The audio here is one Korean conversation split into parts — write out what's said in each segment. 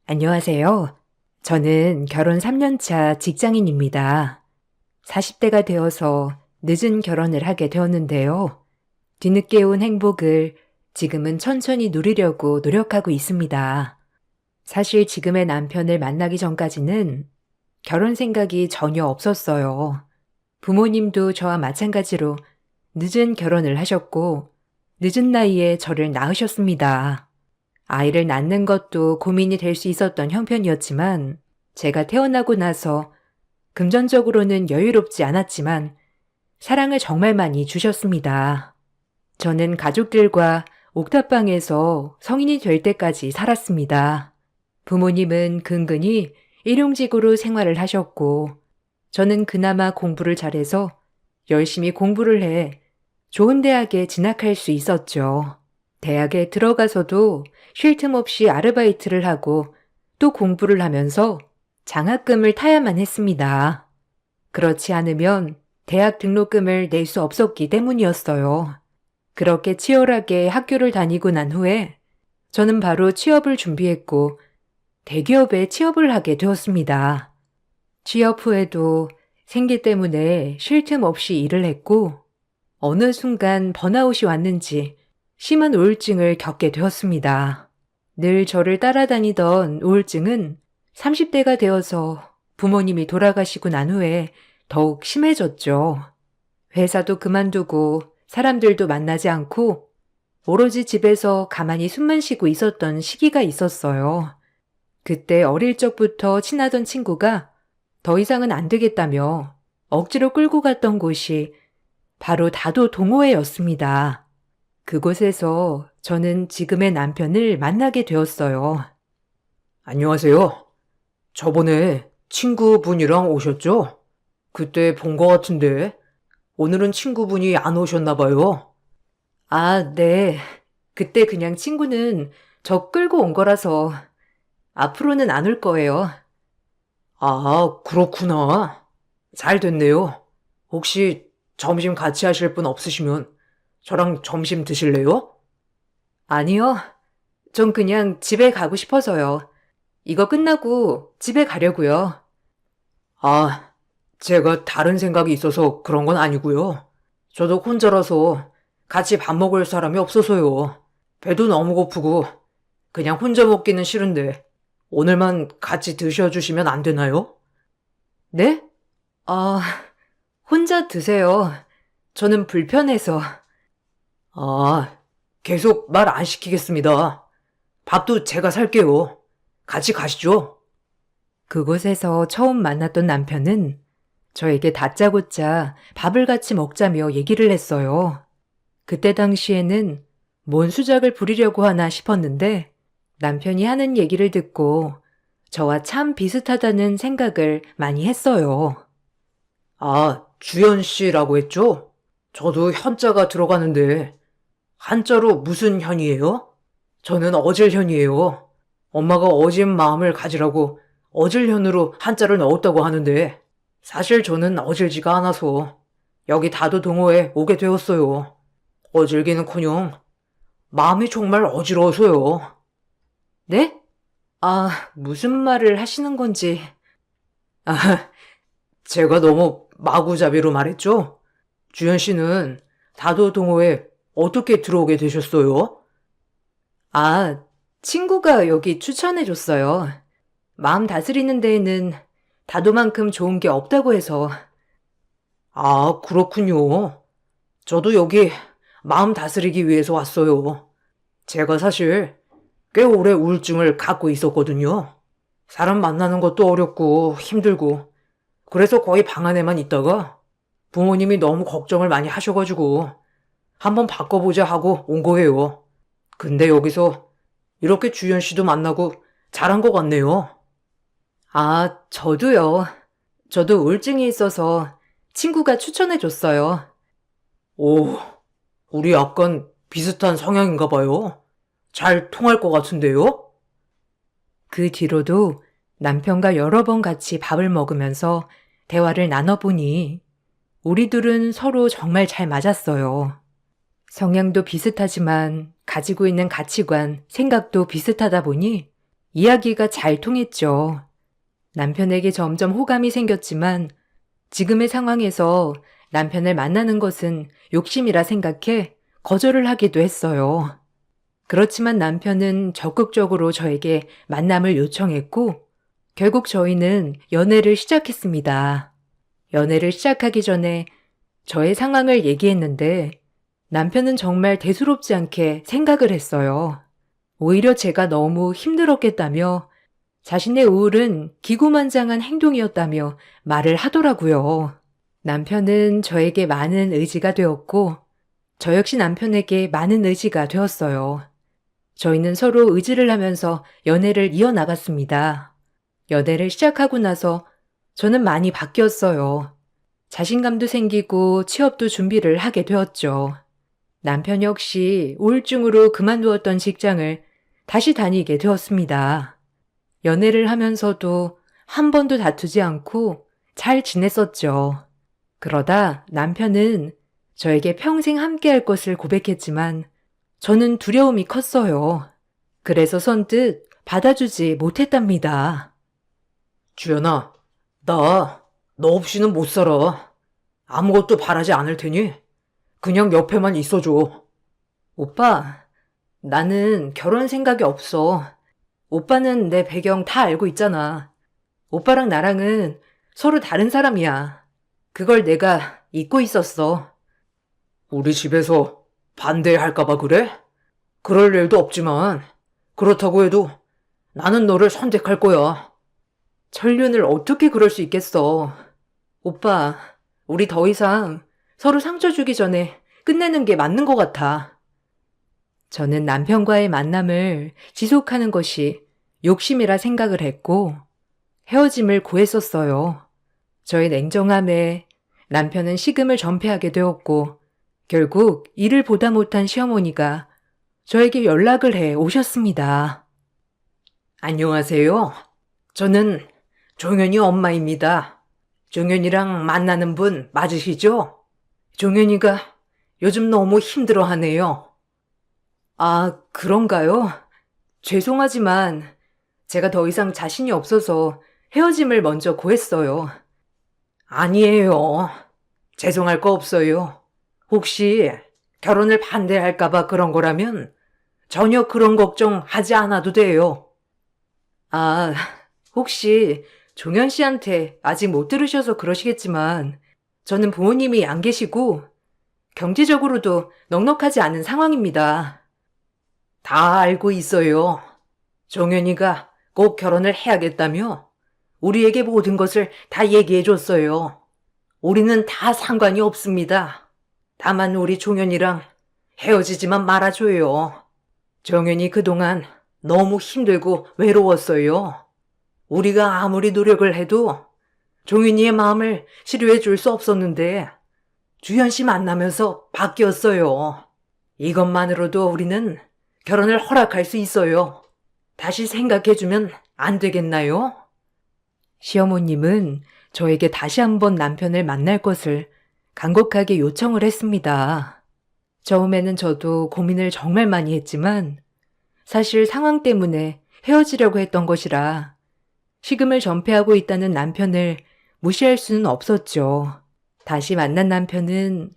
안녕하세요. 저는 결혼 3년 차 직장인입니다. 40대가 되어서 늦은 결혼을 하게 되었는데요. 뒤늦게 온 행복을 지금은 천천히 누리려고 노력하고 있습니다. 사실 지금의 남편을 만나기 전까지는 결혼 생각이 전혀 없었어요. 부모님도 저와 마찬가지로 늦은 결혼을 하셨고 늦은 나이에 저를 낳으셨습니다. 아이를 낳는 것도 고민이 될 수 있었던 형편이었지만 제가 태어나고 나서 금전적으로는 여유롭지 않았지만 사랑을 정말 많이 주셨습니다. 저는 가족들과 옥탑방에서 성인이 될 때까지 살았습니다. 부모님은 근근히 일용직으로 생활을 하셨고 저는 그나마 공부를 잘해서 열심히 공부를 해 좋은 대학에 진학할 수 있었죠. 대학에 들어가서도 쉴 틈 없이 아르바이트를 하고 또 공부를 하면서 장학금을 타야만 했습니다. 그렇지 않으면 대학 등록금을 낼 수 없었기 때문이었어요. 그렇게 치열하게 학교를 다니고 난 후에 저는 바로 취업을 준비했고 대기업에 취업을 하게 되었습니다. 취업 후에도 생계 때문에 쉴 틈 없이 일을 했고 어느 순간 번아웃이 왔는지 심한 우울증을 겪게 되었습니다. 늘 저를 따라다니던 우울증은 30대가 되어서 부모님이 돌아가시고 난 후에 더욱 심해졌죠. 회사도 그만두고 사람들도 만나지 않고 오로지 집에서 가만히 숨만 쉬고 있었던 시기가 있었어요. 그때 어릴 적부터 친하던 친구가 더 이상은 안 되겠다며 억지로 끌고 갔던 곳이 바로 다도 동호회였습니다. 그곳에서 저는 지금의 남편을 만나게 되었어요. 안녕하세요. 저번에 친구분이랑 오셨죠? 그때 본 것 같은데 오늘은 친구분이 안 오셨나 봐요. 아, 네. 그때 그냥 친구는 저 끌고 온 거라서 앞으로는 안 올 거예요. 아, 그렇구나. 잘 됐네요. 혹시 점심 같이 하실 분 없으시면 저랑 점심 드실래요? 아니요. 전 그냥 집에 가고 싶어서요. 이거 끝나고 집에 가려고요. 아, 제가 다른 생각이 있어서 그런 건 아니고요. 저도 혼자라서 같이 밥 먹을 사람이 없어서요. 배도 너무 고프고 그냥 혼자 먹기는 싫은데 오늘만 같이 드셔주시면 안 되나요? 네? 아, 혼자 드세요. 저는 불편해서. 아, 계속 말 안 시키겠습니다. 밥도 제가 살게요. 같이 가시죠. 그곳에서 처음 만났던 남편은 저에게 다짜고짜 밥을 같이 먹자며 얘기를 했어요. 그때 당시에는 뭔 수작을 부리려고 하나 싶었는데 남편이 하는 얘기를 듣고 저와 참 비슷하다는 생각을 많이 했어요. 아, 주연 씨라고 했죠? 저도 현자가 들어가는데 한자로 무슨 현이에요? 저는 어질현이에요. 엄마가 어진 마음을 가지라고 어질현으로 한자를 넣었다고 하는데 사실 저는 어질지가 않아서 여기 다도 동호회 오게 되었어요. 어질기는커녕 마음이 정말 어지러워서요. 네? 아, 무슨 말을 하시는 건지. 아, 제가 너무 마구잡이로 말했죠? 주현 씨는 다도 동호회 어떻게 들어오게 되셨어요? 아, 친구가 여기 추천해줬어요. 마음 다스리는 데에는 다도만큼 좋은 게 없다고 해서. 아, 그렇군요. 저도 여기 마음 다스리기 위해서 왔어요. 제가 사실 꽤 오래 우울증을 갖고 있었거든요. 사람 만나는 것도 어렵고 힘들고 그래서 거의 방 안에만 있다가 부모님이 너무 걱정을 많이 하셔가지고 한번 바꿔보자 하고 온 거예요. 근데 여기서 이렇게 주연 씨도 만나고 잘한 것 같네요. 아, 저도요. 저도 우울증이 있어서 친구가 추천해줬어요. 오, 우리 약간 비슷한 성향인가 봐요. 잘 통할 것 같은데요? 그 뒤로도 남편과 여러 번 같이 밥을 먹으면서 대화를 나눠보니 우리 둘은 서로 정말 잘 맞았어요. 성향도 비슷하지만 가지고 있는 가치관, 생각도 비슷하다 보니 이야기가 잘 통했죠. 남편에게 점점 호감이 생겼지만 지금의 상황에서 남편을 만나는 것은 욕심이라 생각해 거절을 하기도 했어요. 그렇지만 남편은 적극적으로 저에게 만남을 요청했고 결국 저희는 연애를 시작했습니다. 연애를 시작하기 전에 저의 상황을 얘기했는데 남편은 정말 대수롭지 않게 생각을 했어요. 오히려 제가 너무 힘들었겠다며 자신의 우울은 기고만장한 행동이었다며 말을 하더라고요. 남편은 저에게 많은 의지가 되었고 저 역시 남편에게 많은 의지가 되었어요. 저희는 서로 의지를 하면서 연애를 이어나갔습니다. 연애를 시작하고 나서 저는 많이 바뀌었어요. 자신감도 생기고 취업도 준비를 하게 되었죠. 남편 역시 우울증으로 그만두었던 직장을 다시 다니게 되었습니다. 연애를 하면서도 한 번도 다투지 않고 잘 지냈었죠. 그러다 남편은 저에게 평생 함께할 것을 고백했지만 저는 두려움이 컸어요. 그래서 선뜻 받아주지 못했답니다. 주연아, 나 너 없이는 못 살아. 아무것도 바라지 않을 테니 그냥 옆에만 있어줘. 오빠, 나는 결혼 생각이 없어. 오빠는 내 배경 다 알고 있잖아. 오빠랑 나랑은 서로 다른 사람이야. 그걸 내가 잊고 있었어. 우리 집에서 반대할까봐 그래? 그럴 일도 없지만 그렇다고 해도 나는 너를 선택할 거야. 천륜을 어떻게 그럴 수 있겠어. 오빠, 우리 더 이상 서로 상처 주기 전에 끝내는 게 맞는 것 같아. 저는 남편과의 만남을 지속하는 것이 욕심이라 생각을 했고 헤어짐을 고했었어요. 저의 냉정함에 남편은 식음을 전폐하게 되었고 결국 일을 보다 못한 시어머니가 저에게 연락을 해 오셨습니다. 안녕하세요. 저는 종현이 엄마입니다. 종현이랑 만나는 분 맞으시죠? 종현이가 요즘 너무 힘들어하네요. 아, 그런가요? 죄송하지만 제가 더 이상 자신이 없어서 헤어짐을 먼저 고했어요. 아니에요. 죄송할 거 없어요. 혹시 결혼을 반대할까봐 그런 거라면 전혀 그런 걱정 하지 않아도 돼요. 아, 혹시 종현 씨한테 아직 못 들으셔서 그러시겠지만 저는 부모님이 안 계시고 경제적으로도 넉넉하지 않은 상황입니다. 다 알고 있어요. 종현이가 꼭 결혼을 해야겠다며 우리에게 모든 것을 다 얘기해 줬어요. 우리는 다 상관이 없습니다. 다만 우리 종현이랑 헤어지지만 말아줘요. 종현이 그동안 너무 힘들고 외로웠어요. 우리가 아무리 노력을 해도 종현이의 마음을 치료해 줄 수 없었는데 주현 씨 만나면서 바뀌었어요. 이것만으로도 우리는 결혼을 허락할 수 있어요. 다시 생각해주면 안 되겠나요? 시어머님은 저에게 다시 한번 남편을 만날 것을 간곡하게 요청을 했습니다. 처음에는 저도 고민을 정말 많이 했지만 사실 상황 때문에 헤어지려고 했던 것이라 식음을 전폐하고 있다는 남편을 무시할 수는 없었죠. 다시 만난 남편은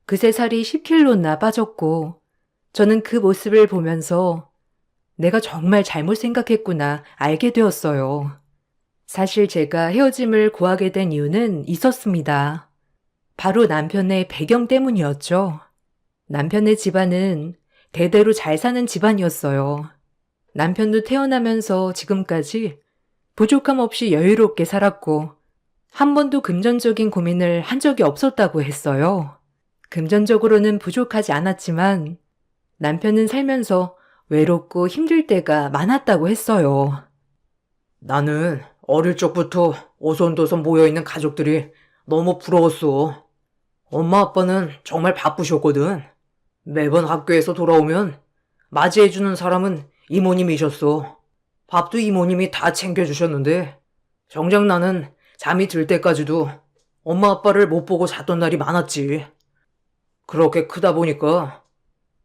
그새 살이 10kg나 빠졌고 저는 그 모습을 보면서 내가 정말 잘못 생각했구나 알게 되었어요. 사실 제가 헤어짐을 고하게 된 이유는 있었습니다. 바로 남편의 배경 때문이었죠. 남편의 집안은 대대로 잘 사는 집안이었어요. 남편도 태어나면서 지금까지 부족함 없이 여유롭게 살았고 한 번도 금전적인 고민을 한 적이 없었다고 했어요. 금전적으로는 부족하지 않았지만 남편은 살면서 외롭고 힘들 때가 많았다고 했어요. 나는 어릴 적부터 오손도손 모여있는 가족들이 너무 부러웠어. 엄마 아빠는 정말 바쁘셨거든. 매번 학교에서 돌아오면 맞이해주는 사람은 이모님이셨어. 밥도 이모님이 다 챙겨주셨는데 정작 나는 잠이 들 때까지도 엄마 아빠를 못 보고 잤던 날이 많았지. 그렇게 크다 보니까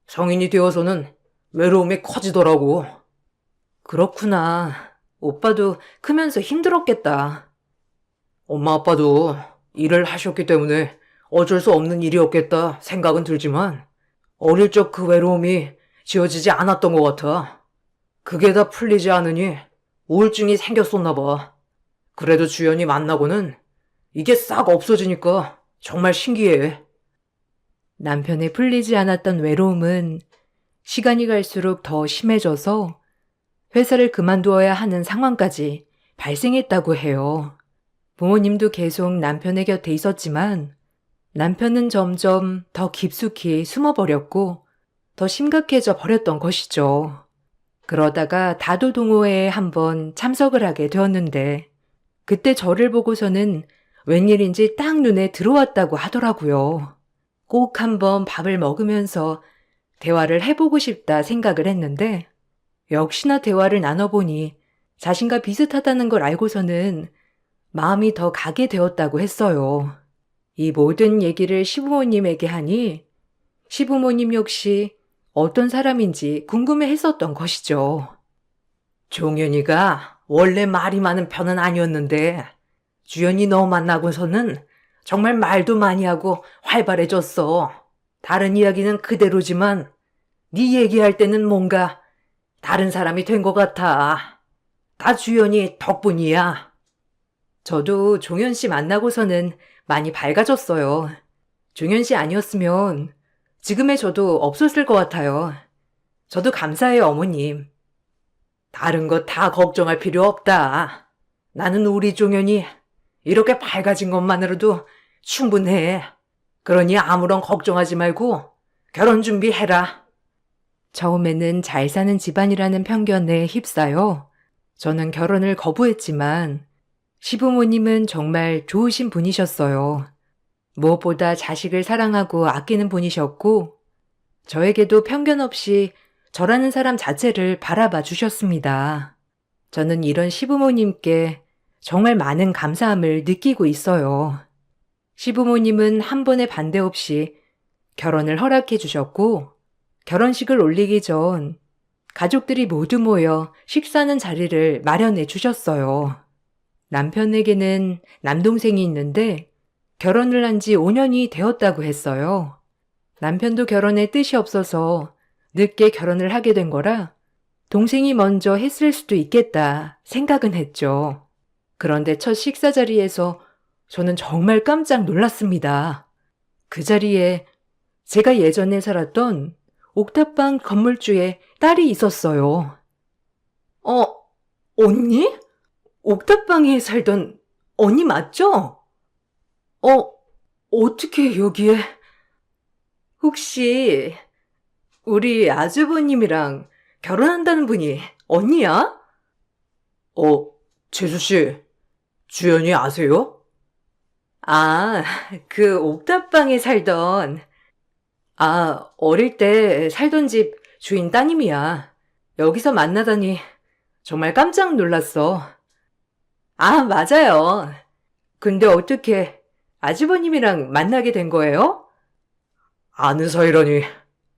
성인이 되어서는 외로움이 커지더라고. 그렇구나. 오빠도 크면서 힘들었겠다. 엄마 아빠도 일을 하셨기 때문에 어쩔 수 없는 일이었겠다 생각은 들지만 어릴 적 그 외로움이 지워지지 않았던 것 같아. 그게 다 풀리지 않으니 우울증이 생겼었나 봐. 그래도 주연이 만나고는 이게 싹 없어지니까 정말 신기해. 남편의 풀리지 않았던 외로움은 시간이 갈수록 더 심해져서 회사를 그만두어야 하는 상황까지 발생했다고 해요. 부모님도 계속 남편의 곁에 있었지만 남편은 점점 더 깊숙이 숨어버렸고 더 심각해져 버렸던 것이죠. 그러다가 다도동호회에 한번 참석을 하게 되었는데 그때 저를 보고서는 웬일인지 딱 눈에 들어왔다고 하더라고요. 꼭 한번 밥을 먹으면서 대화를 해보고 싶다 생각을 했는데 역시나 대화를 나눠보니 자신과 비슷하다는 걸 알고서는 마음이 더 가게 되었다고 했어요. 이 모든 얘기를 시부모님에게 하니 시부모님 역시 어떤 사람인지 궁금해 했었던 것이죠. 종현이가 원래 말이 많은 편은 아니었는데 주연이 너 만나고서는 정말 말도 많이 하고 활발해졌어. 다른 이야기는 그대로지만 네 얘기할 때는 뭔가 다른 사람이 된 것 같아. 다 주연이 덕분이야. 저도 종현 씨 만나고서는 많이 밝아졌어요. 종현 씨 아니었으면 지금의 저도 없었을 것 같아요. 저도 감사해요, 어머님. 다른 거 다 걱정할 필요 없다. 나는 우리 종현이 이렇게 밝아진 것만으로도 충분해. 그러니 아무런 걱정하지 말고 결혼 준비해라. 처음에는 잘 사는 집안이라는 편견에 휩싸여 저는 결혼을 거부했지만 시부모님은 정말 좋으신 분이셨어요. 무엇보다 자식을 사랑하고 아끼는 분이셨고 저에게도 편견 없이 저라는 사람 자체를 바라봐 주셨습니다. 저는 이런 시부모님께 정말 많은 감사함을 느끼고 있어요. 시부모님은 한 번의 반대 없이 결혼을 허락해 주셨고 결혼식을 올리기 전 가족들이 모두 모여 식사하는 자리를 마련해 주셨어요. 남편에게는 남동생이 있는데 결혼을 한 지 5년이 되었다고 했어요. 남편도 결혼에 뜻이 없어서 늦게 결혼을 하게 된 거라 동생이 먼저 했을 수도 있겠다 생각은 했죠. 그런데 첫 식사 자리에서 저는 정말 깜짝 놀랐습니다. 그 자리에 제가 예전에 살았던 옥탑방 건물주의 딸이 있었어요. 언니? 옥탑방에 살던 언니 맞죠? 어떻게 여기에? 혹시 우리 아주버님이랑 결혼한다는 분이 언니야? 재수씨, 주연이 아세요? 아, 그 옥탑방에 살던, 어릴 때 살던 집 주인 따님이야. 여기서 만나다니 정말 깜짝 놀랐어. 맞아요. 근데 어떻게 아주버님이랑 만나게 된 거예요? 아는 사이라니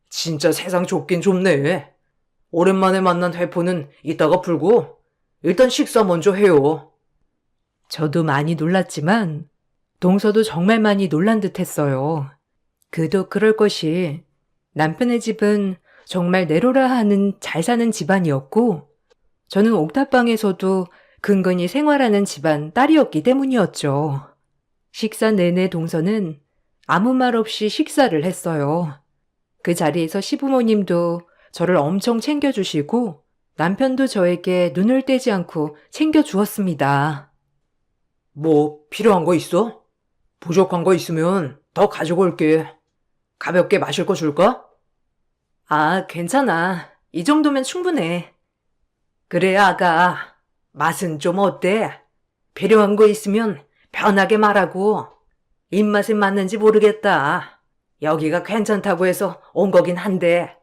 진짜 세상 좁긴 좁네. 오랜만에 만난 회포는 이따가 풀고 일단 식사 먼저 해요. 저도 많이 놀랐지만 동서도 정말 많이 놀란 듯 했어요. 그도 그럴 것이 남편의 집은 정말 내로라 하는 잘 사는 집안이었고 저는 옥탑방에서도 근근히 생활하는 집안 딸이었기 때문이었죠. 식사 내내 동서는 아무 말 없이 식사를 했어요. 그 자리에서 시부모님도 저를 엄청 챙겨주시고 남편도 저에게 눈을 떼지 않고 챙겨주었습니다. 뭐 필요한 거 있어? 부족한 거 있으면 더 가져올게. 가볍게 마실 거 줄까? 괜찮아. 이 정도면 충분해. 그래, 아가. 맛은 좀 어때? 필요한 거 있으면 편하게 말하고. 입맛에 맞는지 모르겠다. 여기가 괜찮다고 해서 온 거긴 한데.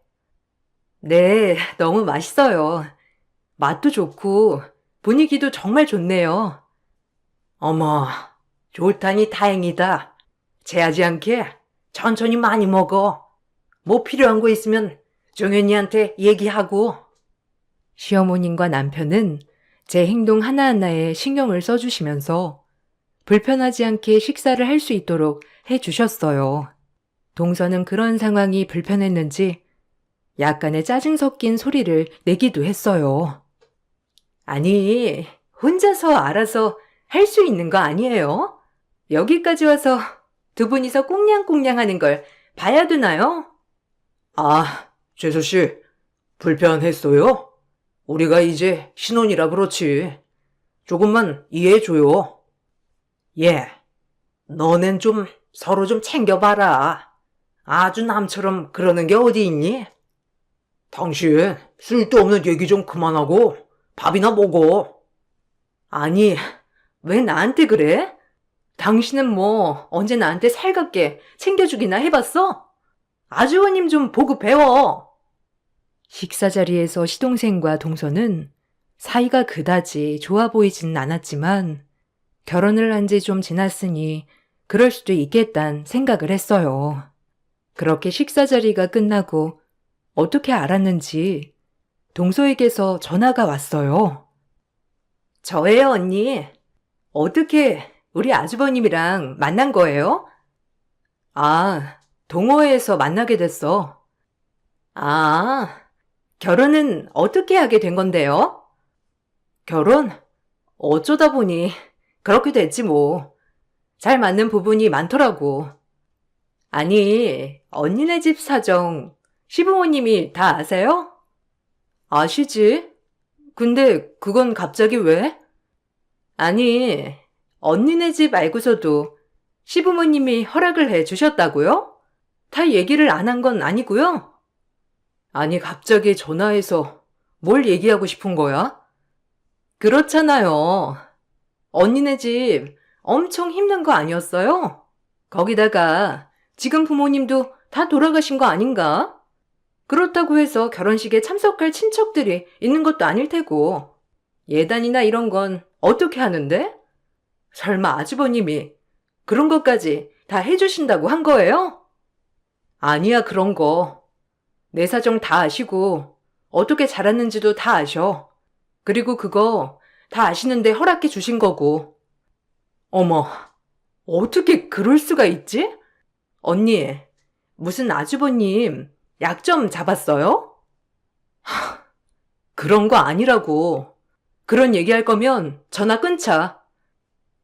네, 너무 맛있어요. 맛도 좋고 분위기도 정말 좋네요. 어머, 좋다니 다행이다. 체하지 않게 천천히 많이 먹어. 뭐 필요한 거 있으면 종현이한테 얘기하고. 시어머님과 남편은 제 행동 하나하나에 신경을 써주시면서 불편하지 않게 식사를 할 수 있도록 해주셨어요. 동서는 그런 상황이 불편했는지 약간의 짜증 섞인 소리를 내기도 했어요. 아니, 혼자서 알아서 할 수 있는 거 아니에요? 여기까지 와서 두 분이서 꽁냥꽁냥 하는 걸 봐야 되나요? 아, 재수씨, 불편했어요? 우리가 이제 신혼이라 그렇지. 조금만 이해해줘요. 예, 너넨 좀 서로 좀 챙겨봐라. 아주 남처럼 그러는 게 어디 있니? 당신 쓸데없는 얘기 좀 그만하고 밥이나 먹어. 아니, 왜 나한테 그래? 당신은 뭐 언제 나한테 살갑게 챙겨주기나 해봤어? 아주버님 좀 보고 배워. 식사 자리에서 시동생과 동서는 사이가 그다지 좋아 보이지는 않았지만 결혼을 한 지 좀 지났으니 그럴 수도 있겠단 생각을 했어요. 그렇게 식사 자리가 끝나고 어떻게 알았는지 동서에게서 전화가 왔어요. 저예요, 언니. 어떻게 우리 아주버님이랑 만난 거예요? 아, 동호회에서 만나게 됐어. 아, 결혼은 어떻게 하게 된 건데요? 결혼? 어쩌다 보니 그렇게 됐지 뭐. 잘 맞는 부분이 많더라고. 아니, 언니네 집 사정 시부모님이 다 아세요? 아시지? 근데 그건 갑자기 왜? 아니, 언니네 집 알고서도 시부모님이 허락을 해 주셨다고요? 다 얘기를 안 한 건 아니고요? 아니, 갑자기 전화해서 뭘 얘기하고 싶은 거야? 그렇잖아요. 언니네 집 엄청 힘든 거 아니었어요? 거기다가 지금 부모님도 다 돌아가신 거 아닌가? 그렇다고 해서 결혼식에 참석할 친척들이 있는 것도 아닐 테고 예단이나 이런 건 어떻게 하는데? 설마 아주버님이 그런 것까지 다 해주신다고 한 거예요? 아니야, 그런 거. 내 사정 다 아시고 어떻게 자랐는지도 다 아셔. 그리고 그거 다 아시는데 허락해 주신 거고. 어머, 어떻게 그럴 수가 있지? 언니, 무슨 아주버님 약점 잡았어요? 그런 거 아니라고. 그런 얘기할 거면 전화 끊자.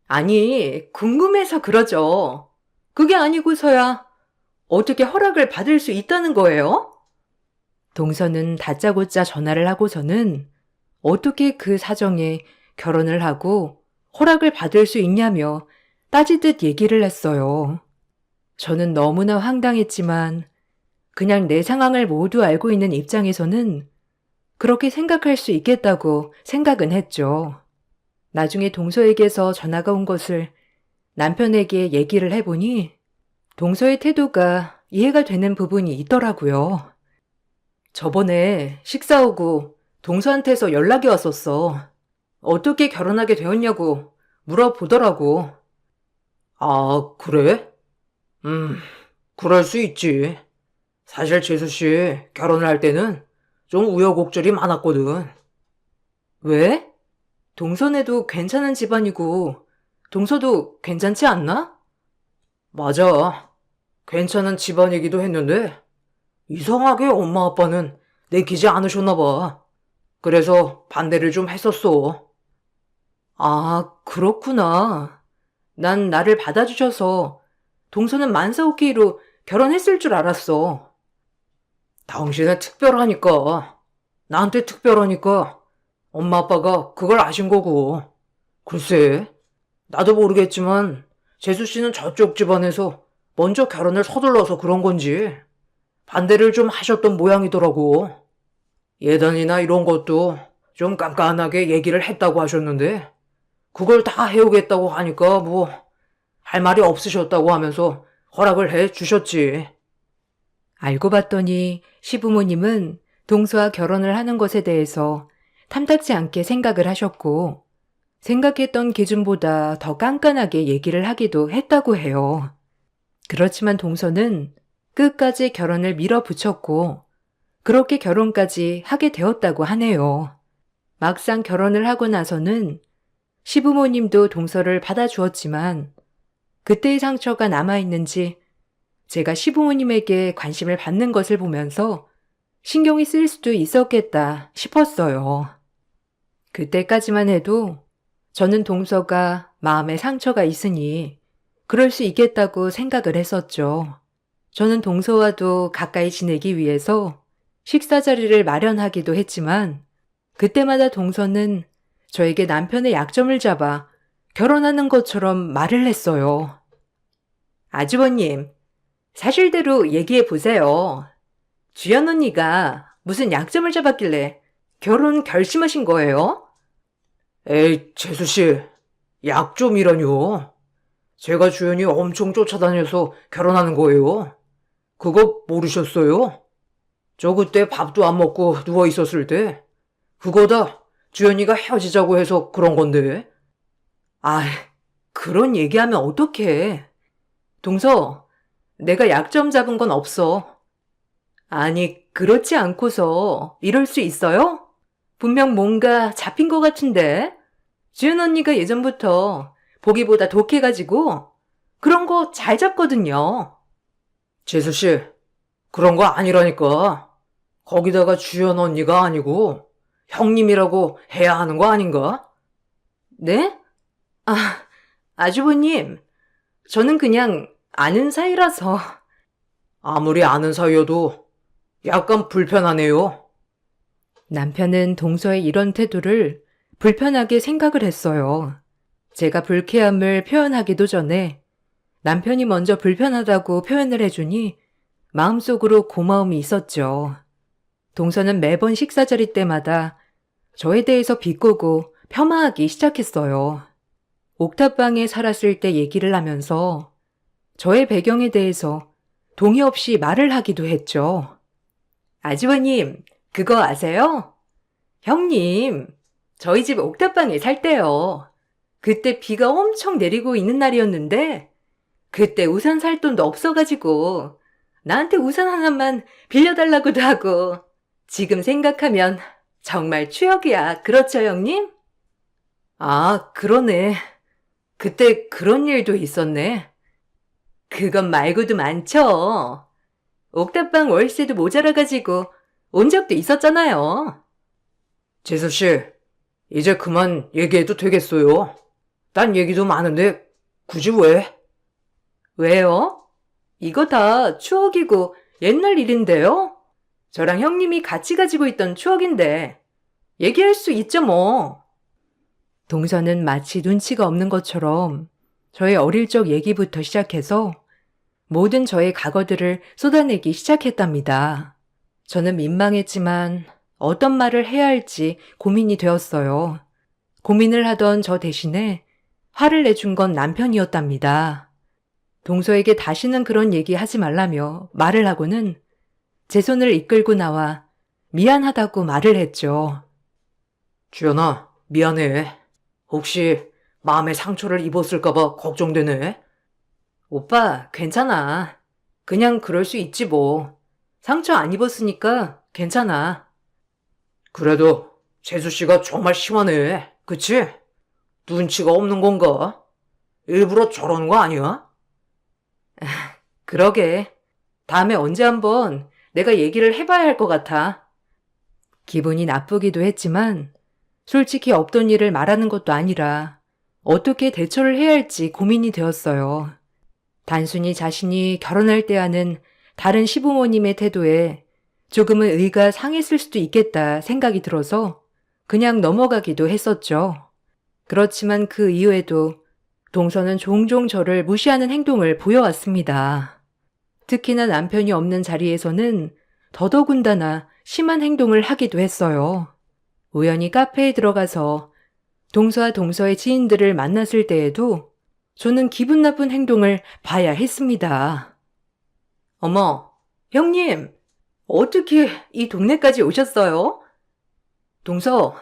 아니, 궁금해서 그러죠. 그게 아니고서야 어떻게 허락을 받을 수 있다는 거예요? 동서는 다짜고짜 전화를 하고서는 어떻게 그 사정에 결혼을 하고 허락을 받을 수 있냐며 따지듯 얘기를 했어요. 저는 너무나 황당했지만 그냥 내 상황을 모두 알고 있는 입장에서는 그렇게 생각할 수 있겠다고 생각은 했죠. 나중에 동서에게서 전화가 온 것을 남편에게 얘기를 해보니 동서의 태도가 이해가 되는 부분이 있더라고요. 저번에 식사 후고 동서한테서 연락이 왔었어. 어떻게 결혼하게 되었냐고 물어보더라고. 아, 그래? 그럴 수 있지. 사실 재수씨 결혼을 할 때는 좀 우여곡절이 많았거든. 왜? 동서네도 괜찮은 집안이고 동서도 괜찮지 않나? 맞아. 괜찮은 집안이기도 했는데 이상하게 엄마 아빠는 내키지 않으셨나 봐. 그래서 반대를 좀 했었어. 아, 그렇구나. 난 나를 받아주셔서 동서는 만사오케이로 결혼했을 줄 알았어. 당신은 특별하니까. 나한테 특별하니까 엄마 아빠가 그걸 아신 거고. 글쎄, 나도 모르겠지만 재수 씨는 저쪽 집안에서 먼저 결혼을 서둘러서 그런 건지 반대를 좀 하셨던 모양이더라고. 예단이나 이런 것도 좀 깐깐하게 얘기를 했다고 하셨는데 그걸 다 해오겠다고 하니까 뭐 할 말이 없으셨다고 하면서 허락을 해 주셨지. 알고 봤더니 시부모님은 동서와 결혼을 하는 것에 대해서 탐탁지 않게 생각을 하셨고 생각했던 기준보다 더 깐깐하게 얘기를 하기도 했다고 해요. 그렇지만 동서는 끝까지 결혼을 밀어붙였고 그렇게 결혼까지 하게 되었다고 하네요. 막상 결혼을 하고 나서는 시부모님도 동서를 받아주었지만 그때의 상처가 남아있는지 제가 시부모님에게 관심을 받는 것을 보면서 신경이 쓰일 수도 있었겠다 싶었어요. 그때까지만 해도 저는 동서가 마음에 상처가 있으니 그럴 수 있겠다고 생각을 했었죠. 저는 동서와도 가까이 지내기 위해서 식사 자리를 마련하기도 했지만 그때마다 동서는 저에게 남편의 약점을 잡아 결혼하는 것처럼 말을 했어요. 아주버님, 사실대로 얘기해 보세요. 주연 언니가 무슨 약점을 잡았길래 결혼 결심하신 거예요? 에이, 재수씨, 약점이라뇨. 제가 주연이 엄청 쫓아다녀서 결혼하는 거예요. 그거 모르셨어요? 저 그때 밥도 안 먹고 누워 있었을 때 그거 다 주연이가 헤어지자고 해서 그런 건데. 아, 그런 얘기하면 어떡해. 동서, 내가 약점 잡은 건 없어. 아니, 그렇지 않고서 이럴 수 있어요? 분명 뭔가 잡힌 것 같은데. 주연 언니가 예전부터 보기보다 독해가지고 그런 거 잘 잡거든요. 재수씨, 그런 거 아니라니까. 거기다가 주연 언니가 아니고 형님이라고 해야 하는 거 아닌가? 네? 아, 아주버님, 저는 그냥 아는 사이라서. 아무리 아는 사이여도 약간 불편하네요. 남편은 동서의 이런 태도를 불편하게 생각을 했어요. 제가 불쾌함을 표현하기도 전에 남편이 먼저 불편하다고 표현을 해주니 마음속으로 고마움이 있었죠. 동서는 매번 식사 자리 때마다 저에 대해서 비꼬고 폄하하기 시작했어요. 옥탑방에 살았을 때 얘기를 하면서 저의 배경에 대해서 동의 없이 말을 하기도 했죠. 아주버님, 그거 아세요? 형님, 저희 집 옥탑방에 살 때요. 그때 비가 엄청 내리고 있는 날이었는데 그때 우산 살 돈도 없어가지고 나한테 우산 하나만 빌려달라고도 하고 지금 생각하면 정말 추억이야. 그렇죠, 형님? 아, 그러네. 그때 그런 일도 있었네. 그건 말고도 많죠. 옥탑방 월세도 모자라가지고 온 적도 있었잖아요. 재수씨, 이제 그만 얘기해도 되겠어요. 딴 얘기도 많은데 굳이 왜? 왜요? 이거 다 추억이고 옛날 일인데요? 저랑 형님이 같이 가지고 있던 추억인데 얘기할 수 있죠 뭐. 동서는 마치 눈치가 없는 것처럼 저의 어릴 적 얘기부터 시작해서 모든 저의 과거들을 쏟아내기 시작했답니다. 저는 민망했지만 어떤 말을 해야 할지 고민이 되었어요. 고민을 하던 저 대신에 화를 내준 건 남편이었답니다. 동서에게 다시는 그런 얘기 하지 말라며 말을 하고는 제 손을 이끌고 나와 미안하다고 말을 했죠. 주연아, 미안해. 혹시 마음에 상처를 입었을까봐 걱정되네. 오빠, 괜찮아. 그냥 그럴 수 있지 뭐. 상처 안 입었으니까 괜찮아. 그래도 재수씨가 정말 심하네. 그치? 눈치가 없는 건가? 일부러 저러는 거 아니야? 그러게. 다음에 언제 한번 내가 얘기를 해봐야 할 것 같아. 기분이 나쁘기도 했지만 솔직히 없던 일을 말하는 것도 아니라 어떻게 대처를 해야 할지 고민이 되었어요. 단순히 자신이 결혼할 때 하는 다른 시부모님의 태도에 조금은 의가 상했을 수도 있겠다 생각이 들어서 그냥 넘어가기도 했었죠. 그렇지만 그 이후에도 동서는 종종 저를 무시하는 행동을 보여왔습니다. 특히나 남편이 없는 자리에서는 더더군다나 심한 행동을 하기도 했어요. 우연히 카페에 들어가서 동서와 동서의 지인들을 만났을 때에도 저는 기분 나쁜 행동을 봐야 했습니다. 어머, 형님, 어떻게 이 동네까지 오셨어요? 동서,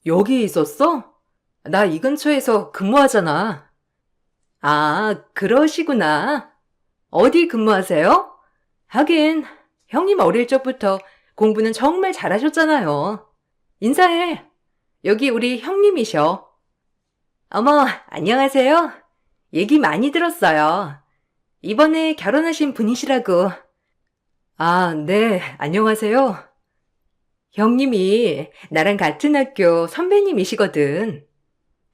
여기 있었어? 나 이 근처에서 근무하잖아. 아, 그러시구나. 어디 근무하세요? 하긴, 형님 어릴 적부터 공부는 정말 잘하셨잖아요. 인사해. 여기 우리 형님이셔. 어머, 안녕하세요. 얘기 많이 들었어요. 이번에 결혼하신 분이시라고. 아, 네, 안녕하세요. 형님이 나랑 같은 학교 선배님이시거든.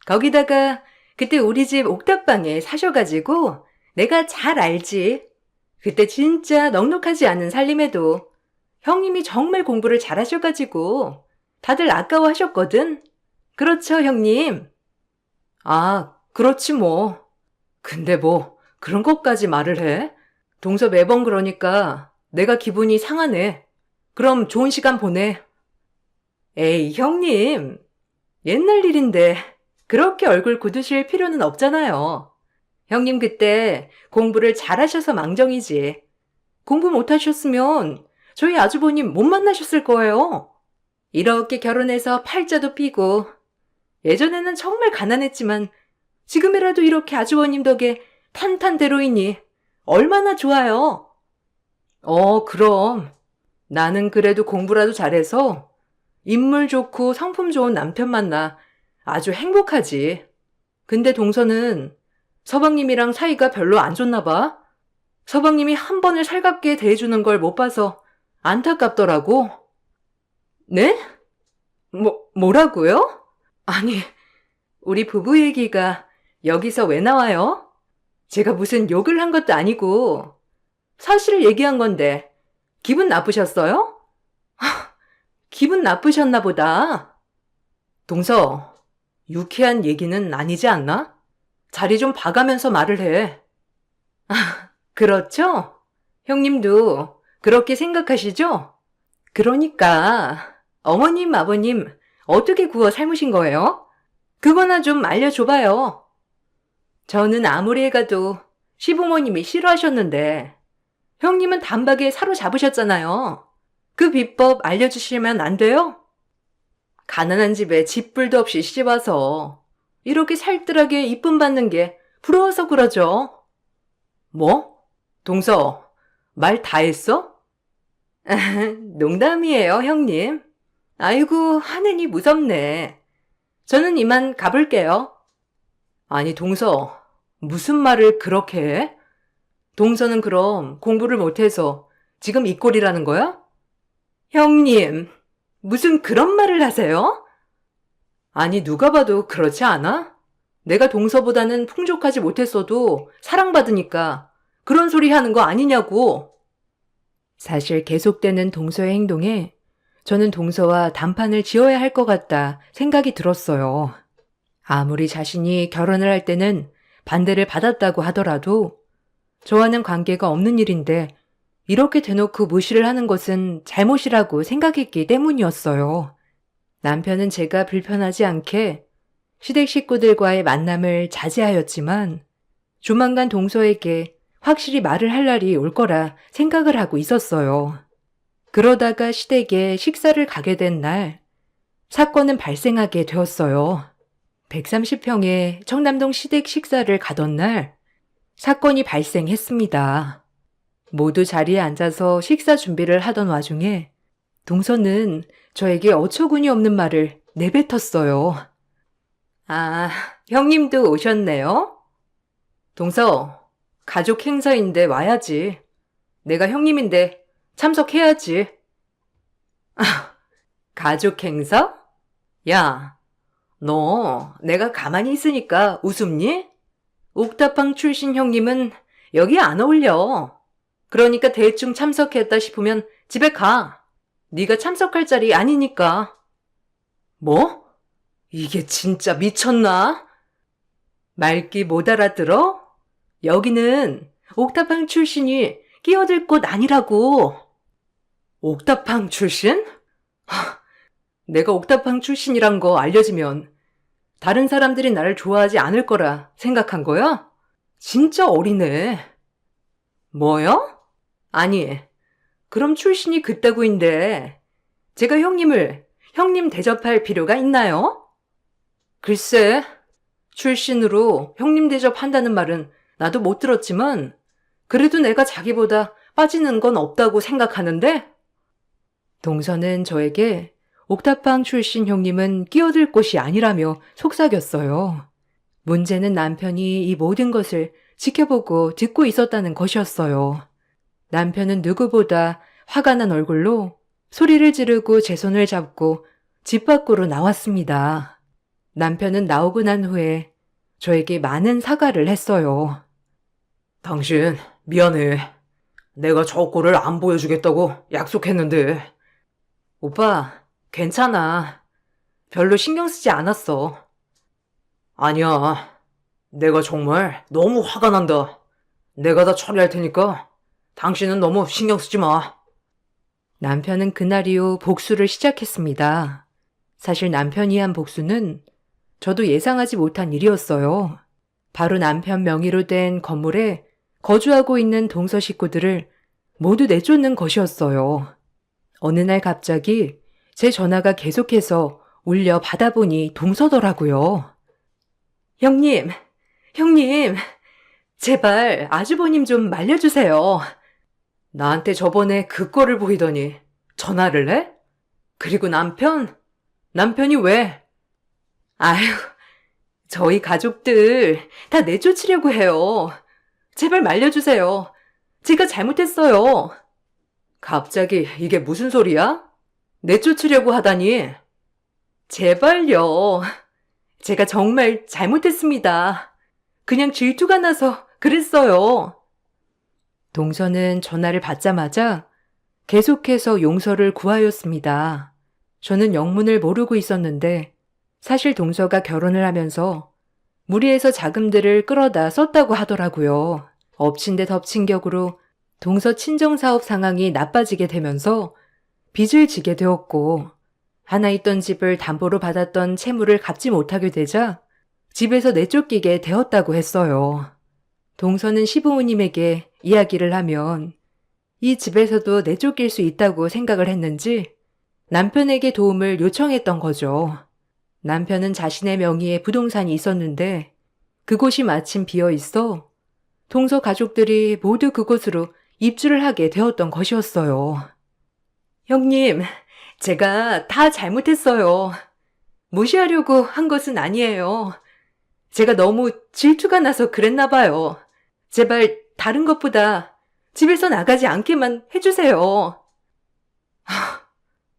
거기다가 그때 우리 집 옥탑방에 사셔가지고 내가 잘 알지. 그때 진짜 넉넉하지 않은 살림에도 형님이 정말 공부를 잘하셔가지고 다들 아까워하셨거든. 그렇죠, 형님? 아, 그렇지 뭐. 근데 뭐 그런 것까지 말을 해? 동서 매번 그러니까 내가 기분이 상하네. 그럼 좋은 시간 보내. 에이, 형님. 옛날 일인데 그렇게 얼굴 굳으실 필요는 없잖아요. 형님 그때 공부를 잘하셔서 망정이지. 공부 못하셨으면 저희 아주버님 못 만나셨을 거예요. 이렇게 결혼해서 팔자도 피고 예전에는 정말 가난했지만 지금이라도 이렇게 아주버님 덕에 탄탄대로이니 얼마나 좋아요. 그럼 나는 그래도 공부라도 잘해서 인물 좋고 성품 좋은 남편 만나 아주 행복하지. 근데 동서는 서방님이랑 사이가 별로 안 좋나 봐. 서방님이 한 번을 살갑게 대해주는 걸 못 봐서 안타깝더라고. 네? 뭐라고요? 아니, 우리 부부 얘기가 여기서 왜 나와요? 제가 무슨 욕을 한 것도 아니고 사실을 얘기한 건데 기분 나쁘셨어요? 기분 나쁘셨나 보다. 동서, 유쾌한 얘기는 아니지 않나? 자리 좀 봐가면서 말을 해. 그렇죠? 형님도 그렇게 생각하시죠? 그러니까 어머님, 아버님 어떻게 구워 삶으신 거예요? 그거나 좀 알려줘봐요. 저는 아무리 해가도 시부모님이 싫어하셨는데 형님은 단박에 사로잡으셨잖아요. 그 비법 알려주시면 안 돼요? 가난한 집에 집불도 없이 시집와서 이렇게 살뜰하게 이쁨 받는 게 부러워서 그러죠. 뭐? 동서, 말 다 했어? 농담이에요, 형님. 아이고, 하느니 무섭네. 저는 이만 가볼게요. 아니, 동서, 무슨 말을 그렇게 해? 동서는 그럼 공부를 못해서 지금 이 꼴이라는 거야? 형님, 무슨 그런 말을 하세요? 아니, 누가 봐도 그렇지 않아? 내가 동서보다는 풍족하지 못했어도 사랑받으니까 그런 소리 하는 거 아니냐고. 사실 계속되는 동서의 행동에 저는 동서와 단판을 지어야 할 것 같다 생각이 들었어요. 아무리 자신이 결혼을 할 때는 반대를 받았다고 하더라도 저와는 관계가 없는 일인데 이렇게 대놓고 무시를 하는 것은 잘못이라고 생각했기 때문이었어요. 남편은 제가 불편하지 않게 시댁 식구들과의 만남을 자제하였지만 조만간 동서에게 확실히 말을 할 날이 올 거라 생각을 하고 있었어요. 그러다가 시댁에 식사를 가게 된 날, 사건은 발생하게 되었어요. 130평의 청담동 시댁 식사를 가던 날, 사건이 발생했습니다. 모두 자리에 앉아서 식사 준비를 하던 와중에 동서는 저에게 어처구니 없는 말을 내뱉었어요. 아, 형님도 오셨네요? 동서, 가족 행사인데 와야지. 내가 형님인데 참석해야지. 가족 행사? 야, 너 내가 가만히 있으니까 웃음니? 옥탑방 출신 형님은 여기 안 어울려. 그러니까 대충 참석했다 싶으면 집에 가. 네가 참석할 자리 아니니까. 뭐? 이게 진짜 미쳤나? 말귀 못 알아들어? 여기는 옥탑방 출신이 끼어들 곳 아니라고. 옥탑방 출신? 내가 옥탑방 출신이란 거 알려지면 다른 사람들이 나를 좋아하지 않을 거라 생각한 거야? 진짜 어리네. 뭐요? 아니, 그럼 출신이 그따구인데 제가 형님을 형님 대접할 필요가 있나요? 글쎄, 출신으로 형님 대접한다는 말은 나도 못 들었지만 그래도 내가 자기보다 빠지는 건 없다고 생각하는데 동서는 저에게 옥탑방 출신 형님은 끼어들 곳이 아니라며 속삭였어요. 문제는 남편이 이 모든 것을 지켜보고 듣고 있었다는 것이었어요. 남편은 누구보다 화가 난 얼굴로 소리를 지르고 제 손을 잡고 집 밖으로 나왔습니다. 남편은 나오고 난 후에 저에게 많은 사과를 했어요. 당신, 미안해. 내가 저 꼴을 안 보여주겠다고 약속했는데. 오빠, 괜찮아. 별로 신경 쓰지 않았어. 아니야. 내가 정말 너무 화가 난다. 내가 다 처리할 테니까 당신은 너무 신경 쓰지 마. 남편은 그날 이후 복수를 시작했습니다. 사실 남편이 한 복수는 저도 예상하지 못한 일이었어요. 바로 남편 명의로 된 건물에 거주하고 있는 동서 식구들을 모두 내쫓는 것이었어요. 어느 날 갑자기 제 전화가 계속해서 울려 받아보니 동서더라고요. 형님, 제발 아주버님 좀 말려주세요. 나한테 저번에 그 꼴을 보이더니 전화를 해? 그리고 남편이 왜? 아휴, 저희 가족들 다 내쫓으려고 해요. 제발 말려주세요. 제가 잘못했어요. 갑자기 이게 무슨 소리야? 내쫓으려고 하다니. 제발요. 제가 정말 잘못했습니다. 그냥 질투가 나서 그랬어요. 동서는 전화를 받자마자 계속해서 용서를 구하였습니다. 저는 영문을 모르고 있었는데 사실 동서가 결혼을 하면서 무리해서 자금들을 끌어다 썼다고 하더라고요. 엎친 데 덮친 격으로 동서 친정사업 상황이 나빠지게 되면서 빚을 지게 되었고 하나 있던 집을 담보로 받았던 채무를 갚지 못하게 되자 집에서 내쫓기게 되었다고 했어요. 동서는 시부모님에게 이야기를 하면 이 집에서도 내쫓길 수 있다고 생각을 했는지 남편에게 도움을 요청했던 거죠. 남편은 자신의 명의의 부동산이 있었는데 그곳이 마침 비어 있어 동서 가족들이 모두 그곳으로 입주를 하게 되었던 것이었어요. 형님, 제가 다 잘못했어요. 무시하려고 한 것은 아니에요. 제가 너무 질투가 나서 그랬나 봐요. 제발 다른 것보다 집에서 나가지 않게만 해주세요.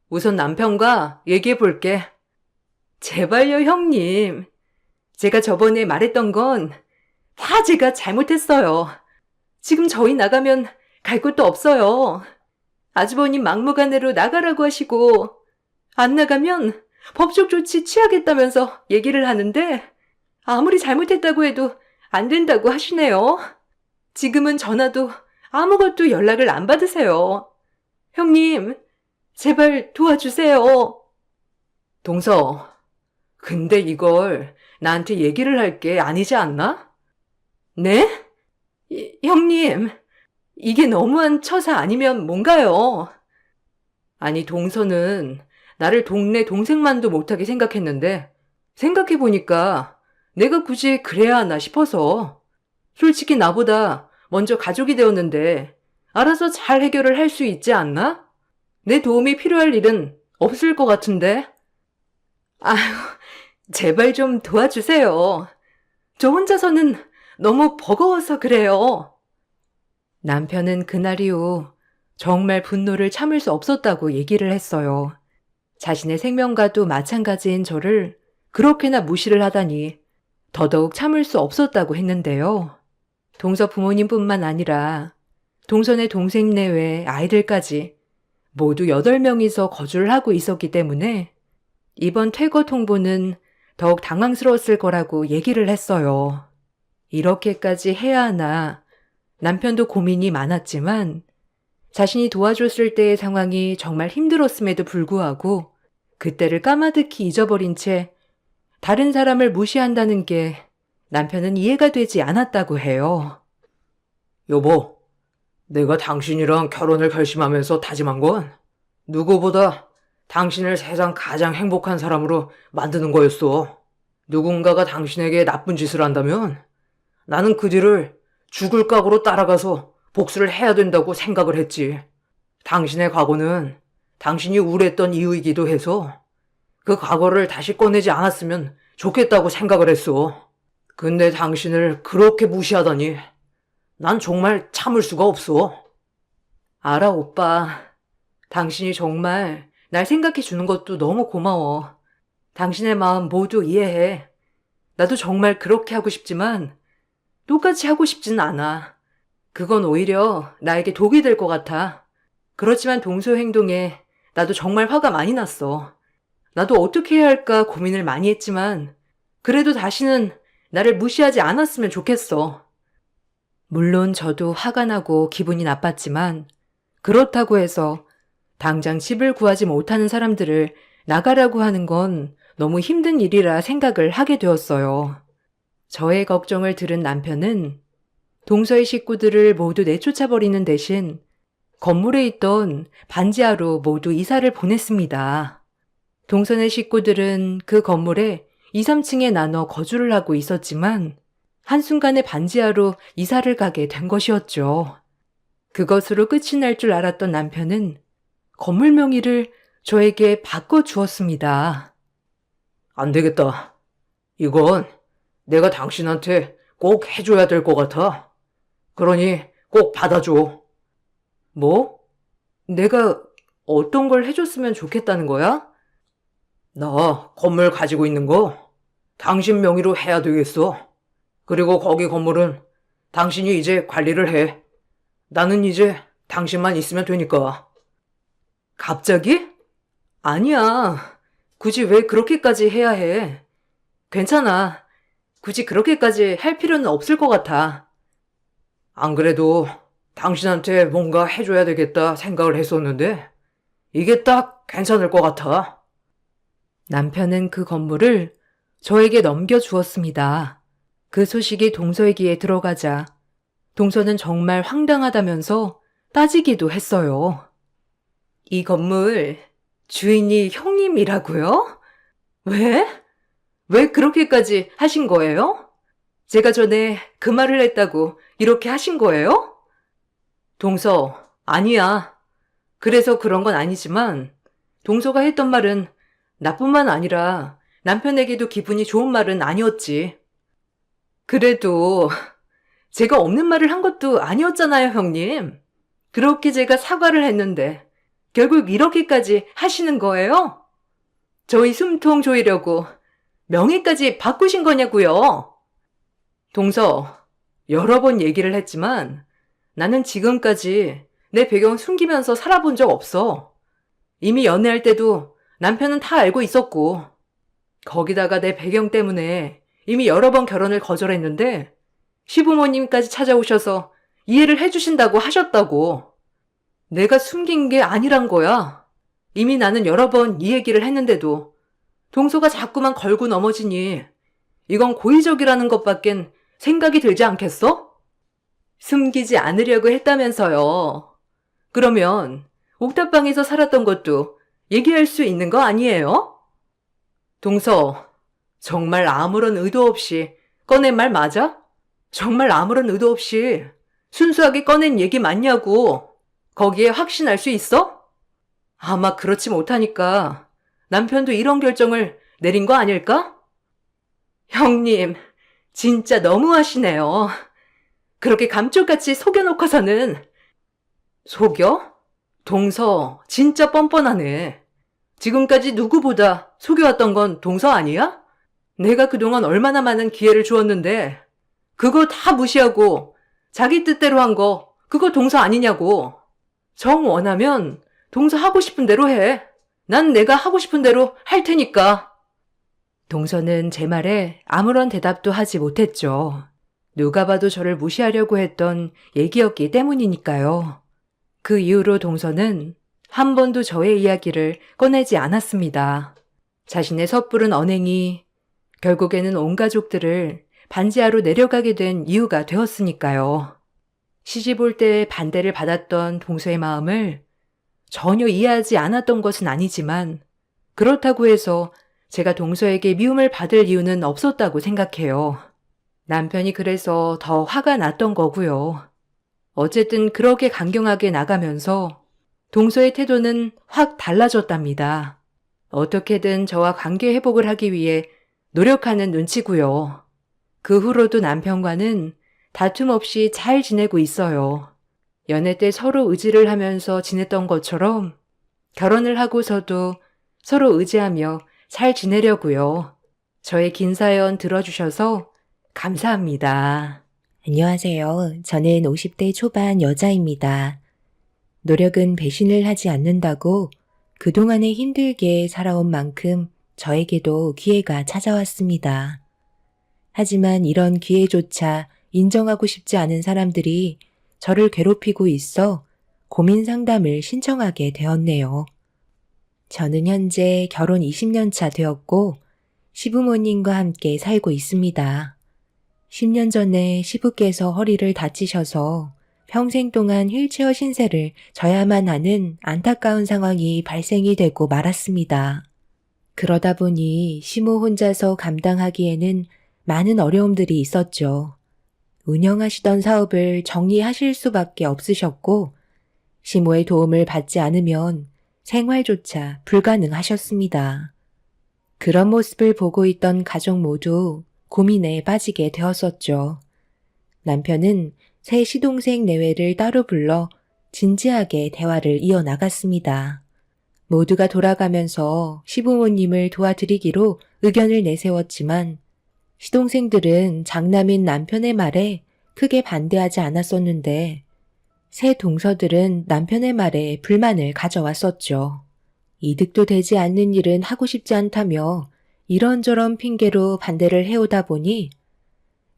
우선 남편과 얘기해 볼게. 제발요, 형님. 제가 저번에 말했던 건 다 제가 잘못했어요. 지금 저희 나가면 갈 곳도 없어요. 아주버님 막무가내로 나가라고 하시고 안 나가면 법적 조치 취하겠다면서 얘기를 하는데 아무리 잘못했다고 해도 안 된다고 하시네요. 지금은 전화도 아무것도 연락을 안 받으세요. 형님, 제발 도와주세요. 동서, 근데 이걸 나한테 얘기를 할 게 아니지 않나? 네? 형님, 이게 너무한 처사 아니면 뭔가요? 아니, 동서는 나를 동네 동생만도 못하게 생각했는데 생각해보니까 내가 굳이 그래야 하나 싶어서. 솔직히 나보다 먼저 가족이 되었는데 알아서 잘 해결을 할 수 있지 않나? 내 도움이 필요할 일은 없을 것 같은데. 아휴, 제발 좀 도와주세요. 저 혼자서는 너무 버거워서 그래요. 남편은 그날 이후 정말 분노를 참을 수 없었다고 얘기를 했어요. 자신의 생명과도 마찬가지인 저를 그렇게나 무시를 하다니 더더욱 참을 수 없었다고 했는데요. 동서 부모님뿐만 아니라 동선의 동생 내외 아이들까지 모두 8명이서 거주를 하고 있었기 때문에 이번 퇴거 통보는 더욱 당황스러웠을 거라고 얘기를 했어요. 이렇게까지 해야 하나 남편도 고민이 많았지만 자신이 도와줬을 때의 상황이 정말 힘들었음에도 불구하고 그때를 까마득히 잊어버린 채 다른 사람을 무시한다는 게 남편은 이해가 되지 않았다고 해요. 여보, 내가 당신이랑 결혼을 결심하면서 다짐한 건 누구보다 당신을 세상 가장 행복한 사람으로 만드는 거였어. 누군가가 당신에게 나쁜 짓을 한다면 나는 그 뒤를 죽을 각오로 따라가서 복수를 해야 된다고 생각을 했지. 당신의 과거는 당신이 우울했던 이유이기도 해서 그 과거를 다시 꺼내지 않았으면 좋겠다고 생각을 했어. 근데 당신을 그렇게 무시하다니. 난 정말 참을 수가 없어. 알아, 오빠. 당신이 정말 날 생각해 주는 것도 너무 고마워. 당신의 마음 모두 이해해. 나도 정말 그렇게 하고 싶지만 똑같이 하고 싶지는 않아. 그건 오히려 나에게 독이 될 것 같아. 그렇지만 동서 행동에 나도 정말 화가 많이 났어. 나도 어떻게 해야 할까 고민을 많이 했지만 그래도 다시는 나를 무시하지 않았으면 좋겠어. 물론 저도 화가 나고 기분이 나빴지만 그렇다고 해서 당장 집을 구하지 못하는 사람들을 나가라고 하는 건 너무 힘든 일이라 생각을 하게 되었어요. 저의 걱정을 들은 남편은 동서의 식구들을 모두 내쫓아버리는 대신 건물에 있던 반지하로 모두 이사를 보냈습니다. 동선의 식구들은 그 건물에 2, 3층에 나눠 거주를 하고 있었지만 한순간에 반지하로 이사를 가게 된 것이었죠. 그것으로 끝이 날 줄 알았던 남편은 건물 명의를 저에게 바꿔주었습니다. 안 되겠다. 이건 내가 당신한테 꼭 해줘야 될 것 같아. 그러니 꼭 받아줘. 뭐? 내가 어떤 걸 해줬으면 좋겠다는 거야? 나 건물 가지고 있는 거 당신 명의로 해야 되겠어. 그리고 거기 건물은 당신이 이제 관리를 해. 나는 이제 당신만 있으면 되니까. 갑자기? 아니야. 굳이 왜 그렇게까지 해야 해? 괜찮아. 굳이 그렇게까지 할 필요는 없을 것 같아. 안 그래도 당신한테 뭔가 해줘야 되겠다 생각을 했었는데 이게 딱 괜찮을 것 같아. 남편은 그 건물을 저에게 넘겨주었습니다. 그 소식이 동서의 귀에 들어가자 동서는 정말 황당하다면서 따지기도 했어요. 이 건물 주인이 형님이라고요? 왜? 왜 그렇게까지 하신 거예요? 제가 전에 그 말을 했다고 이렇게 하신 거예요? 동서, 아니야. 그래서 그런 건 아니지만 동서가 했던 말은 나뿐만 아니라 남편에게도 기분이 좋은 말은 아니었지. 그래도 제가 없는 말을 한 것도 아니었잖아요, 형님. 그렇게 제가 사과를 했는데 결국 이렇게까지 하시는 거예요? 저희 숨통 조이려고 명예까지 바꾸신 거냐고요? 동서, 여러 번 얘기를 했지만 나는 지금까지 내 배경 숨기면서 살아본 적 없어. 이미 연애할 때도 남편은 다 알고 있었고 거기다가 내 배경 때문에 이미 여러 번 결혼을 거절했는데 시부모님까지 찾아오셔서 이해를 해주신다고 하셨다고. 내가 숨긴 게 아니란 거야. 이미 나는 여러 번 이 얘기를 했는데도 동서가 자꾸만 걸고 넘어지니 이건 고의적이라는 것밖엔 생각이 들지 않겠어? 숨기지 않으려고 했다면서요. 그러면 옥탑방에서 살았던 것도 얘기할 수 있는 거 아니에요? 동서, 정말 아무런 의도 없이 꺼낸 말 맞아? 정말 아무런 의도 없이 순수하게 꺼낸 얘기 맞냐고. 거기에 확신할 수 있어? 아마 그렇지 못하니까 남편도 이런 결정을 내린 거 아닐까? 형님, 진짜 너무하시네요. 그렇게 감쪽같이 속여놓고서는. 속여? 동서, 진짜 뻔뻔하네. 지금까지 누구보다 속여왔던 건 동서 아니야? 내가 그동안 얼마나 많은 기회를 주었는데 그거 다 무시하고 자기 뜻대로 한 거 그거 동서 아니냐고. 정 원하면 동서 하고 싶은 대로 해. 난 내가 하고 싶은 대로 할 테니까. 동서는 제 말에 아무런 대답도 하지 못했죠. 누가 봐도 저를 무시하려고 했던 얘기였기 때문이니까요. 그 이후로 동서는 한 번도 저의 이야기를 꺼내지 않았습니다. 자신의 섣부른 언행이 결국에는 온 가족들을 반지하로 내려가게 된 이유가 되었으니까요. 시집 올 때 반대를 받았던 동서의 마음을 전혀 이해하지 않았던 것은 아니지만 그렇다고 해서 제가 동서에게 미움을 받을 이유는 없었다고 생각해요. 남편이 그래서 더 화가 났던 거고요. 어쨌든 그렇게 강경하게 나가면서 동서의 태도는 확 달라졌답니다. 어떻게든 저와 관계 회복을 하기 위해 노력하는 눈치고요. 그 후로도 남편과는 다툼 없이 잘 지내고 있어요. 연애 때 서로 의지를 하면서 지냈던 것처럼 결혼을 하고서도 서로 의지하며 잘 지내려고요. 저의 긴 사연 들어주셔서 감사합니다. 안녕하세요. 저는 50대 초반 여자입니다. 노력은 배신을 하지 않는다고 그동안에 힘들게 살아온 만큼 저에게도 기회가 찾아왔습니다. 하지만 이런 기회조차 인정하고 싶지 않은 사람들이 저를 괴롭히고 있어 고민 상담을 신청하게 되었네요. 저는 현재 결혼 20년 차 되었고 시부모님과 함께 살고 있습니다. 10년 전에 시부께서 허리를 다치셔서 평생 동안 휠체어 신세를 져야만 하는 안타까운 상황이 발생이 되고 말았습니다. 그러다 보니 시모 혼자서 감당하기에는 많은 어려움들이 있었죠. 운영하시던 사업을 정리하실 수밖에 없으셨고 시모의 도움을 받지 않으면 생활조차 불가능하셨습니다. 그런 모습을 보고 있던 가족 모두 고민에 빠지게 되었었죠. 남편은 새 시동생 내외를 따로 불러 진지하게 대화를 이어나갔습니다. 모두가 돌아가면서 시부모님을 도와드리기로 의견을 내세웠지만 시동생들은 장남인 남편의 말에 크게 반대하지 않았었는데 새 동서들은 남편의 말에 불만을 가져왔었죠. 이득도 되지 않는 일은 하고 싶지 않다며 이런저런 핑계로 반대를 해오다 보니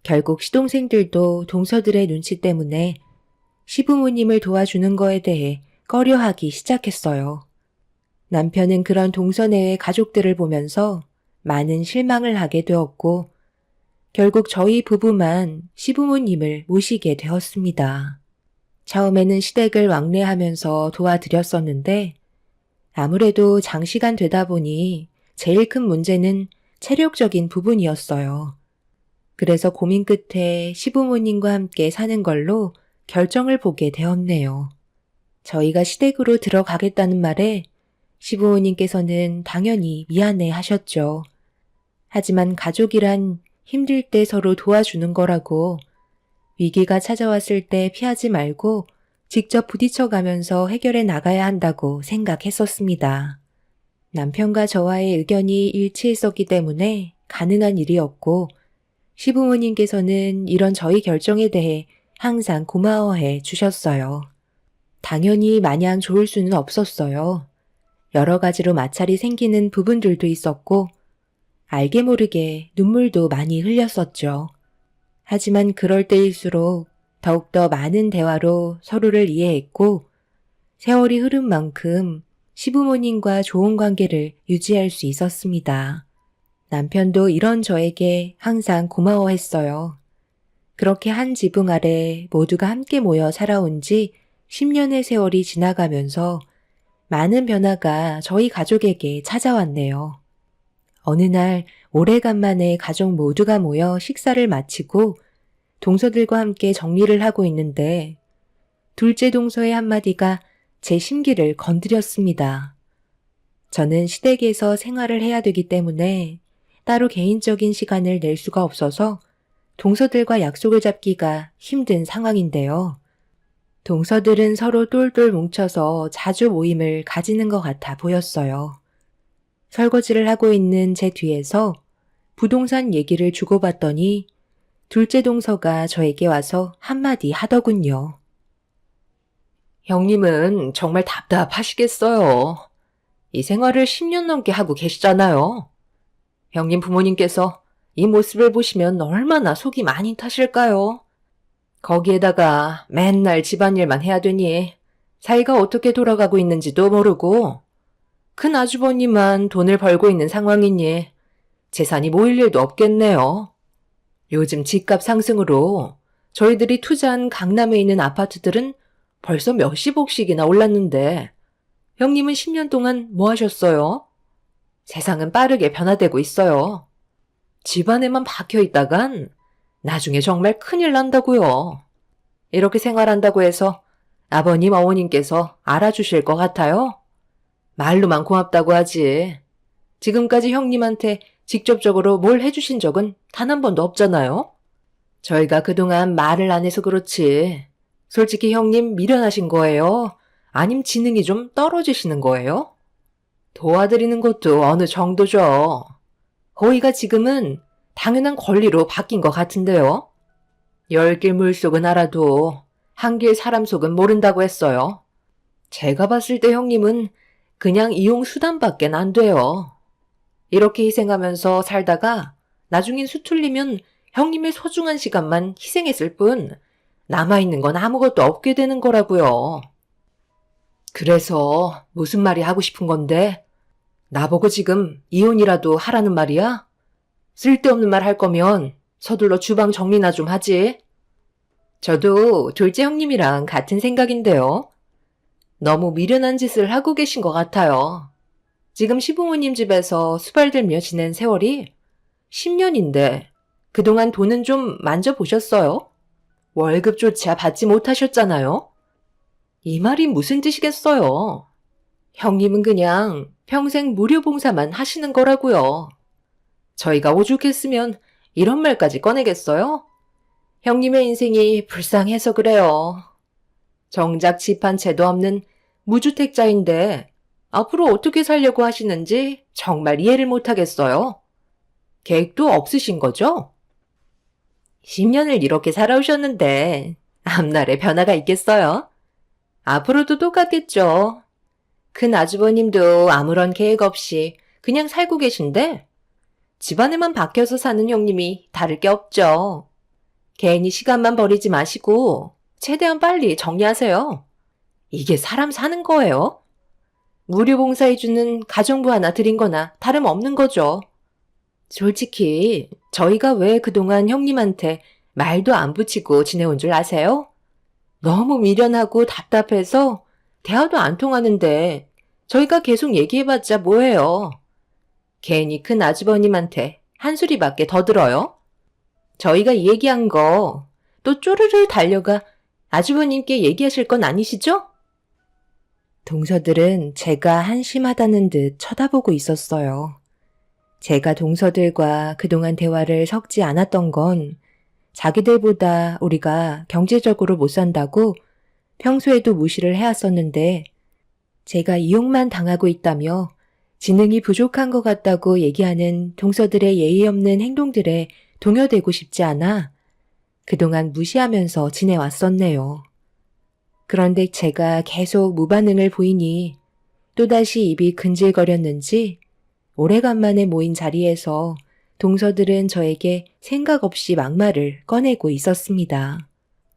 결국 시동생들도 동서들의 눈치 때문에 시부모님을 도와주는 거에 대해 꺼려하기 시작했어요. 남편은 그런 동서 내의 가족들을 보면서 많은 실망을 하게 되었고 결국 저희 부부만 시부모님을 모시게 되었습니다. 처음에는 시댁을 왕래하면서 도와드렸었는데 아무래도 장시간 되다 보니 제일 큰 문제는 체력적인 부분이었어요. 그래서 고민 끝에 시부모님과 함께 사는 걸로 결정을 보게 되었네요. 저희가 시댁으로 들어가겠다는 말에 시부모님께서는 당연히 미안해 하셨죠. 하지만 가족이란 힘들 때 서로 도와주는 거라고 위기가 찾아왔을 때 피하지 말고 직접 부딪혀가면서 해결해 나가야 한다고 생각했었습니다. 남편과 저와의 의견이 일치했었기 때문에 가능한 일이었고 시부모님께서는 이런 저희 결정에 대해 항상 고마워해 주셨어요. 당연히 마냥 좋을 수는 없었어요. 여러 가지로 마찰이 생기는 부분들도 있었고 알게 모르게 눈물도 많이 흘렸었죠. 하지만 그럴 때일수록 더욱더 많은 대화로 서로를 이해했고 세월이 흐른 만큼 시부모님과 좋은 관계를 유지할 수 있었습니다. 남편도 이런 저에게 항상 고마워했어요. 그렇게 한 지붕 아래 모두가 함께 모여 살아온 지 10년의 세월이 지나가면서 많은 변화가 저희 가족에게 찾아왔네요. 어느 날 오래간만에 가족 모두가 모여 식사를 마치고 동서들과 함께 정리를 하고 있는데 둘째 동서의 한마디가 제 심기를 건드렸습니다. 저는 시댁에서 생활을 해야 되기 때문에 따로 개인적인 시간을 낼 수가 없어서 동서들과 약속을 잡기가 힘든 상황인데요. 동서들은 서로 똘똘 뭉쳐서 자주 모임을 가지는 것 같아 보였어요. 설거지를 하고 있는 제 뒤에서 부동산 얘기를 주고받더니 둘째 동서가 저에게 와서 한마디 하더군요. 형님은 정말 답답하시겠어요. 이 생활을 10년 넘게 하고 계시잖아요. 형님 부모님께서 이 모습을 보시면 얼마나 속이 많이 타실까요? 거기에다가 맨날 집안일만 해야 되니 사이가 어떻게 돌아가고 있는지도 모르고 큰 아주버님만 돈을 벌고 있는 상황이니 재산이 모일 일도 없겠네요. 요즘 집값 상승으로 저희들이 투자한 강남에 있는 아파트들은 벌써 몇십억씩이나 올랐는데 형님은 10년 동안 뭐 하셨어요? 세상은 빠르게 변화되고 있어요. 집안에만 박혀 있다간 나중에 정말 큰일 난다고요. 이렇게 생활한다고 해서 아버님, 어머님께서 알아주실 것 같아요? 말로만 고맙다고 하지. 지금까지 형님한테 직접적으로 뭘 해주신 적은 단 한 번도 없잖아요? 저희가 그동안 말을 안 해서 그렇지. 솔직히 형님 미련하신 거예요? 아님 지능이 좀 떨어지시는 거예요? 도와드리는 것도 어느 정도죠. 거의가 지금은 당연한 권리로 바뀐 것 같은데요. 10길 물속은 알아도 한 길 사람 속은 모른다고 했어요. 제가 봤을 때 형님은 그냥 이용 수단밖엔 안 돼요. 이렇게 희생하면서 살다가 나중엔 수틀리면 형님의 소중한 시간만 희생했을 뿐 남아있는 건 아무것도 없게 되는 거라고요. 그래서 무슨 말이 하고 싶은 건데 나보고 지금 이혼이라도 하라는 말이야? 쓸데없는 말 할 거면 서둘러 주방 정리나 좀 하지. 저도 둘째 형님이랑 같은 생각인데요. 너무 미련한 짓을 하고 계신 것 같아요. 지금 시부모님 집에서 수발들며 지낸 세월이 10년인데 그동안 돈은 좀 만져보셨어요? 월급조차 받지 못하셨잖아요? 이 말이 무슨 뜻이겠어요? 형님은 그냥 평생 무료 봉사만 하시는 거라고요. 저희가 오죽했으면 이런 말까지 꺼내겠어요? 형님의 인생이 불쌍해서 그래요. 정작 집 한 채도 없는 무주택자인데 앞으로 어떻게 살려고 하시는지 정말 이해를 못하겠어요. 계획도 없으신 거죠? 10년을 이렇게 살아오셨는데 앞날에 변화가 있겠어요? 앞으로도 똑같겠죠. 큰 아주버님도 아무런 계획 없이 그냥 살고 계신데 집안에만 박혀서 사는 형님이 다를 게 없죠. 괜히 시간만 버리지 마시고 최대한 빨리 정리하세요. 이게 사람 사는 거예요? 무료 봉사해주는 가정부 하나 드린 거나 다름없는 거죠. 솔직히 저희가 왜 그동안 형님한테 말도 안 붙이고 지내온 줄 아세요? 너무 미련하고 답답해서 대화도 안 통하는데 저희가 계속 얘기해봤자 뭐해요. 괜히 큰 아주버님한테 한 소리밖에 더 들어요. 저희가 이 얘기한 거 또 쪼르르 달려가 아주버님께 얘기하실 건 아니시죠? 동서들은 제가 한심하다는 듯 쳐다보고 있었어요. 제가 동서들과 그동안 대화를 섞지 않았던 건 자기들보다 우리가 경제적으로 못 산다고 평소에도 무시를 해왔었는데 제가 이용만 당하고 있다며 지능이 부족한 것 같다고 얘기하는 동서들의 예의 없는 행동들에 동요되고 싶지 않아 그동안 무시하면서 지내왔었네요. 그런데 제가 계속 무반응을 보이니 또다시 입이 근질거렸는지 오래간만에 모인 자리에서 동서들은 저에게 생각 없이 막말을 꺼내고 있었습니다.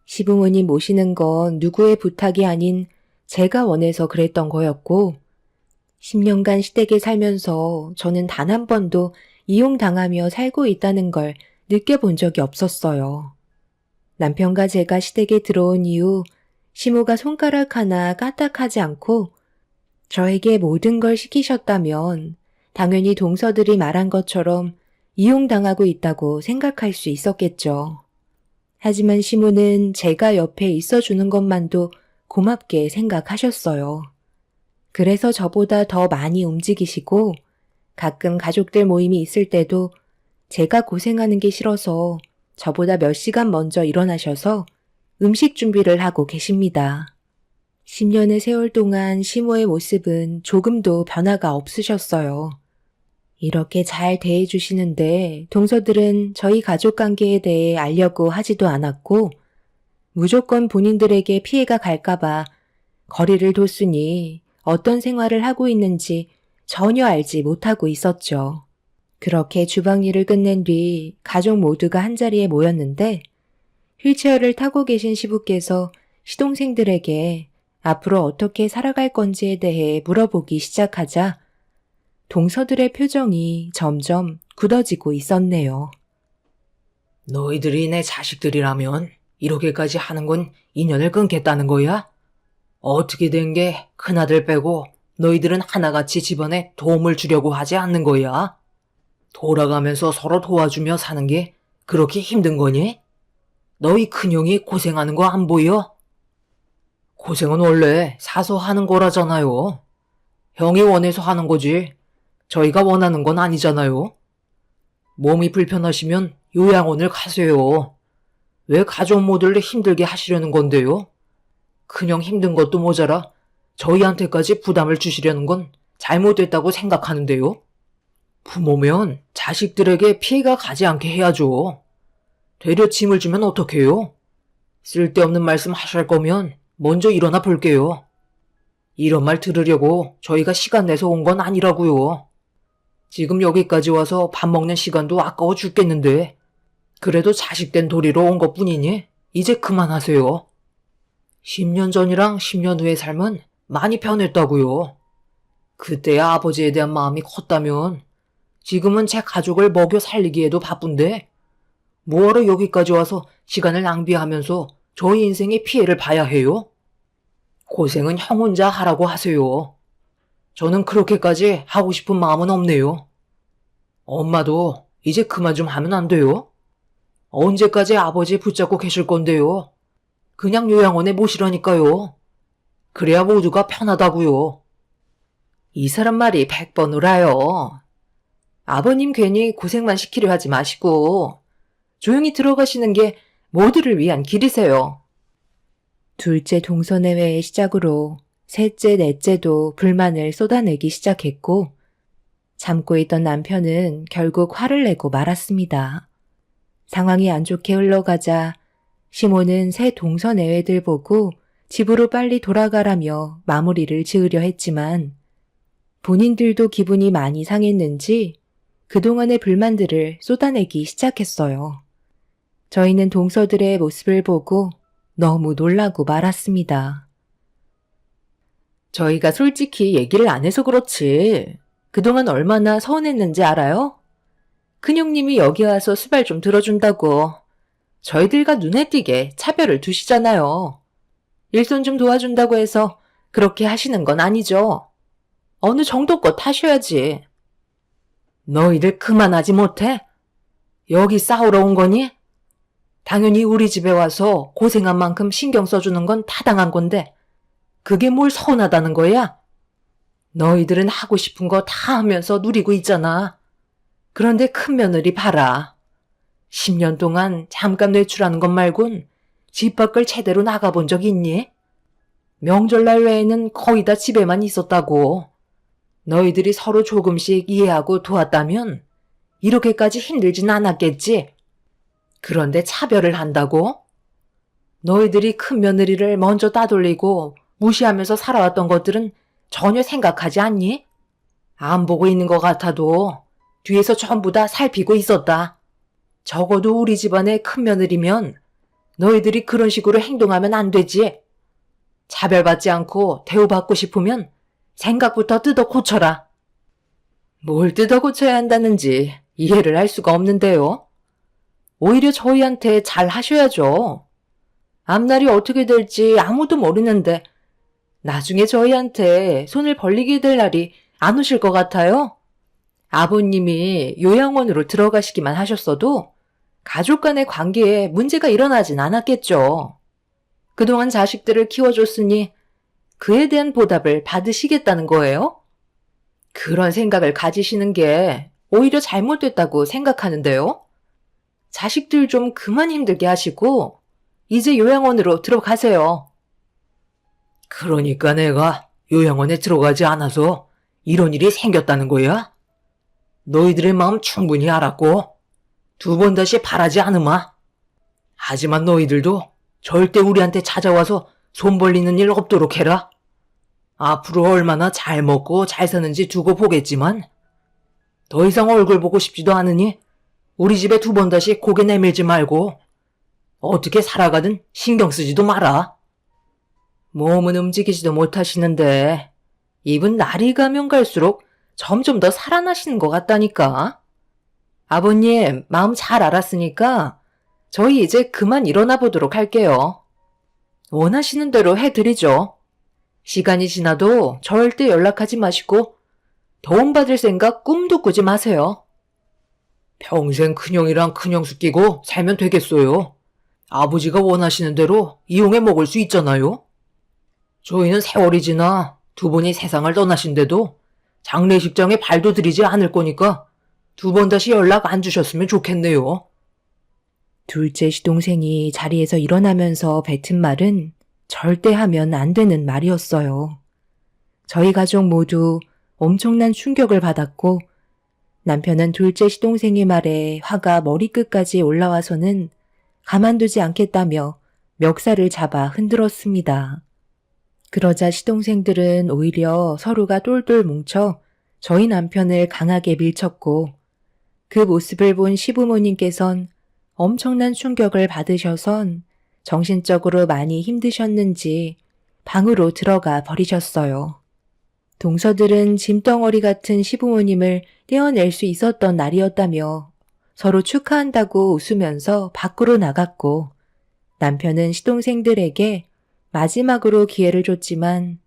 시부모님 모시는 건 누구의 부탁이 아닌 제가 원해서 그랬던 거였고 10년간 시댁에 살면서 저는 단 한 번도 이용당하며 살고 있다는 걸 느껴본 적이 없었어요. 남편과 제가 시댁에 들어온 이후 시모가 손가락 하나 까딱하지 않고 저에게 모든 걸 시키셨다면 당연히 동서들이 말한 것처럼 이용당하고 있다고 생각할 수 있었겠죠. 하지만 시모는 제가 옆에 있어주는 것만도 고맙게 생각하셨어요. 그래서 저보다 더 많이 움직이시고 가끔 가족들 모임이 있을 때도 제가 고생하는 게 싫어서 저보다 몇 시간 먼저 일어나셔서 음식 준비를 하고 계십니다. 10년의 세월 동안 시모의 모습은 조금도 변화가 없으셨어요. 이렇게 잘 대해주시는데 동서들은 저희 가족관계에 대해 알려고 하지도 않았고 무조건 본인들에게 피해가 갈까봐 거리를 뒀으니 어떤 생활을 하고 있는지 전혀 알지 못하고 있었죠. 그렇게 주방 일을 끝낸 뒤 가족 모두가 한자리에 모였는데 휠체어를 타고 계신 시부께서 시동생들에게 앞으로 어떻게 살아갈 건지에 대해 물어보기 시작하자 동서들의 표정이 점점 굳어지고 있었네요. 너희들이 내 자식들이라면 이렇게까지 하는 건 인연을 끊겠다는 거야? 어떻게 된 게 큰아들 빼고 너희들은 하나같이 집안에 도움을 주려고 하지 않는 거야? 돌아가면서 서로 도와주며 사는 게 그렇게 힘든 거니? 너희 큰형이 고생하는 거 안 보여? 고생은 원래 사서 하는 거라잖아요. 형이 원해서 하는 거지. 저희가 원하는 건 아니잖아요. 몸이 불편하시면 요양원을 가세요. 왜 가족 모두를 힘들게 하시려는 건데요? 그냥 힘든 것도 모자라 저희한테까지 부담을 주시려는 건 잘못됐다고 생각하는데요. 부모면 자식들에게 피해가 가지 않게 해야죠. 되려 짐을 주면 어떡해요? 쓸데없는 말씀 하실 거면 먼저 일어나 볼게요. 이런 말 들으려고 저희가 시간 내서 온 건 아니라고요. 지금 여기까지 와서 밥 먹는 시간도 아까워 죽겠는데 그래도 자식된 도리로 온 것뿐이니 이제 그만하세요. 10년 전이랑 10년 후의 삶은 많이 변했다고요. 그때야 아버지에 대한 마음이 컸다면 지금은 제 가족을 먹여 살리기에도 바쁜데 뭐하러 여기까지 와서 시간을 낭비하면서 저희 인생의 피해를 봐야 해요? 고생은 형 혼자 하라고 하세요. 저는 그렇게까지 하고 싶은 마음은 없네요. 엄마도 이제 그만 좀 하면 안 돼요? 언제까지 아버지 붙잡고 계실 건데요? 그냥 요양원에 모시라니까요. 그래야 모두가 편하다고요. 이 사람 말이 100번 울어요. 아버님 괜히 고생만 시키려 하지 마시고 조용히 들어가시는 게 모두를 위한 길이세요. 둘째 동서내외의 시작으로 셋째, 넷째도 불만을 쏟아내기 시작했고 참고 있던 남편은 결국 화를 내고 말았습니다. 상황이 안 좋게 흘러가자 시모는 새 동서내외들 보고 집으로 빨리 돌아가라며 마무리를 지으려 했지만 본인들도 기분이 많이 상했는지 그동안의 불만들을 쏟아내기 시작했어요. 저희는 동서들의 모습을 보고 너무 놀라고 말았습니다. 저희가 솔직히 얘기를 안 해서 그렇지. 그동안 얼마나 서운했는지 알아요? 큰형님이 여기 와서 수발 좀 들어준다고 저희들과 눈에 띄게 차별을 두시잖아요. 일손 좀 도와준다고 해서 그렇게 하시는 건 아니죠. 어느 정도껏 하셔야지. 너희들 그만하지 못해? 여기 싸우러 온 거니? 당연히 우리 집에 와서 고생한 만큼 신경 써주는 건 타당한 건데 그게 뭘 서운하다는 거야? 너희들은 하고 싶은 거 다 하면서 누리고 있잖아. 그런데 큰 며느리 봐라. 10년 동안 잠깐 외출하는 것 말곤 집 밖을 제대로 나가본 적 있니? 명절날 외에는 거의 다 집에만 있었다고. 너희들이 서로 조금씩 이해하고 도왔다면 이렇게까지 힘들진 않았겠지? 그런데 차별을 한다고? 너희들이 큰 며느리를 먼저 따돌리고 무시하면서 살아왔던 것들은 전혀 생각하지 않니? 안 보고 있는 것 같아도 뒤에서 전부 다 살피고 있었다. 적어도 우리 집안의 큰 며느리면 너희들이 그런 식으로 행동하면 안 되지. 차별받지 않고 대우받고 싶으면 생각부터 뜯어 고쳐라. 뭘 뜯어 고쳐야 한다는지 이해를 할 수가 없는데요. 오히려 저희한테 잘 하셔야죠. 앞날이 어떻게 될지 아무도 모르는데 나중에 저희한테 손을 벌리게 될 날이 안 오실 것 같아요. 아버님이 요양원으로 들어가시기만 하셨어도 가족 간의 관계에 문제가 일어나진 않았겠죠. 그동안 자식들을 키워줬으니 그에 대한 보답을 받으시겠다는 거예요? 그런 생각을 가지시는 게 오히려 잘못됐다고 생각하는데요. 자식들 좀 그만 힘들게 하시고 이제 요양원으로 들어가세요. 그러니까 내가 요양원에 들어가지 않아서 이런 일이 생겼다는 거야? 너희들의 마음 충분히 알았고 2번 다시 바라지 않으마. 하지만 너희들도 절대 우리한테 찾아와서 손 벌리는 일 없도록 해라. 앞으로 얼마나 잘 먹고 잘 사는지 두고 보겠지만 더 이상 얼굴 보고 싶지도 않으니 우리 집에 2번 다시 고개 내밀지 말고 어떻게 살아가든 신경 쓰지도 마라. 몸은 움직이지도 못하시는데 입은 날이 가면 갈수록 점점 더 살아나시는 것 같다니까. 아버님 마음 잘 알았으니까 저희 이제 그만 일어나 보도록 할게요. 원하시는 대로 해드리죠. 시간이 지나도 절대 연락하지 마시고 도움받을 생각 꿈도 꾸지 마세요. 평생 큰형이랑 큰형수 끼고 살면 되겠어요. 아버지가 원하시는 대로 이용해 먹을 수 있잖아요. 저희는 세월이 지나 2분이 세상을 떠나신데도 장례식장에 발도 들이지 않을 거니까 2번 다시 연락 안 주셨으면 좋겠네요. 둘째 시동생이 자리에서 일어나면서 뱉은 말은 절대 하면 안 되는 말이었어요. 저희 가족 모두 엄청난 충격을 받았고 남편은 둘째 시동생의 말에 화가 머리끝까지 올라와서는 가만두지 않겠다며 멱살을 잡아 흔들었습니다. 그러자 시동생들은 오히려 서로가 똘똘 뭉쳐 저희 남편을 강하게 밀쳤고 그 모습을 본 시부모님께선 엄청난 충격을 받으셔선 정신적으로 많이 힘드셨는지 방으로 들어가 버리셨어요. 동서들은 짐덩어리 같은 시부모님을 떼어낼 수 있었던 날이었다며 서로 축하한다고 웃으면서 밖으로 나갔고 남편은 시동생들에게 마지막으로 기회를 줬지만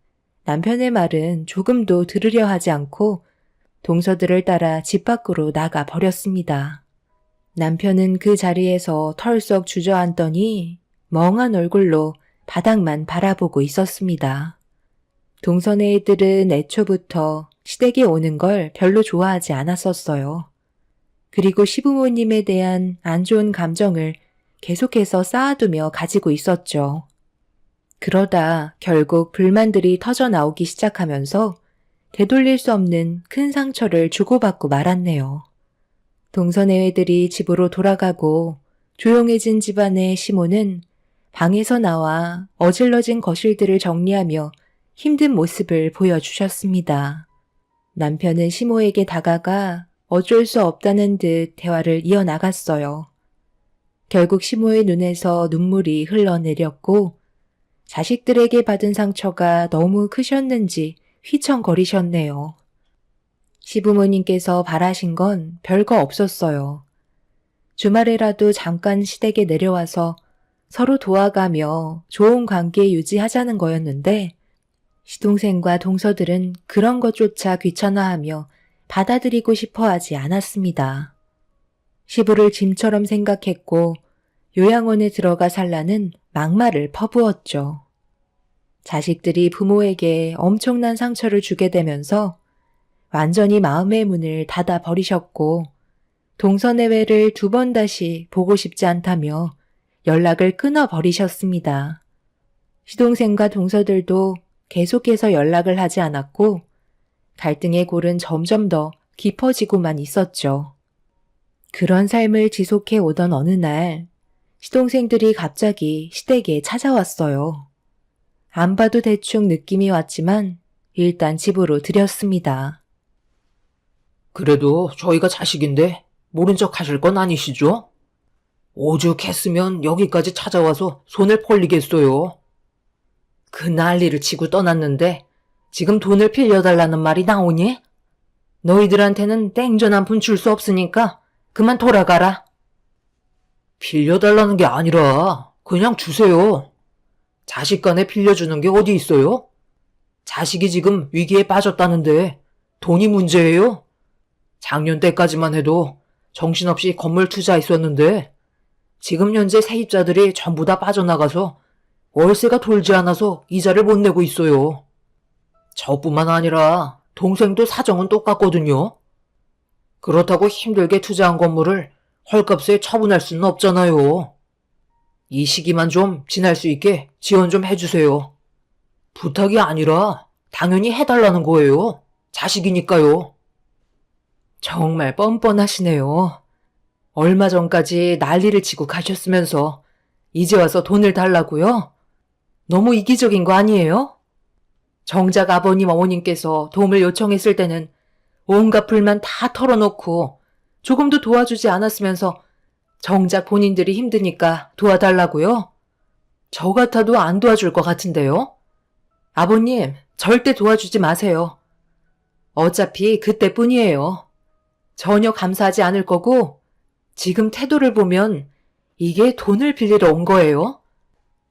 남편의 말은 조금도 들으려 하지 않고 동서들을 따라 집 밖으로 나가 버렸습니다. 남편은 그 자리에서 털썩 주저앉더니 멍한 얼굴로 바닥만 바라보고 있었습니다. 동선의 애들은 애초부터 시댁에 오는 걸 별로 좋아하지 않았었어요. 그리고 시부모님에 대한 안 좋은 감정을 계속해서 쌓아두며 가지고 있었죠. 그러다 결국 불만들이 터져 나오기 시작하면서 되돌릴 수 없는 큰 상처를 주고받고 말았네요. 동서내외들이 집으로 돌아가고 조용해진 집안의 시모는 방에서 나와 어질러진 거실들을 정리하며 힘든 모습을 보여주셨습니다. 남편은 시모에게 다가가 어쩔 수 없다는 듯 대화를 이어나갔어요. 결국 시모의 눈에서 눈물이 흘러내렸고 자식들에게 받은 상처가 너무 크셨는지 휘청거리셨네요. 시부모님께서 바라신 건 별거 없었어요. 주말에라도 잠깐 시댁에 내려와서 서로 도와가며 좋은 관계 유지하자는 거였는데 시동생과 동서들은 그런 것조차 귀찮아하며 받아들이고 싶어 하지 않았습니다. 시부를 짐처럼 생각했고 요양원에 들어가 살라는 막말을 퍼부었죠. 자식들이 부모에게 엄청난 상처를 주게 되면서 완전히 마음의 문을 닫아 버리셨고 동서내외를 2번 다시 보고 싶지 않다며 연락을 끊어 버리셨습니다. 시동생과 동서들도 계속해서 연락을 하지 않았고 갈등의 골은 점점 더 깊어지고만 있었죠. 그런 삶을 지속해 오던 어느 날 시동생들이 갑자기 시댁에 찾아왔어요. 안 봐도 대충 느낌이 왔지만 일단 집으로 들였습니다. 그래도 저희가 자식인데 모른 척 하실 건 아니시죠? 오죽했으면 여기까지 찾아와서 손을 벌리겠어요. 그 난리를 치고 떠났는데 지금 돈을 빌려달라는 말이 나오니? 너희들한테는 땡전 한 푼 줄 수 없으니까 그만 돌아가라. 빌려달라는 게 아니라 그냥 주세요. 자식 간에 빌려주는 게 어디 있어요? 자식이 지금 위기에 빠졌다는데 돈이 문제예요? 작년 때까지만 해도 정신없이 건물 투자했었는데 지금 현재 세입자들이 전부 다 빠져나가서 월세가 돌지 않아서 이자를 못 내고 있어요. 저뿐만 아니라 동생도 사정은 똑같거든요. 그렇다고 힘들게 투자한 건물을 헐값에 처분할 수는 없잖아요. 이 시기만 좀 지날 수 있게 지원 좀 해주세요. 부탁이 아니라 당연히 해달라는 거예요. 자식이니까요. 정말 뻔뻔하시네요. 얼마 전까지 난리를 치고 가셨으면서 이제 와서 돈을 달라고요? 너무 이기적인 거 아니에요? 정작 아버님 어머님께서 도움을 요청했을 때는 온갖 불만 다 털어놓고 조금도 도와주지 않았으면서 정작 본인들이 힘드니까 도와달라고요? 저 같아도 안 도와줄 것 같은데요? 아버님, 절대 도와주지 마세요. 어차피 그때뿐이에요. 전혀 감사하지 않을 거고 지금 태도를 보면 이게 돈을 빌리러 온 거예요.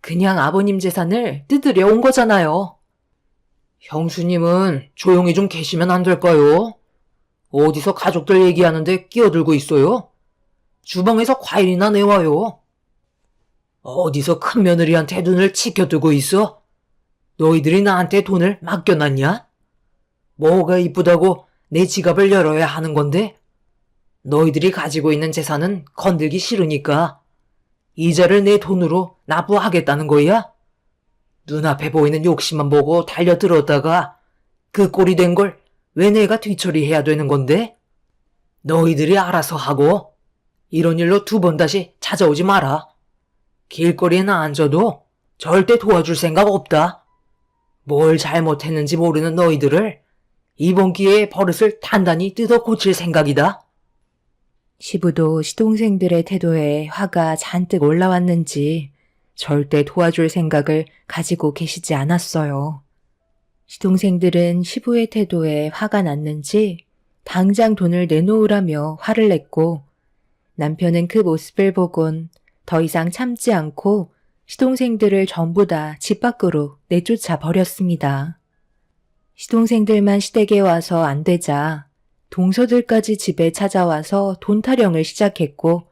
그냥 아버님 재산을 뜯으려 온 거잖아요. 형수님은 조용히 좀 계시면 안 될까요? 어디서 가족들 얘기하는데 끼어들고 있어요? 주방에서 과일이나 내와요. 어디서 큰 며느리한테 눈을 치켜두고 있어? 너희들이 나한테 돈을 맡겨놨냐? 뭐가 이쁘다고 내 지갑을 열어야 하는 건데? 너희들이 가지고 있는 재산은 건들기 싫으니까 이자를 내 돈으로 납부하겠다는 거야? 눈앞에 보이는 욕심만 보고 달려들었다가 그 꼴이 된 걸 왜 내가 뒤처리해야 되는 건데? 너희들이 알아서 하고 이런 일로 두 번 다시 찾아오지 마라. 길거리에 앉아도 절대 도와줄 생각 없다. 뭘 잘못했는지 모르는 너희들을 이번 기회에 버릇을 단단히 뜯어 고칠 생각이다. 시부도 시동생들의 태도에 화가 잔뜩 올라왔는지 절대 도와줄 생각을 가지고 계시지 않았어요. 시동생들은 시부의 태도에 화가 났는지 당장 돈을 내놓으라며 화를 냈고 남편은 그 모습을 보곤 더 이상 참지 않고 시동생들을 전부 다 집 밖으로 내쫓아 버렸습니다. 시동생들만 시댁에 와서 안 되자 동서들까지 집에 찾아와서 돈 타령을 시작했고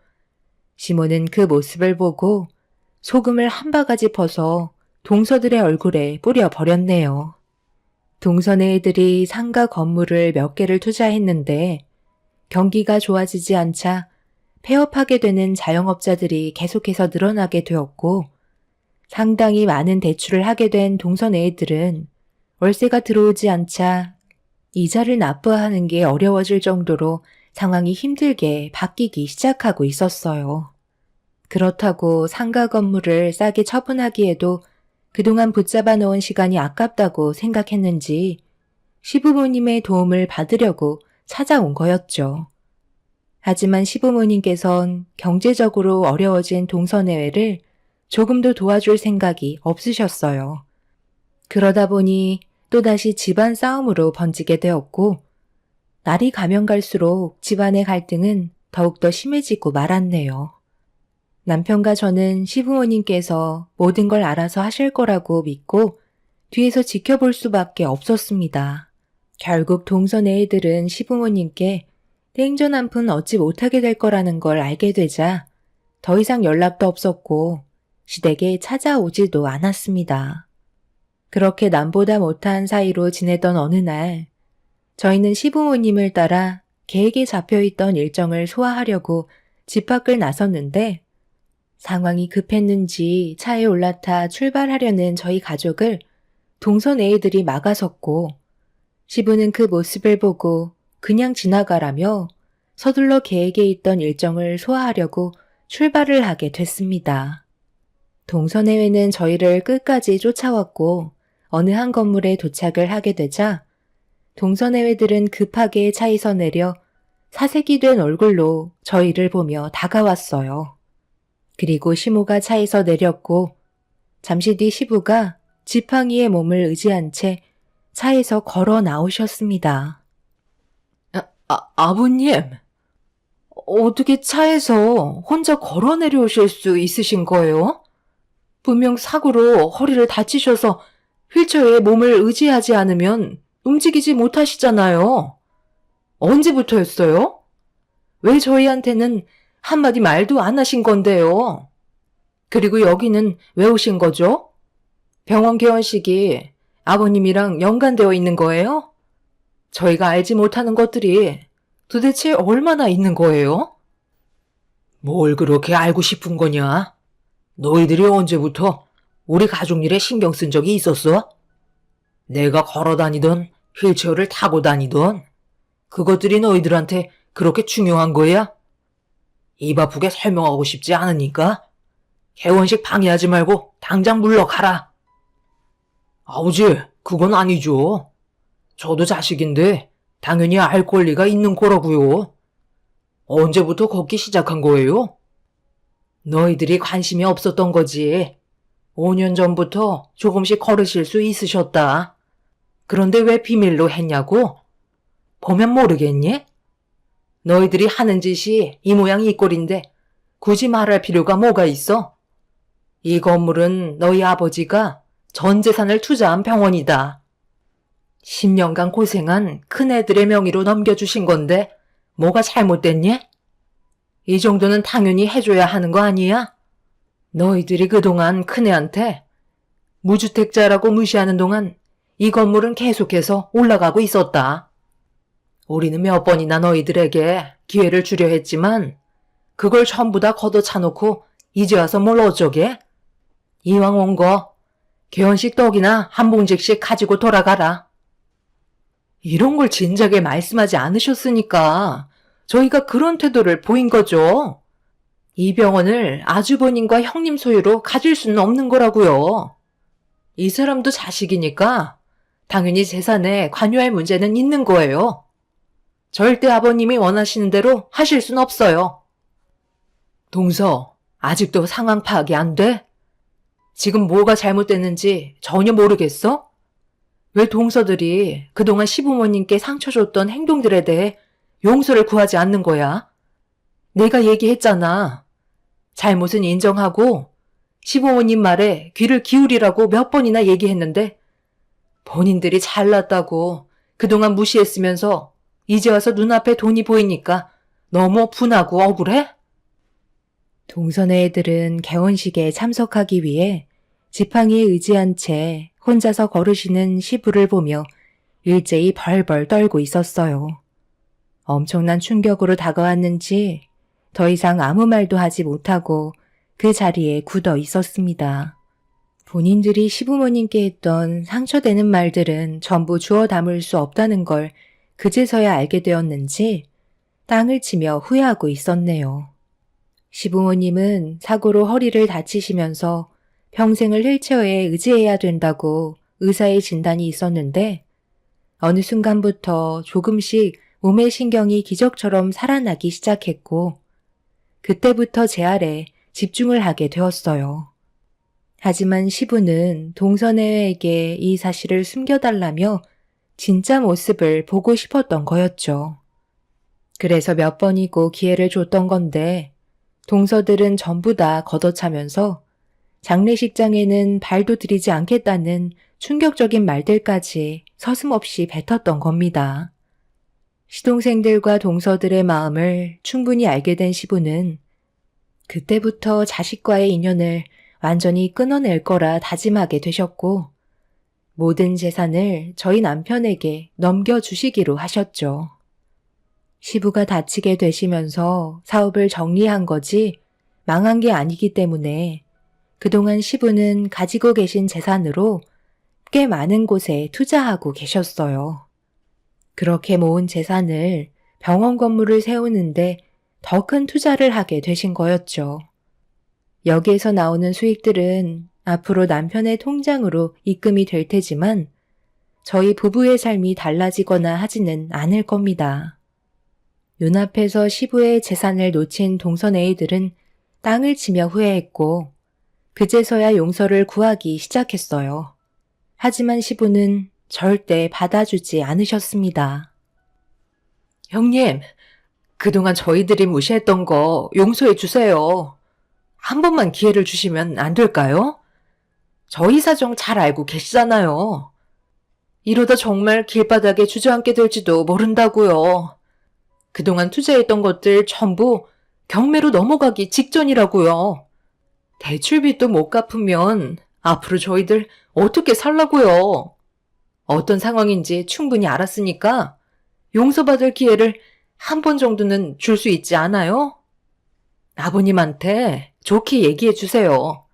시모는 그 모습을 보고 소금을 한 바가지 퍼서 동서들의 얼굴에 뿌려 버렸네요. 동서네 애들이 상가 건물을 몇 개를 투자했는데 경기가 좋아지지 않자 폐업하게 되는 자영업자들이 계속해서 늘어나게 되었고 상당히 많은 대출을 하게 된 동서네 애들은 월세가 들어오지 않자 이자를 납부하는 게 어려워질 정도로 상황이 힘들게 바뀌기 시작하고 있었어요. 그렇다고 상가 건물을 싸게 처분하기에도 그동안 붙잡아 놓은 시간이 아깝다고 생각했는지 시부모님의 도움을 받으려고 찾아온 거였죠. 하지만 시부모님께선 경제적으로 어려워진 동서내외를 조금도 도와줄 생각이 없으셨어요. 그러다 보니 또다시 집안 싸움으로 번지게 되었고 날이 가면 갈수록 집안의 갈등은 더욱더 심해지고 말았네요. 남편과 저는 시부모님께서 모든 걸 알아서 하실 거라고 믿고 뒤에서 지켜볼 수밖에 없었습니다. 결국 동서네 애들은 시부모님께 땡전 한 푼 얻지 못하게 될 거라는 걸 알게 되자 더 이상 연락도 없었고 시댁에 찾아오지도 않았습니다. 그렇게 남보다 못한 사이로 지내던 어느 날 저희는 시부모님을 따라 계획에 잡혀있던 일정을 소화하려고 집 밖을 나섰는데 상황이 급했는지 차에 올라타 출발하려는 저희 가족을 동선 애들이 막아섰고 시부는 그 모습을 보고 그냥 지나가라며 서둘러 계획에 있던 일정을 소화하려고 출발을 하게 됐습니다. 동선해외는 저희를 끝까지 쫓아왔고 어느 한 건물에 도착을 하게 되자 동선해외들은 급하게 차에서 내려 사색이 된 얼굴로 저희를 보며 다가왔어요. 그리고 시모가 차에서 내렸고 잠시 뒤 시부가 지팡이에 몸을 의지한 채 차에서 걸어 나오셨습니다. 아버님, 어떻게 차에서 혼자 걸어 내려오실 수 있으신 거예요? 분명 사고로 허리를 다치셔서 휠체어에 몸을 의지하지 않으면 움직이지 못하시잖아요. 언제부터였어요? 왜 저희한테는 한마디 말도 안 하신 건데요? 그리고 여기는 왜 오신 거죠? 병원 개원식이 아버님이랑 연관되어 있는 거예요? 저희가 알지 못하는 것들이 도대체 얼마나 있는 거예요? 뭘 그렇게 알고 싶은 거냐? 너희들이 언제부터 우리 가족 일에 신경 쓴 적이 있었어? 내가 걸어 다니던 휠체어를 타고 다니던 그것들이 너희들한테 그렇게 중요한 거야? 입 아프게 설명하고 싶지 않으니까 개원식 방해하지 말고 당장 물러가라. 아버지, 그건 아니죠. 저도 자식인데 당연히 알 권리가 있는 거라고요. 언제부터 걷기 시작한 거예요? 너희들이 관심이 없었던 거지. 5년 전부터 조금씩 걸으실 수 있으셨다. 그런데 왜 비밀로 했냐고? 보면 모르겠니? 너희들이 하는 짓이 이 모양 이 꼴인데 굳이 말할 필요가 뭐가 있어? 이 건물은 너희 아버지가 전 재산을 투자한 병원이다. 10년간 고생한 큰애들의 명의로 넘겨주신 건데 뭐가 잘못됐니? 이 정도는 당연히 해줘야 하는 거 아니야? 너희들이 그동안 큰애한테 무주택자라고 무시하는 동안 이 건물은 계속해서 올라가고 있었다. 우리는 몇 번이나 너희들에게 기회를 주려 했지만 그걸 전부 다 걷어차놓고 이제 와서 뭘 어쩌게? 이왕 온 거 개원식 떡이나 한 봉지씩 가지고 돌아가라. 이런 걸 진작에 말씀하지 않으셨으니까 저희가 그런 태도를 보인 거죠. 이 병원을 아주버님과 형님 소유로 가질 수는 없는 거라고요. 이 사람도 자식이니까 당연히 재산에 관여할 문제는 있는 거예요. 절대 아버님이 원하시는 대로 하실 순 없어요. 동서, 아직도 상황 파악이 안 돼? 지금 뭐가 잘못됐는지 전혀 모르겠어? 왜 동서들이 그동안 시부모님께 상처 줬던 행동들에 대해 용서를 구하지 않는 거야? 내가 얘기했잖아. 잘못은 인정하고 시부모님 말에 귀를 기울이라고 몇 번이나 얘기했는데 본인들이 잘났다고 그동안 무시했으면서 이제 와서 눈앞에 돈이 보이니까 너무 분하고 억울해? 동선의 애들은 개원식에 참석하기 위해 지팡이에 의지한 채 혼자서 걸으시는 시부를 보며 일제히 벌벌 떨고 있었어요. 엄청난 충격으로 다가왔는지 더 이상 아무 말도 하지 못하고 그 자리에 굳어 있었습니다. 본인들이 시부모님께 했던 상처되는 말들은 전부 주워 담을 수 없다는 걸 그제서야 알게 되었는지 땅을 치며 후회하고 있었네요. 시부모님은 사고로 허리를 다치시면서 평생을 휠체어에 의지해야 된다고 의사의 진단이 있었는데 어느 순간부터 조금씩 몸의 신경이 기적처럼 살아나기 시작했고 그때부터 제 아래 집중을 하게 되었어요. 하지만 시부는 동선애에게 이 사실을 숨겨달라며 진짜 모습을 보고 싶었던 거였죠. 그래서 몇 번이고 기회를 줬던 건데 동서들은 전부 다 걷어차면서 장례식장에는 발도 들이지 않겠다는 충격적인 말들까지 서슴없이 뱉었던 겁니다. 시동생들과 동서들의 마음을 충분히 알게 된 시부는 그때부터 자식과의 인연을 완전히 끊어낼 거라 다짐하게 되셨고 모든 재산을 저희 남편에게 넘겨주시기로 하셨죠. 시부가 다치게 되시면서 사업을 정리한 거지 망한 게 아니기 때문에 그동안 시부는 가지고 계신 재산으로 꽤 많은 곳에 투자하고 계셨어요. 그렇게 모은 재산을 병원 건물을 세우는데 더 큰 투자를 하게 되신 거였죠. 여기에서 나오는 수익들은 앞으로 남편의 통장으로 입금이 될 테지만 저희 부부의 삶이 달라지거나 하지는 않을 겁니다. 눈앞에서 시부의 재산을 놓친 동선 A들은 땅을 치며 후회했고 그제서야 용서를 구하기 시작했어요. 하지만 시부는 절대 받아주지 않으셨습니다. 형님, 그동안 저희들이 무시했던 거 용서해 주세요. 한 번만 기회를 주시면 안 될까요? 저희 사정 잘 알고 계시잖아요. 이러다 정말 길바닥에 주저앉게 될지도 모른다고요. 그동안 투자했던 것들 전부 경매로 넘어가기 직전이라고요. 대출빚도 못 갚으면 앞으로 저희들 어떻게 살라고요. 어떤 상황인지 충분히 알았으니까 용서받을 기회를 한 번 정도는 줄 수 있지 않아요? 아버님한테 좋게 얘기해 주세요.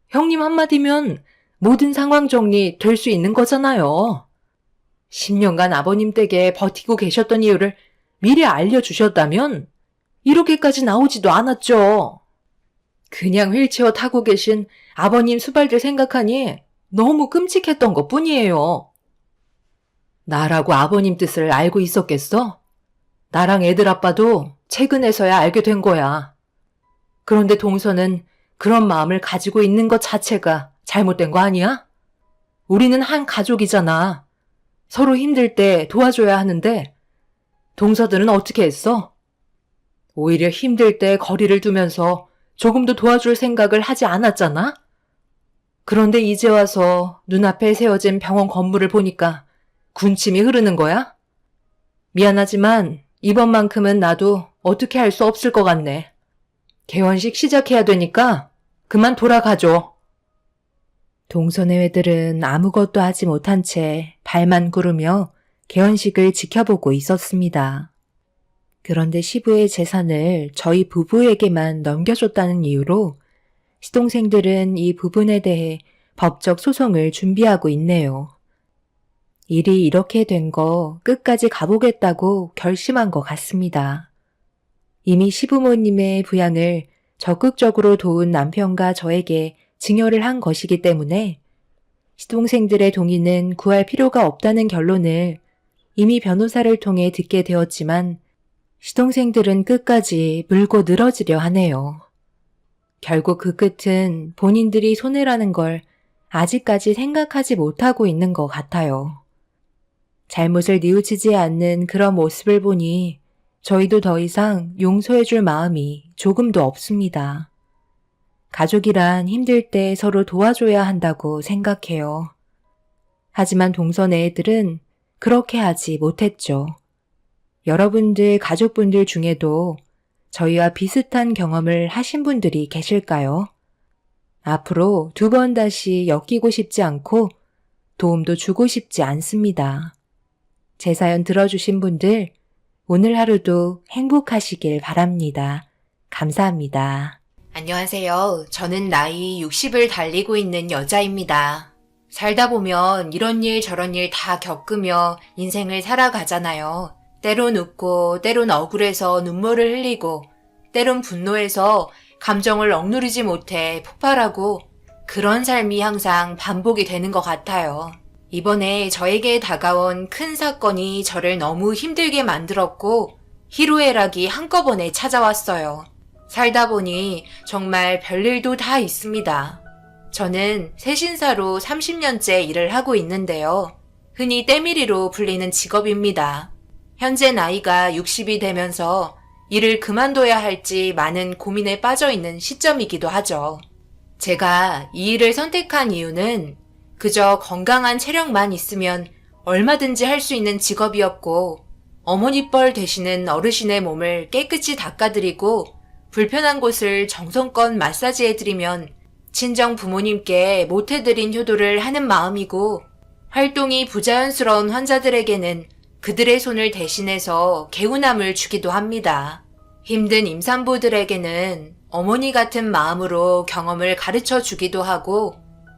형님 한마디면 모든 상황 정리 될 수 있는 거잖아요. 10년간 아버님 댁에 버티고 계셨던 이유를 미리 알려주셨다면 이렇게까지 나오지도 않았죠. 그냥 휠체어 타고 계신 아버님 수발들 생각하니 너무 끔찍했던 것 뿐이에요. 나라고 아버님 뜻을 알고 있었겠어? 나랑 애들 아빠도 최근에서야 알게 된 거야. 그런데 동서는 그런 마음을 가지고 있는 것 자체가 잘못된 거 아니야? 우리는 한 가족이잖아. 서로 힘들 때 도와줘야 하는데 동서들은 어떻게 했어? 오히려 힘들 때 거리를 두면서 조금도 도와줄 생각을 하지 않았잖아? 그런데 이제 와서 눈앞에 세워진 병원 건물을 보니까 군침이 흐르는 거야? 미안하지만 이번만큼은 나도 어떻게 할 수 없을 것 같네. 개원식 시작해야 되니까 그만 돌아가줘. 동선의 애들은 아무것도 하지 못한 채 발만 구르며 개원식을 지켜보고 있었습니다. 그런데 시부의 재산을 저희 부부에게만 넘겨줬다는 이유로 시동생들은 이 부분에 대해 법적 소송을 준비하고 있네요. 일이 이렇게 된 거 끝까지 가보겠다고 결심한 것 같습니다. 이미 시부모님의 부양을 적극적으로 도운 남편과 저에게 증여를 한 것이기 때문에 시동생들의 동의는 구할 필요가 없다는 결론을 이미 변호사를 통해 듣게 되었지만 시동생들은 끝까지 물고 늘어지려 하네요. 결국 그 끝은 본인들이 손해라는 걸 아직까지 생각하지 못하고 있는 것 같아요. 잘못을 뉘우치지 않는 그런 모습을 보니 저희도 더 이상 용서해줄 마음이 조금도 없습니다. 가족이란 힘들 때 서로 도와줘야 한다고 생각해요. 하지만 동선의 애들은 그렇게 하지 못했죠. 여러분들 가족분들 중에도 저희와 비슷한 경험을 하신 분들이 계실까요? 앞으로 2번 다시 엮이고 싶지 않고 도움도 주고 싶지 않습니다. 제 사연 들어주신 분들 오늘 하루도 행복하시길 바랍니다. 감사합니다. 안녕하세요. 저는 나이 60을 달리고 있는 여자입니다. 살다 보면 이런 일 저런 일 다 겪으며 인생을 살아가잖아요. 때론 웃고 때론 억울해서 눈물을 흘리고 때론 분노해서 감정을 억누르지 못해 폭발하고 그런 삶이 항상 반복이 되는 것 같아요. 이번에 저에게 다가온 큰 사건이 저를 너무 힘들게 만들었고 희로애락이 한꺼번에 찾아왔어요. 살다 보니 정말 별일도 다 있습니다. 저는 세신사로 30년째 일을 하고 있는데요. 흔히 때밀이로 불리는 직업입니다. 현재 나이가 60이 되면서 일을 그만둬야 할지 많은 고민에 빠져 있는 시점이기도 하죠. 제가 이 일을 선택한 이유는 그저 건강한 체력만 있으면 얼마든지 할 수 있는 직업이었고 어머니 뻘 되시는 어르신의 몸을 깨끗이 닦아드리고 불편한 곳을 정성껏 마사지해드리면 친정 부모님께 못해드린 효도를 하는 마음이고 활동이 부자연스러운 환자들에게는 그들의 손을 대신해서 개운함을 주기도 합니다. 힘든 임산부들에게는 어머니 같은 마음으로 경험을 가르쳐 주기도 하고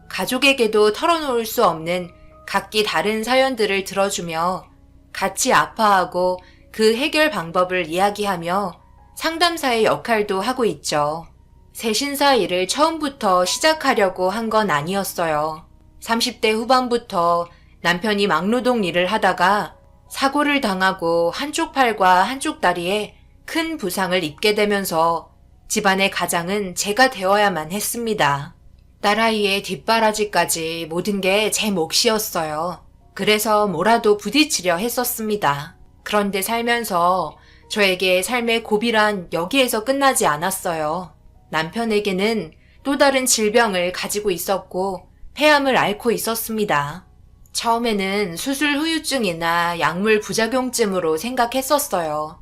가족에게도 털어놓을 수 없는 각기 다른 사연들을 들어주며 같이 아파하고 그 해결 방법을 이야기하며 상담사의 역할도 하고 있죠. 세신사 일을 처음부터 시작하려고 한 건 아니었어요. 30대 후반부터 남편이 막노동 일을 하다가 사고를 당하고 한쪽 팔과 한쪽 다리에 큰 부상을 입게 되면서 집안의 가장은 제가 되어야만 했습니다. 딸아이의 뒷바라지까지 모든 게 제 몫이었어요. 그래서 뭐라도 부딪히려 했었습니다. 그런데 살면서 저에게 삶의 고비란 여기에서 끝나지 않았어요. 남편에게는 또 다른 질병을 가지고 있었고 폐암을 앓고 있었습니다. 처음에는 수술 후유증이나 약물 부작용쯤으로 생각했었어요.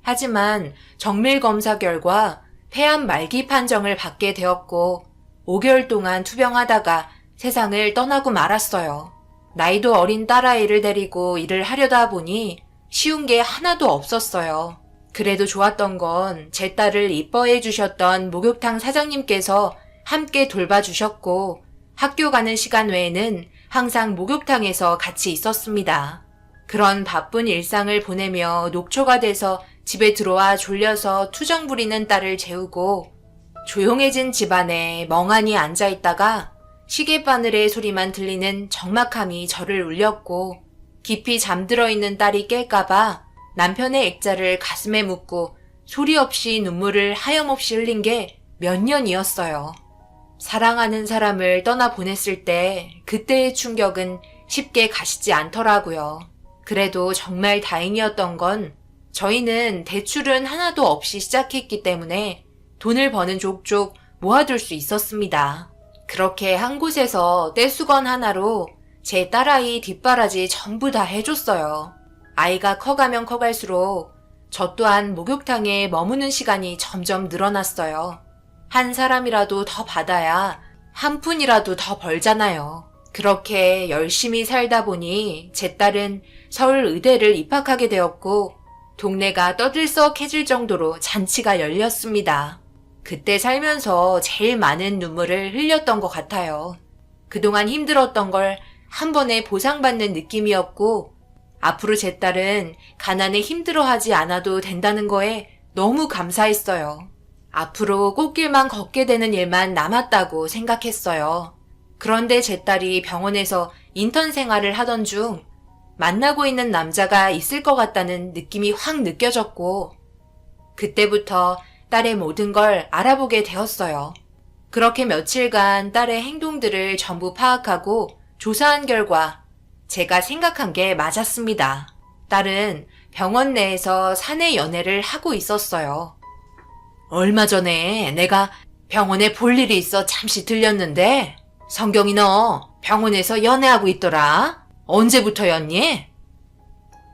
하지만 정밀 검사 결과 폐암 말기 판정을 받게 되었고 5개월 동안 투병하다가 세상을 떠나고 말았어요. 나이도 어린 딸아이를 데리고 일을 하려다 보니 쉬운 게 하나도 없었어요. 그래도 좋았던 건 제 딸을 이뻐해 주셨던 목욕탕 사장님께서 함께 돌봐주셨고 학교 가는 시간 외에는 항상 목욕탕에서 같이 있었습니다. 그런 바쁜 일상을 보내며 녹초가 돼서 집에 들어와 졸려서 투정 부리는 딸을 재우고 조용해진 집안에 멍하니 앉아있다가 시계바늘의 소리만 들리는 적막함이 저를 울렸고 깊이 잠들어 있는 딸이 깰까봐 남편의 액자를 가슴에 묻고 소리 없이 눈물을 하염없이 흘린 게 몇 년이었어요. 사랑하는 사람을 떠나보냈을 때 그때의 충격은 쉽게 가시지 않더라고요. 그래도 정말 다행이었던 건 저희는 대출은 하나도 없이 시작했기 때문에 돈을 버는 족족 모아둘 수 있었습니다. 그렇게 한 곳에서 떼수건 하나로 제 딸아이 뒷바라지 전부 다 해줬어요. 아이가 커가면 커갈수록 저 또한 목욕탕에 머무는 시간이 점점 늘어났어요. 한 사람이라도 더 받아야 한 푼이라도 더 벌잖아요. 그렇게 열심히 살다 보니 제 딸은 서울 의대를 입학하게 되었고 동네가 떠들썩해질 정도로 잔치가 열렸습니다. 그때 살면서 제일 많은 눈물을 흘렸던 것 같아요. 그동안 힘들었던 걸 한 번에 보상받는 느낌이었고 앞으로 제 딸은 가난에 힘들어하지 않아도 된다는 거에 너무 감사했어요. 앞으로 꽃길만 걷게 되는 일만 남았다고 생각했어요. 그런데 제 딸이 병원에서 인턴 생활을 하던 중 만나고 있는 남자가 있을 것 같다는 느낌이 확 느껴졌고 그때부터 딸의 모든 걸 알아보게 되었어요. 그렇게 며칠간 딸의 행동들을 전부 파악하고 조사한 결과 제가 생각한 게 맞았습니다. 딸은 병원 내에서 사내 연애를 하고 있었어요. 얼마 전에 내가 병원에 볼 일이 있어 잠시 들렸는데 성경이 너 병원에서 연애하고 있더라. 언제부터였니?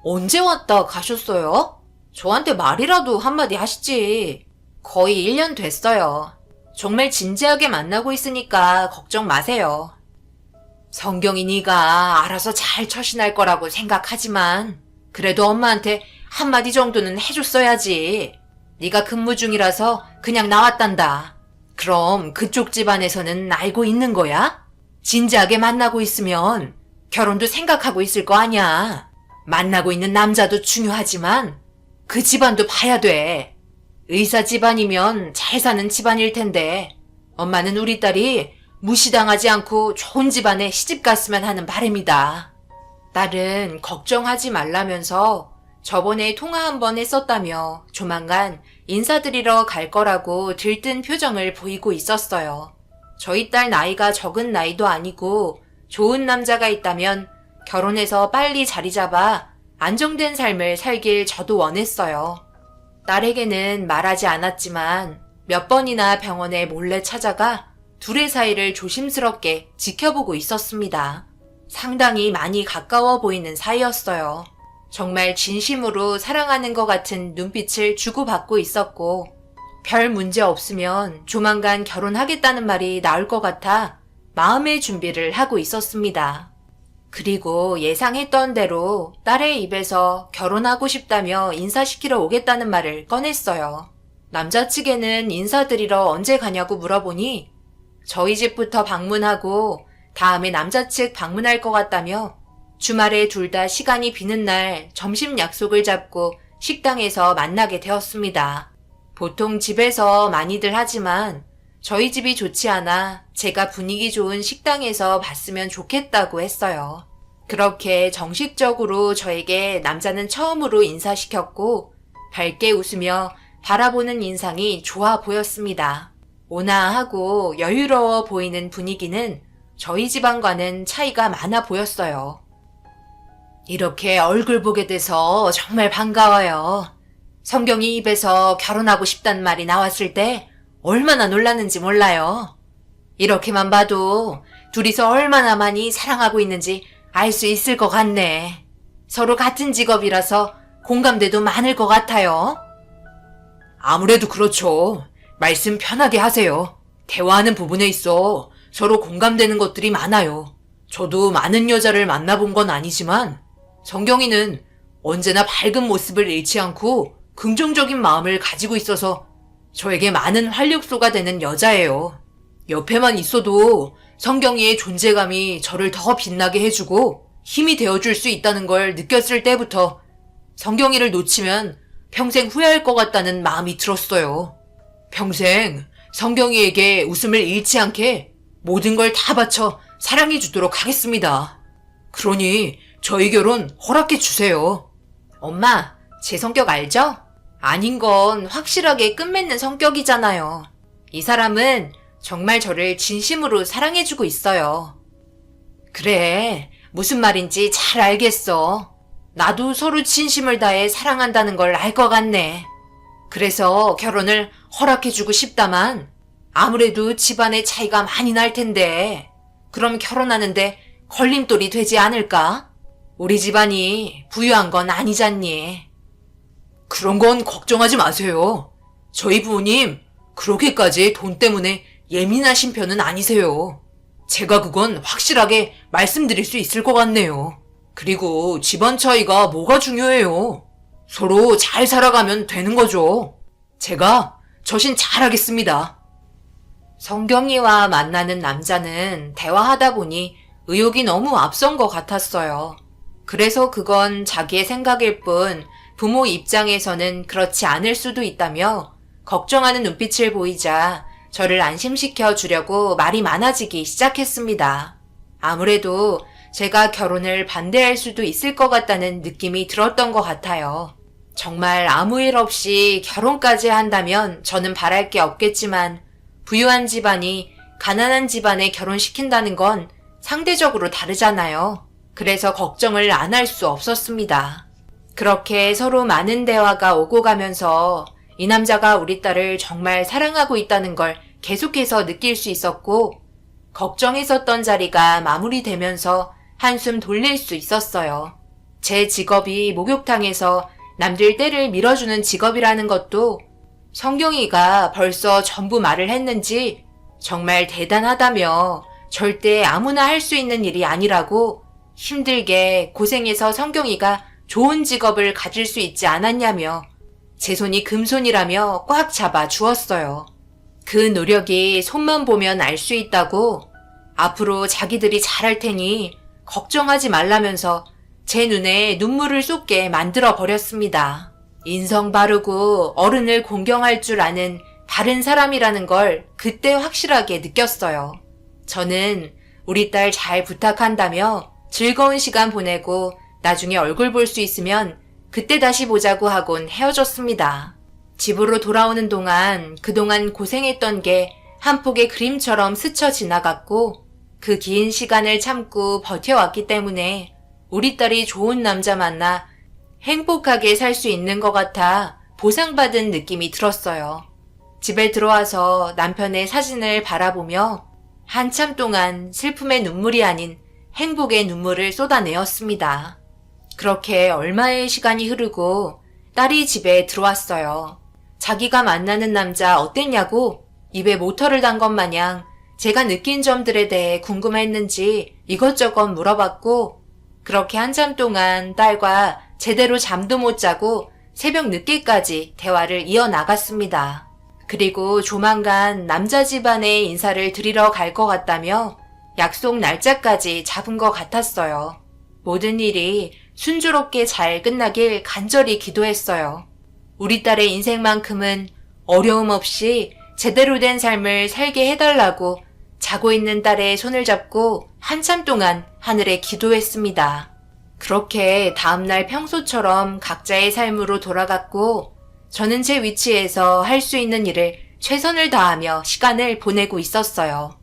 언제 왔다 가셨어요? 저한테 말이라도 한마디 하시지. 거의 1년 됐어요. 정말 진지하게 만나고 있으니까 걱정 마세요. 성경이 네가 알아서 잘 처신할 거라고 생각하지만 그래도 엄마한테 한마디 정도는 해줬어야지. 네가 근무 중이라서 그냥 나왔단다. 그럼 그쪽 집안에서는 알고 있는 거야? 진지하게 만나고 있으면 결혼도 생각하고 있을 거 아니야. 만나고 있는 남자도 중요하지만 그 집안도 봐야 돼. 의사 집안이면 잘 사는 집안일 텐데 엄마는 우리 딸이 무시당하지 않고 좋은 집안에 시집 갔으면 하는 바람이다. 딸은 걱정하지 말라면서 저번에 통화 한 번 했었다며 조만간 인사드리러 갈 거라고 들뜬 표정을 보이고 있었어요. 저희 딸 나이가 적은 나이도 아니고 좋은 남자가 있다면 결혼해서 빨리 자리 잡아 안정된 삶을 살길 저도 원했어요. 딸에게는 말하지 않았지만 몇 번이나 병원에 몰래 찾아가 둘의 사이를 조심스럽게 지켜보고 있었습니다. 상당히 많이 가까워 보이는 사이였어요. 정말 진심으로 사랑하는 것 같은 눈빛을 주고받고 있었고 별 문제 없으면 조만간 결혼하겠다는 말이 나올 것 같아 마음의 준비를 하고 있었습니다. 그리고 예상했던 대로 딸의 입에서 결혼하고 싶다며 인사시키러 오겠다는 말을 꺼냈어요. 남자 측에는 인사드리러 언제 가냐고 물어보니 저희 집부터 방문하고 다음에 남자 측 방문할 것 같다며 주말에 둘 다 시간이 비는 날 점심 약속을 잡고 식당에서 만나게 되었습니다. 보통 집에서 많이들 하지만 저희 집이 좋지 않아 제가 분위기 좋은 식당에서 봤으면 좋겠다고 했어요. 그렇게 정식적으로 저에게 남자는 처음으로 인사시켰고 밝게 웃으며 바라보는 인상이 좋아 보였습니다. 온화하고 여유로워 보이는 분위기는 저희 집안과는 차이가 많아 보였어요. 이렇게 얼굴 보게 돼서 정말 반가워요. 성경이 입에서 결혼하고 싶단 말이 나왔을 때 얼마나 놀랐는지 몰라요. 이렇게만 봐도 둘이서 얼마나 많이 사랑하고 있는지 알 수 있을 것 같네. 서로 같은 직업이라서 공감대도 많을 것 같아요. 아무래도 그렇죠. 말씀 편하게 하세요. 대화하는 부분에 있어 서로 공감되는 것들이 많아요. 저도 많은 여자를 만나본 건 아니지만 성경이는 언제나 밝은 모습을 잃지 않고 긍정적인 마음을 가지고 있어서 저에게 많은 활력소가 되는 여자예요. 옆에만 있어도 성경이의 존재감이 저를 더 빛나게 해주고 힘이 되어줄 수 있다는 걸 느꼈을 때부터 성경이를 놓치면 평생 후회할 것 같다는 마음이 들었어요. 평생 성경이에게 웃음을 잃지 않게 모든 걸 다 바쳐 사랑해 주도록 하겠습니다. 그러니 저희 결혼 허락해 주세요. 엄마, 제 성격 알죠? 아닌 건 확실하게 끝맺는 성격이잖아요. 이 사람은 정말 저를 진심으로 사랑해주고 있어요. 그래, 무슨 말인지 잘 알겠어. 나도 서로 진심을 다해 사랑한다는 걸 알 것 같네. 그래서 결혼을 허락해주고 싶다만 아무래도 집안의 차이가 많이 날 텐데 그럼 결혼하는데 걸림돌이 되지 않을까? 우리 집안이 부유한 건 아니잖니. 그런 건 걱정하지 마세요. 저희 부모님 그렇게까지 돈 때문에 예민하신 편은 아니세요. 제가 그건 확실하게 말씀드릴 수 있을 것 같네요. 그리고 집안 차이가 뭐가 중요해요. 서로 잘 살아가면 되는 거죠. 제가 처신 잘하겠습니다. 성경이와 만나는 남자는 대화하다 보니 의욕이 너무 앞선 것 같았어요. 그래서 그건 자기의 생각일 뿐 부모 입장에서는 그렇지 않을 수도 있다며 걱정하는 눈빛을 보이자 저를 안심시켜 주려고 말이 많아지기 시작했습니다. 아무래도 제가 결혼을 반대할 수도 있을 것 같다는 느낌이 들었던 것 같아요. 정말 아무 일 없이 결혼까지 한다면 저는 바랄 게 없겠지만 부유한 집안이 가난한 집안에 결혼시킨다는 건 상대적으로 다르잖아요. 그래서 걱정을 안 할 수 없었습니다. 그렇게 서로 많은 대화가 오고 가면서 이 남자가 우리 딸을 정말 사랑하고 있다는 걸 계속해서 느낄 수 있었고 걱정했었던 자리가 마무리되면서 한숨 돌릴 수 있었어요. 제 직업이 목욕탕에서 남들 때를 밀어주는 직업이라는 것도 성경이가 벌써 전부 말을 했는지 정말 대단하다며 절대 아무나 할 수 있는 일이 아니라고 힘들게 고생해서 성경이가 좋은 직업을 가질 수 있지 않았냐며 제 손이 금손이라며 꽉 잡아 주었어요. 그 노력이 손만 보면 알 수 있다고 앞으로 자기들이 잘할 테니 걱정하지 말라면서 제 눈에 눈물을 쏟게 만들어 버렸습니다. 인성 바르고 어른을 공경할 줄 아는 바른 사람이라는 걸 그때 확실하게 느꼈어요. 저는 우리 딸 잘 부탁한다며 즐거운 시간 보내고 나중에 얼굴 볼 수 있으면 그때 다시 보자고 하곤 헤어졌습니다. 집으로 돌아오는 동안 그동안 고생했던 게 한 폭의 그림처럼 스쳐 지나갔고 그 긴 시간을 참고 버텨왔기 때문에 우리 딸이 좋은 남자 만나 행복하게 살 수 있는 것 같아 보상받은 느낌이 들었어요. 집에 들어와서 남편의 사진을 바라보며 한참 동안 슬픔의 눈물이 아닌 행복의 눈물을 쏟아내었습니다. 그렇게 얼마의 시간이 흐르고 딸이 집에 들어왔어요. 자기가 만나는 남자 어땠냐고 입에 모터를 단 것 마냥 제가 느낀 점들에 대해 궁금했는지 이것저것 물어봤고 그렇게 한참 동안 딸과 제대로 잠도 못 자고 새벽 늦게까지 대화를 이어나갔습니다. 그리고 조만간 남자 집안에 인사를 드리러 갈 것 같다며 약속 날짜까지 잡은 것 같았어요. 모든 일이 순조롭게 잘 끝나길 간절히 기도했어요. 우리 딸의 인생만큼은 어려움 없이 제대로 된 삶을 살게 해달라고 자고 있는 딸의 손을 잡고 한참 동안 하늘에 기도했습니다. 그렇게 다음날 평소처럼 각자의 삶으로 돌아갔고 저는 제 위치에서 할 수 있는 일을 최선을 다하며 시간을 보내고 있었어요.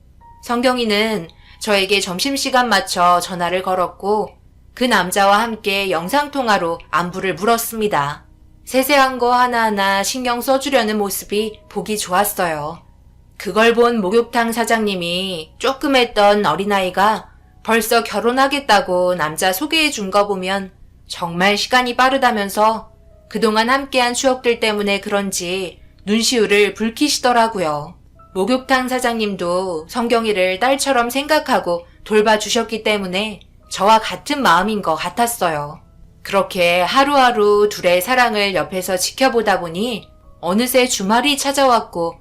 성경이는 저에게 점심시간 맞춰 전화를 걸었고 그 남자와 함께 영상통화로 안부를 물었습니다. 세세한 거 하나하나 신경 써주려는 모습이 보기 좋았어요. 그걸 본 목욕탕 사장님이 조그맸던 어린아이가 벌써 결혼하겠다고 남자 소개해 준 거 보면 정말 시간이 빠르다면서 그동안 함께한 추억들 때문에 그런지 눈시울을 붉히시더라고요. 목욕탕 사장님도 성경이를 딸처럼 생각하고 돌봐주셨기 때문에 저와 같은 마음인 것 같았어요. 그렇게 하루하루 둘의 사랑을 옆에서 지켜보다 보니 어느새 주말이 찾아왔고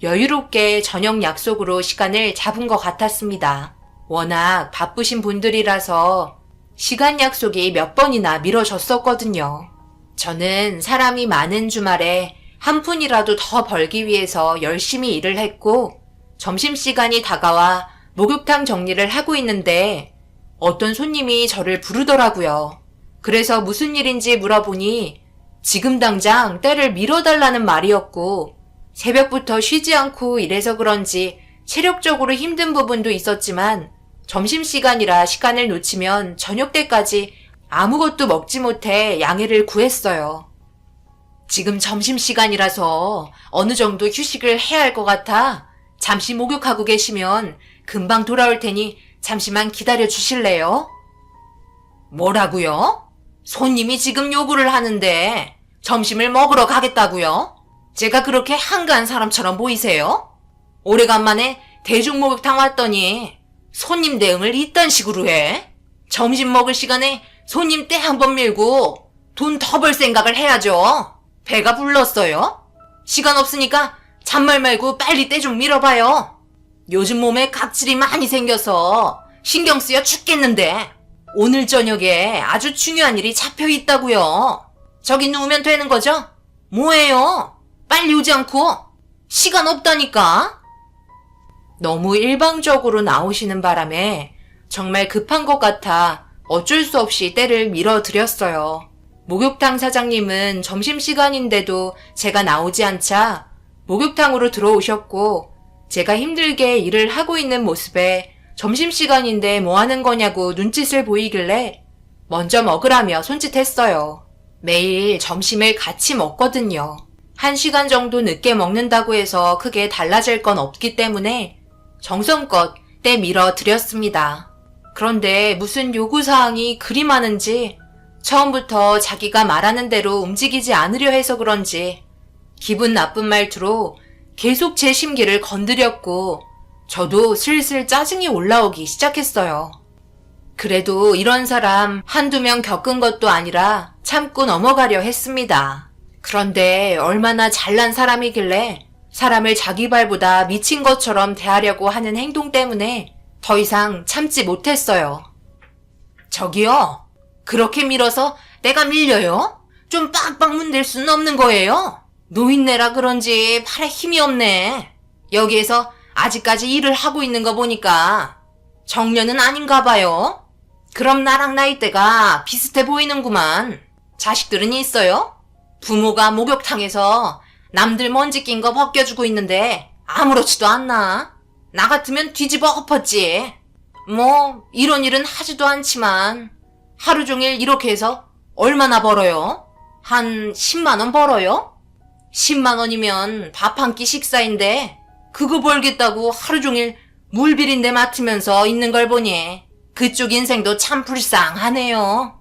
여유롭게 저녁 약속으로 시간을 잡은 것 같았습니다. 워낙 바쁘신 분들이라서 시간 약속이 몇 번이나 미뤄졌었거든요. 저는 사람이 많은 주말에 한 푼이라도 더 벌기 위해서 열심히 일을 했고 점심시간이 다가와 목욕탕 정리를 하고 있는데 어떤 손님이 저를 부르더라고요. 그래서 무슨 일인지 물어보니 지금 당장 때를 밀어달라는 말이었고 새벽부터 쉬지 않고 일해서 그런지 체력적으로 힘든 부분도 있었지만 점심시간이라 시간을 놓치면 저녁 때까지 아무것도 먹지 못해 양해를 구했어요. 지금 점심시간이라서 어느 정도 휴식을 해야 할 것 같아 잠시 목욕하고 계시면 금방 돌아올 테니 잠시만 기다려 주실래요? 뭐라고요? 손님이 지금 요구를 하는데 점심을 먹으러 가겠다고요? 제가 그렇게 한가한 사람처럼 보이세요? 오래간만에 대중목욕탕 왔더니 손님 대응을 이딴 식으로 해? 점심 먹을 시간에 손님 때 한 번 밀고 돈 더 벌 생각을 해야죠. 배가 불렀어요? 시간 없으니까 잔말 말고 빨리 때 좀 밀어봐요. 요즘 몸에 각질이 많이 생겨서 신경 쓰여 죽겠는데 오늘 저녁에 아주 중요한 일이 잡혀 있다고요. 저기 누우면 되는 거죠? 뭐예요? 빨리 오지 않고 시간 없다니까. 너무 일방적으로 나오시는 바람에 정말 급한 것 같아 어쩔 수 없이 때를 밀어드렸어요. 목욕탕 사장님은 점심시간인데도 제가 나오지 않자 목욕탕으로 들어오셨고 제가 힘들게 일을 하고 있는 모습에 점심시간인데 뭐 하는 거냐고 눈짓을 보이길래 먼저 먹으라며 손짓했어요. 매일 점심을 같이 먹거든요. 1시간 정도 늦게 먹는다고 해서 크게 달라질 건 없기 때문에 정성껏 때 밀어 드렸습니다. 그런데 무슨 요구사항이 그리 많은지 처음부터 자기가 말하는 대로 움직이지 않으려 해서 그런지 기분 나쁜 말투로 계속 제 심기를 건드렸고 저도 슬슬 짜증이 올라오기 시작했어요. 그래도 이런 사람 한두 명 겪은 것도 아니라 참고 넘어가려 했습니다. 그런데 얼마나 잘난 사람이길래 사람을 자기 발보다 미친 것처럼 대하려고 하는 행동 때문에 더 이상 참지 못했어요. 저기요, 그렇게 밀어서 내가 밀려요? 좀 빡빡 문댈 수는 없는 거예요? 노인네라 그런지 팔에 힘이 없네. 여기에서 아직까지 일을 하고 있는 거 보니까 정년은 아닌가 봐요. 그럼 나랑 나이대가 비슷해 보이는구만. 자식들은 있어요? 부모가 목욕탕에서 남들 먼지 낀 거 벗겨주고 있는데 아무렇지도 않나? 나 같으면 뒤집어 엎었지. 뭐 이런 일은 하지도 않지만 하루 종일 이렇게 해서 얼마나 벌어요? 한 10만 원 벌어요? 10만 원이면 밥 한 끼 식사인데 그거 벌겠다고 하루 종일 물비린내 맡으면서 있는 걸 보니 그쪽 인생도 참 불쌍하네요.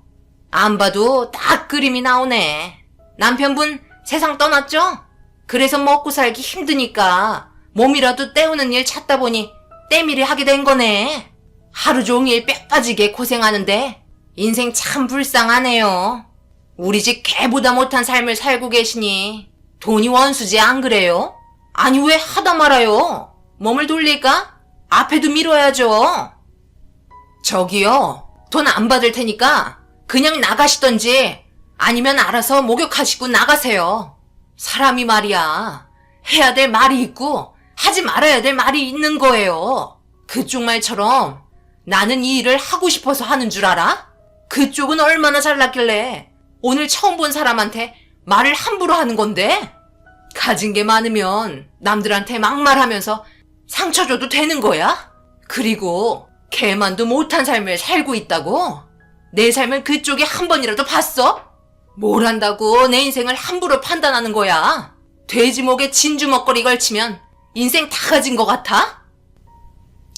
안 봐도 딱 그림이 나오네. 남편분 세상 떠났죠? 그래서 먹고 살기 힘드니까 몸이라도 때우는 일 찾다 보니 때밀이 하게 된 거네. 하루 종일 뼈 빠지게 고생하는데 인생 참 불쌍하네요. 우리 집 개보다 못한 삶을 살고 계시니 돈이 원수지 안 그래요? 아니 왜 하다 말아요? 몸을 돌릴까? 앞에도 밀어야죠. 저기요, 돈 안 받을 테니까 그냥 나가시던지 아니면 알아서 목욕하시고 나가세요. 사람이 말이야, 해야 될 말이 있고 하지 말아야 될 말이 있는 거예요. 그쪽 말처럼 나는 이 일을 하고 싶어서 하는 줄 알아? 그쪽은 얼마나 잘났길래 오늘 처음 본 사람한테 말을 함부로 하는 건데? 가진 게 많으면 남들한테 막말하면서 상처 줘도 되는 거야? 그리고 개만도 못한 삶을 살고 있다고? 내 삶을 그쪽이 한 번이라도 봤어? 뭘 한다고 내 인생을 함부로 판단하는 거야? 돼지 목에 진주 먹거리 걸치면 인생 다 가진 것 같아?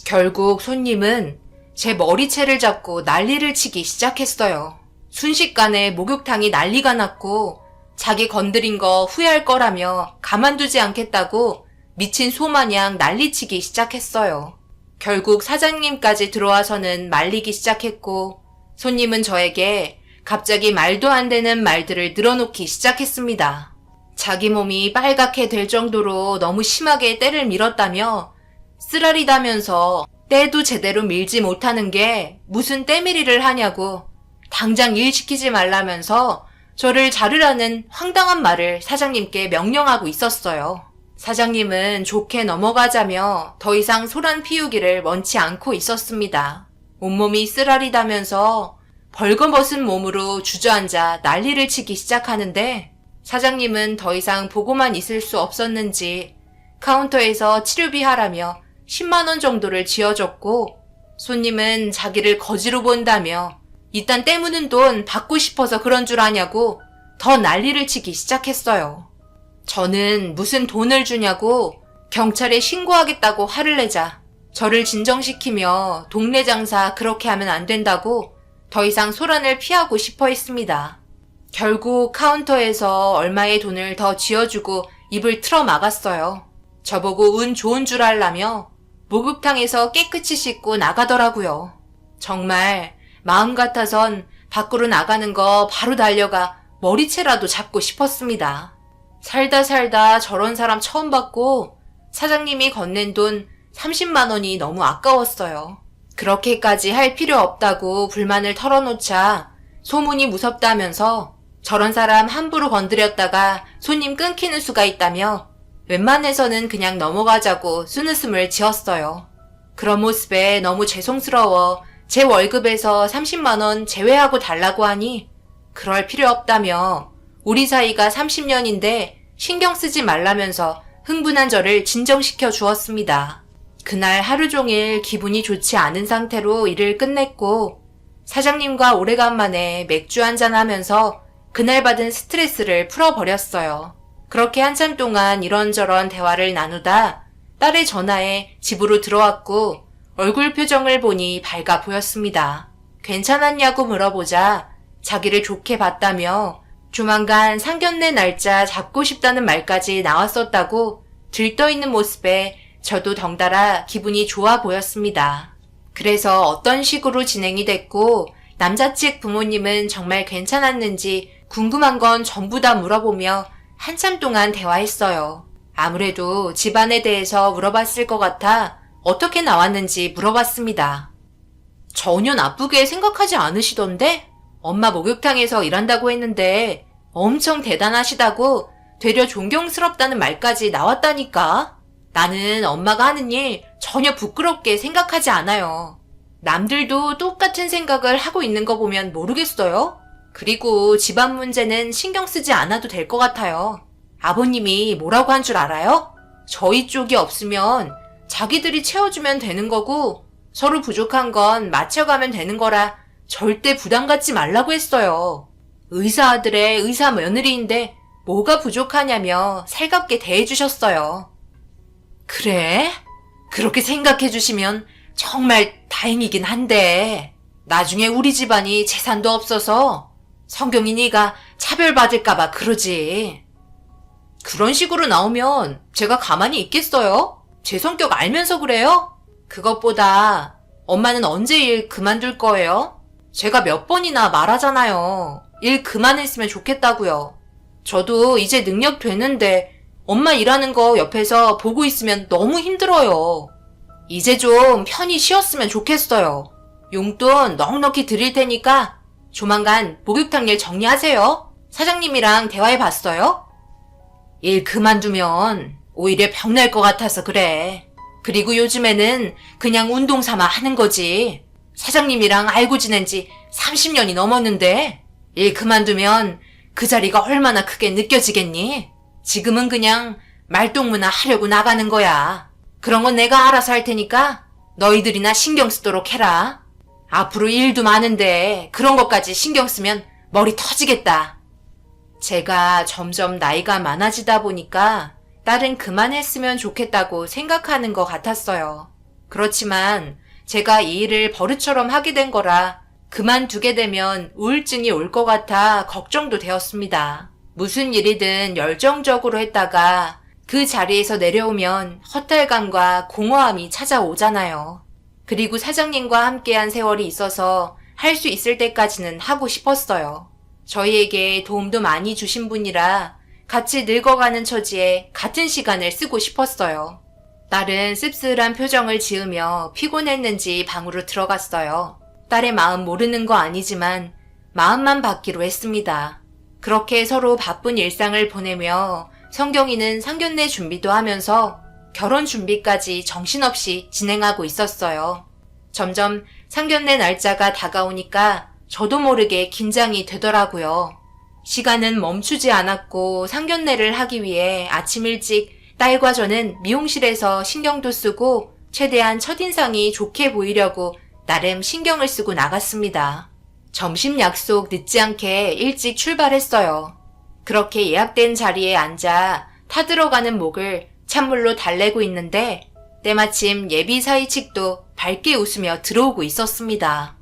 결국 손님은 제 머리채를 잡고 난리를 치기 시작했어요. 순식간에 목욕탕이 난리가 났고 자기 건드린 거 후회할 거라며 가만두지 않겠다고 미친 소마냥 난리치기 시작했어요. 결국 사장님까지 들어와서는 말리기 시작했고 손님은 저에게 갑자기 말도 안 되는 말들을 늘어놓기 시작했습니다. 자기 몸이 빨갛게 될 정도로 너무 심하게 때를 밀었다며 쓰라리다면서 때도 제대로 밀지 못하는 게 무슨 때밀이를 하냐고 당장 일 시키지 말라면서 저를 자르라는 황당한 말을 사장님께 명령하고 있었어요. 사장님은 좋게 넘어가자며 더 이상 소란 피우기를 원치 않고 있었습니다. 온몸이 쓰라리다면서 벌거벗은 몸으로 주저앉아 난리를 치기 시작하는데 사장님은 더 이상 보고만 있을 수 없었는지 카운터에서 치료비 하라며 10만 원 정도를 쥐어줬고 손님은 자기를 거지로 본다며 이딴 때무는 돈 받고 싶어서 그런 줄 아냐고 더 난리를 치기 시작했어요. 저는 무슨 돈을 주냐고 경찰에 신고하겠다고 화를 내자 저를 진정시키며 동네 장사 그렇게 하면 안 된다고 더 이상 소란을 피하고 싶어 했습니다. 결국 카운터에서 얼마의 돈을 더 쥐어주고 입을 틀어 막았어요. 저보고 운 좋은 줄 알라며 목욕탕에서 깨끗이 씻고 나가더라고요. 정말 마음 같아선 밖으로 나가는 거 바로 달려가 머리채라도 잡고 싶었습니다. 살다 저런 사람 처음 봤고 사장님이 건넨 돈 30만 원이 너무 아까웠어요. 그렇게까지 할 필요 없다고 불만을 털어놓자 소문이 무섭다면서 저런 사람 함부로 건드렸다가 손님 끊기는 수가 있다며 웬만해서는 그냥 넘어가자고 쓴웃음을 지었어요. 그런 모습에 너무 죄송스러워 제 월급에서 30만 원 제외하고 달라고 하니 그럴 필요 없다며 우리 사이가 30년인데 신경 쓰지 말라면서 흥분한 저를 진정시켜 주었습니다. 그날 하루 종일 기분이 좋지 않은 상태로 일을 끝냈고 사장님과 오래간만에 맥주 한잔 하면서 그날 받은 스트레스를 풀어버렸어요. 그렇게 한참 동안 이런저런 대화를 나누다 딸의 전화에 집으로 들어왔고 얼굴 표정을 보니 밝아 보였습니다. 괜찮았냐고 물어보자 자기를 좋게 봤다며 조만간 상견례 날짜 잡고 싶다는 말까지 나왔었다고 들떠있는 모습에 저도 덩달아 기분이 좋아 보였습니다. 그래서 어떤 식으로 진행이 됐고 남자 측 부모님은 정말 괜찮았는지 궁금한 건 전부 다 물어보며 한참 동안 대화했어요. 아무래도 집안에 대해서 물어봤을 것 같아 어떻게 나왔는지 물어봤습니다. 전혀 나쁘게 생각하지 않으시던데? 엄마 목욕탕에서 일한다고 했는데 엄청 대단하시다고 되려 존경스럽다는 말까지 나왔다니까? 나는 엄마가 하는 일 전혀 부끄럽게 생각하지 않아요. 남들도 똑같은 생각을 하고 있는 거 보면 모르겠어요? 그리고 집안 문제는 신경 쓰지 않아도 될 것 같아요. 아버님이 뭐라고 한 줄 알아요? 저희 쪽이 없으면 자기들이 채워주면 되는 거고 서로 부족한 건 맞춰가면 되는 거라 절대 부담 갖지 말라고 했어요. 의사 아들의 의사 며느리인데 뭐가 부족하냐며 살갑게 대해주셨어요. 그래? 그렇게 생각해 주시면 정말 다행이긴 한데 나중에 우리 집안이 재산도 없어서 성경이 네가 차별받을까봐 그러지. 그런 식으로 나오면 제가 가만히 있겠어요? 제 성격 알면서 그래요? 그것보다 엄마는 언제 일 그만둘 거예요? 제가 몇 번이나 말하잖아요. 일 그만했으면 좋겠다고요. 저도 이제 능력 되는데 엄마 일하는 거 옆에서 보고 있으면 너무 힘들어요. 이제 좀 편히 쉬었으면 좋겠어요. 용돈 넉넉히 드릴 테니까 조만간 목욕탕 일 정리하세요. 사장님이랑 대화해봤어요? 일 그만두면 오히려 병날 것 같아서 그래. 그리고 요즘에는 그냥 운동 삼아 하는 거지. 사장님이랑 알고 지낸 지 30년이 넘었는데 일 그만두면 그 자리가 얼마나 크게 느껴지겠니? 지금은 그냥 말동무나 하려고 나가는 거야. 그런 건 내가 알아서 할 테니까 너희들이나 신경 쓰도록 해라. 앞으로 일도 많은데 그런 것까지 신경 쓰면 머리 터지겠다. 제가 점점 나이가 많아지다 보니까 딸은 그만했으면 좋겠다고 생각하는 것 같았어요. 그렇지만 제가 이 일을 버릇처럼 하게 된 거라 그만두게 되면 우울증이 올 것 같아 걱정도 되었습니다. 무슨 일이든 열정적으로 했다가 그 자리에서 내려오면 허탈감과 공허함이 찾아오잖아요. 그리고 사장님과 함께한 세월이 있어서 할 수 있을 때까지는 하고 싶었어요. 저희에게 도움도 많이 주신 분이라 같이 늙어가는 처지에 같은 시간을 쓰고 싶었어요. 딸은 씁쓸한 표정을 지으며 피곤했는지 방으로 들어갔어요. 딸의 마음 모르는 거 아니지만 마음만 받기로 했습니다. 그렇게 서로 바쁜 일상을 보내며 성경이는 상견례 준비도 하면서 결혼 준비까지 정신없이 진행하고 있었어요. 점점 상견례 날짜가 다가오니까 저도 모르게 긴장이 되더라고요. 시간은 멈추지 않았고 상견례를 하기 위해 아침 일찍 딸과 저는 미용실에서 신경도 쓰고 최대한 첫인상이 좋게 보이려고 나름 신경을 쓰고 나갔습니다. 점심 약속 늦지 않게 일찍 출발했어요. 그렇게 예약된 자리에 앉아 타들어가는 목을 찬물로 달래고 있는데 때마침 예비 사위 측도 밝게 웃으며 들어오고 있었습니다.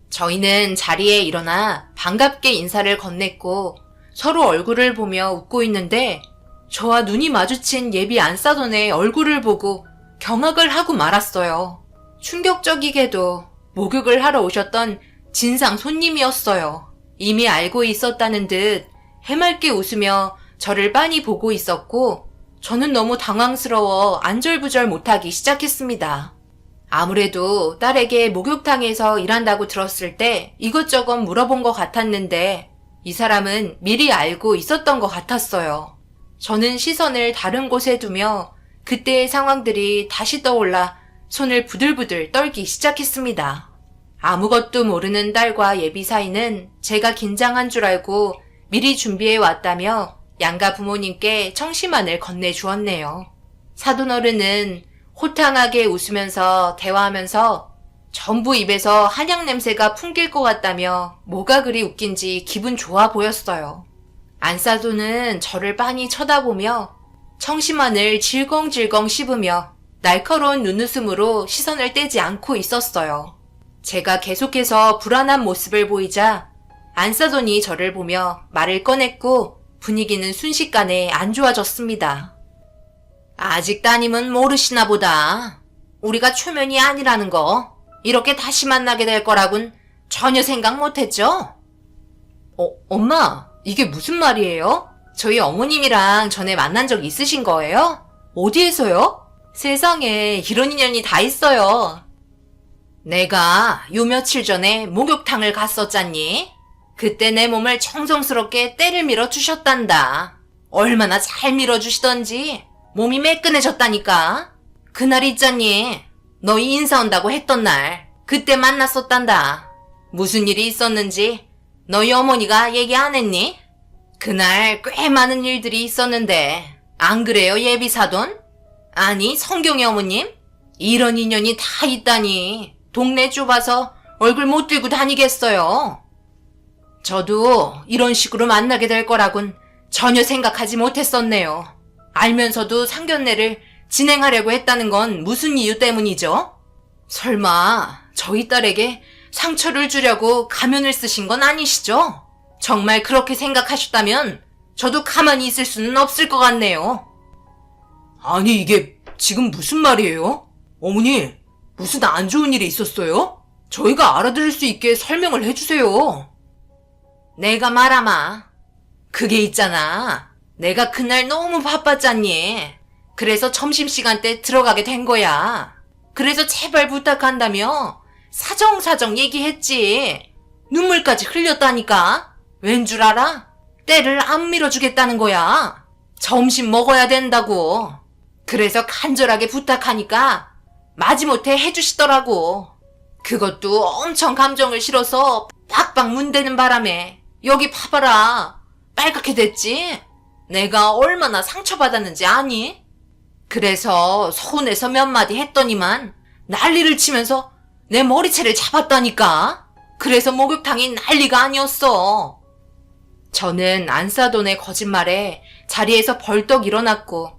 저희는 자리에 일어나 반갑게 인사를 건넸고 서로 얼굴을 보며 웃고 있는데 저와 눈이 마주친 예비 안사돈의 얼굴을 보고 경악을 하고 말았어요. 충격적이게도 목욕을 하러 오셨던 진상 손님이었어요. 이미 알고 있었다는 듯 해맑게 웃으며 저를 빤히 보고 있었고 저는 너무 당황스러워 안절부절 못하기 시작했습니다. 아무래도 딸에게 목욕탕에서 일한다고 들었을 때 이것저것 물어본 것 같았는데 이 사람은 미리 알고 있었던 것 같았어요. 저는 시선을 다른 곳에 두며 그때의 상황들이 다시 떠올라 손을 부들부들 떨기 시작했습니다. 아무것도 모르는 딸과 예비 사이는 제가 긴장한 줄 알고 미리 준비해 왔다며 양가 부모님께 청심환을 건네주었네요. 사돈어른은 호탕하게 웃으면서 대화하면서 전부 입에서 한약 냄새가 풍길 것 같다며 뭐가 그리 웃긴지 기분 좋아 보였어요. 안사돈은 저를 빤히 쳐다보며 청심환을 질겅질겅 씹으며 날카로운 눈웃음으로 시선을 떼지 않고 있었어요. 제가 계속해서 불안한 모습을 보이자 안사돈이 저를 보며 말을 꺼냈고 분위기는 순식간에 안 좋아졌습니다. 아직 따님은 모르시나 보다. 우리가 초면이 아니라는 거, 이렇게 다시 만나게 될 거라곤 전혀 생각 못했죠? 엄마, 이게 무슨 말이에요? 저희 어머님이랑 전에 만난 적 있으신 거예요? 어디에서요? 세상에 이런 인연이 다 있어요. 내가 요 며칠 전에 목욕탕을 갔었잖니? 그때 내 몸을 정성스럽게 때를 밀어주셨단다. 얼마나 잘 밀어주시던지 몸이 매끈해졌다니까. 그날 있잖니. 너희 인사 온다고 했던 날 그때 만났었단다. 무슨 일이 있었는지 너희 어머니가 얘기 안 했니? 그날 꽤 많은 일들이 있었는데 안 그래요 예비사돈? 아니 성경의 어머님? 이런 인연이 다 있다니 동네 좁아서 얼굴 못 들고 다니겠어요. 저도 이런 식으로 만나게 될 거라곤 전혀 생각하지 못했었네요. 알면서도 상견례를 진행하려고 했다는 건 무슨 이유 때문이죠? 설마 저희 딸에게 상처를 주려고 가면을 쓰신 건 아니시죠? 정말 그렇게 생각하셨다면 저도 가만히 있을 수는 없을 것 같네요. 아니, 이게 지금 무슨 말이에요? 어머니, 무슨 안 좋은 일이 있었어요? 저희가 알아들을 수 있게 설명을 해주세요. 내가 말하마. 그게 있잖아. 내가 그날 너무 바빴잖니. 그래서 점심시간 때 들어가게 된 거야. 그래서 제발 부탁한다며 사정사정 얘기했지. 눈물까지 흘렸다니까. 왠 줄 알아? 때를 안 밀어주겠다는 거야. 점심 먹어야 된다고. 그래서 간절하게 부탁하니까 마지못해 해주시더라고. 그것도 엄청 감정을 실어서 빡빡 문대는 바람에 여기 봐봐라. 빨갛게 됐지? 내가 얼마나 상처받았는지 아니? 그래서 서운해서 몇 마디 했더니만 난리를 치면서 내 머리채를 잡았다니까. 그래서 목욕탕이 난리가 아니었어. 저는 안사돈의 거짓말에 자리에서 벌떡 일어났고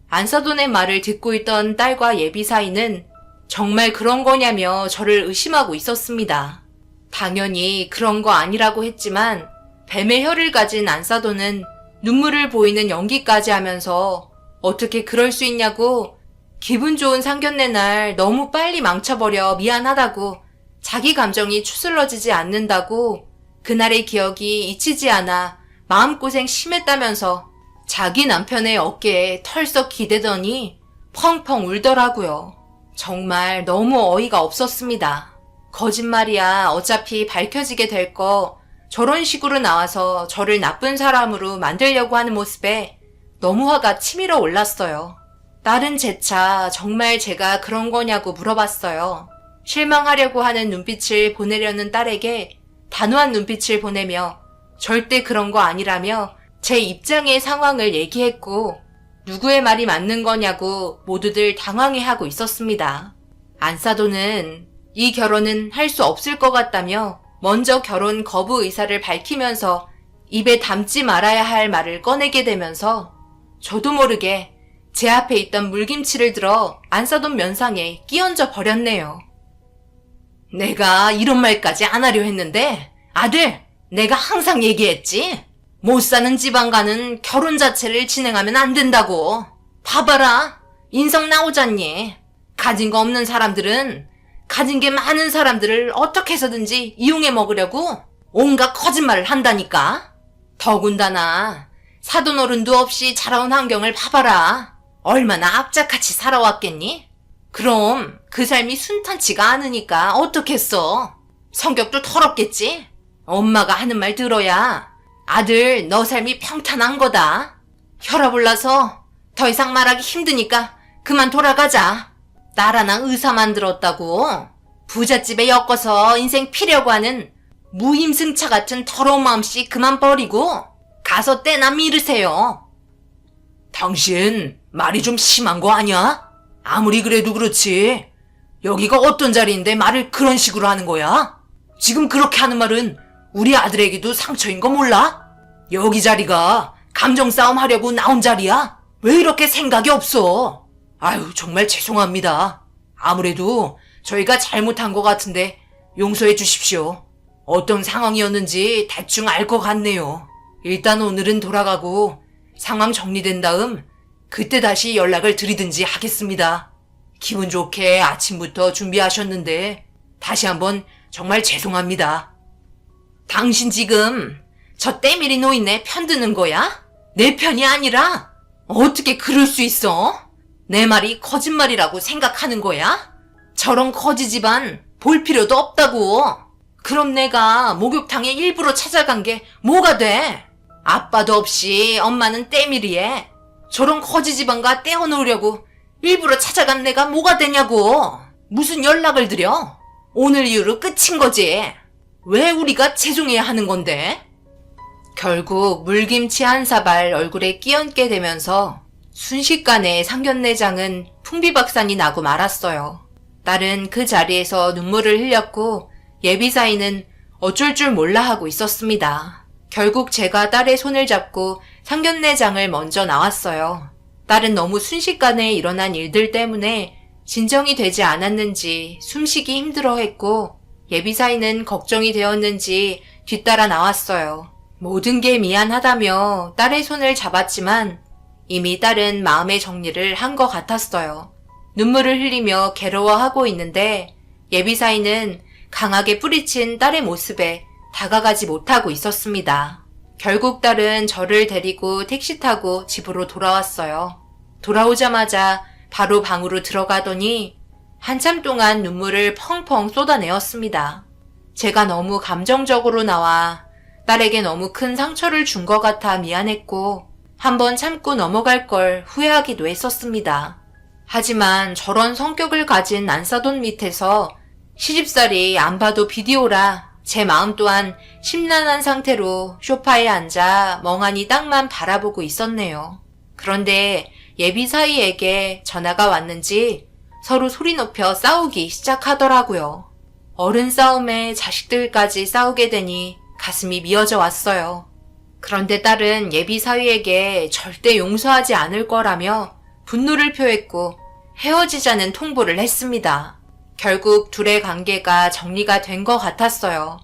안사돈의 말을 듣고 있던 딸과 예비 사이는 정말 그런 거냐며 저를 의심하고 있었습니다. 당연히 그런 거 아니라고 했지만 뱀의 혀를 가진 안사돈은 눈물을 보이는 연기까지 하면서 어떻게 그럴 수 있냐고 기분 좋은 상견례 날 너무 빨리 망쳐버려 미안하다고 자기 감정이 추스러지지 않는다고 그날의 기억이 잊히지 않아 마음고생 심했다면서 자기 남편의 어깨에 털썩 기대더니 펑펑 울더라고요. 정말 너무 어이가 없었습니다. 거짓말이야 어차피 밝혀지게 될 거 저런 식으로 나와서 저를 나쁜 사람으로 만들려고 하는 모습에 너무 화가 치밀어 올랐어요. 딸은 재차 정말 제가 그런 거냐고 물어봤어요. 실망하려고 하는 눈빛을 보내려는 딸에게 단호한 눈빛을 보내며 절대 그런 거 아니라며 제 입장의 상황을 얘기했고 누구의 말이 맞는 거냐고 모두들 당황해하고 있었습니다. 안사돈은 이 결혼은 할 수 없을 것 같다며 먼저 결혼 거부 의사를 밝히면서 입에 담지 말아야 할 말을 꺼내게 되면서 저도 모르게 제 앞에 있던 물김치를 들어 안사돈 면상에 끼얹어 버렸네요. 내가 이런 말까지 안 하려 했는데 아들, 내가 항상 얘기했지? 못 사는 지방과는 결혼 자체를 진행하면 안 된다고. 봐봐라. 인성 나오잖니. 가진 거 없는 사람들은 가진 게 많은 사람들을 어떻게 해서든지 이용해 먹으려고 온갖 거짓말을 한다니까. 더군다나 사돈 어른도 없이 자라온 환경을 봐봐라. 얼마나 악착같이 살아왔겠니? 그럼 그 삶이 순탄치가 않으니까 어떻겠어. 성격도 더럽겠지? 엄마가 하는 말 들어야 아들 너 삶이 평탄한 거다. 혈압 올라서 더 이상 말하기 힘드니까 그만 돌아가자. 나라나 의사 만들었다고 부잣집에 엮어서 인생 피려고 하는 무임승차 같은 더러운 마음씨 그만 버리고 가서 때나 미르세요. 당신 말이 좀 심한 거 아니야? 아무리 그래도 그렇지. 여기가 어떤 자리인데 말을 그런 식으로 하는 거야? 지금 그렇게 하는 말은 우리 아들에게도 상처인 거 몰라? 여기 자리가 감정 싸움 하려고 나온 자리야? 왜 이렇게 생각이 없어? 아유, 정말 죄송합니다. 아무래도 저희가 잘못한 것 같은데 용서해 주십시오. 어떤 상황이었는지 대충 알 것 같네요. 일단 오늘은 돌아가고 상황 정리된 다음 그때 다시 연락을 드리든지 하겠습니다. 기분 좋게 아침부터 준비하셨는데 다시 한번 정말 죄송합니다. 당신 지금 저 때밀이 노인네 편드는 거야? 내 편이 아니라 어떻게 그럴 수 있어? 내 말이 거짓말이라고 생각하는 거야? 저런 거지 집안 볼 필요도 없다고. 그럼 내가 목욕탕에 일부러 찾아간 게 뭐가 돼? 아빠도 없이 엄마는 때밀이에 저런 거지 집안과 떼어놓으려고 일부러 찾아간 내가 뭐가 되냐고. 무슨 연락을 드려? 오늘 이후로 끝인 거지. 왜 우리가 죄송해야 하는 건데? 결국 물김치 한 사발 얼굴에 끼얹게 되면서 순식간에 상견례장은 풍비박산이 나고 말았어요. 딸은 그 자리에서 눈물을 흘렸고 예비사위는 어쩔 줄 몰라 하고 있었습니다. 결국 제가 딸의 손을 잡고 상견례장을 먼저 나왔어요. 딸은 너무 순식간에 일어난 일들 때문에 진정이 되지 않았는지 숨쉬기 힘들어했고 예비사위는 걱정이 되었는지 뒤따라 나왔어요. 모든 게 미안하다며 딸의 손을 잡았지만 이미 딸은 마음의 정리를 한 것 같았어요. 눈물을 흘리며 괴로워하고 있는데 예비사위는 강하게 뿌리친 딸의 모습에 다가가지 못하고 있었습니다. 결국 딸은 저를 데리고 택시 타고 집으로 돌아왔어요. 돌아오자마자 바로 방으로 들어가더니 한참 동안 눈물을 펑펑 쏟아내었습니다. 제가 너무 감정적으로 나와 딸에게 너무 큰 상처를 준 것 같아 미안했고 한번 참고 넘어갈 걸 후회하기도 했었습니다. 하지만 저런 성격을 가진 난사돈 밑에서 시집살이 안 봐도 비디오라 제 마음 또한 심란한 상태로 소파에 앉아 멍하니 땅만 바라보고 있었네요. 그런데 예비사위에게 전화가 왔는지 서로 소리 높여 싸우기 시작하더라고요. 어른 싸움에 자식들까지 싸우게 되니 가슴이 미어져 왔어요. 그런데 딸은 예비사위에게 절대 용서하지 않을 거라며 분노를 표했고 헤어지자는 통보를 했습니다. 결국 둘의 관계가 정리가 된 것 같았어요.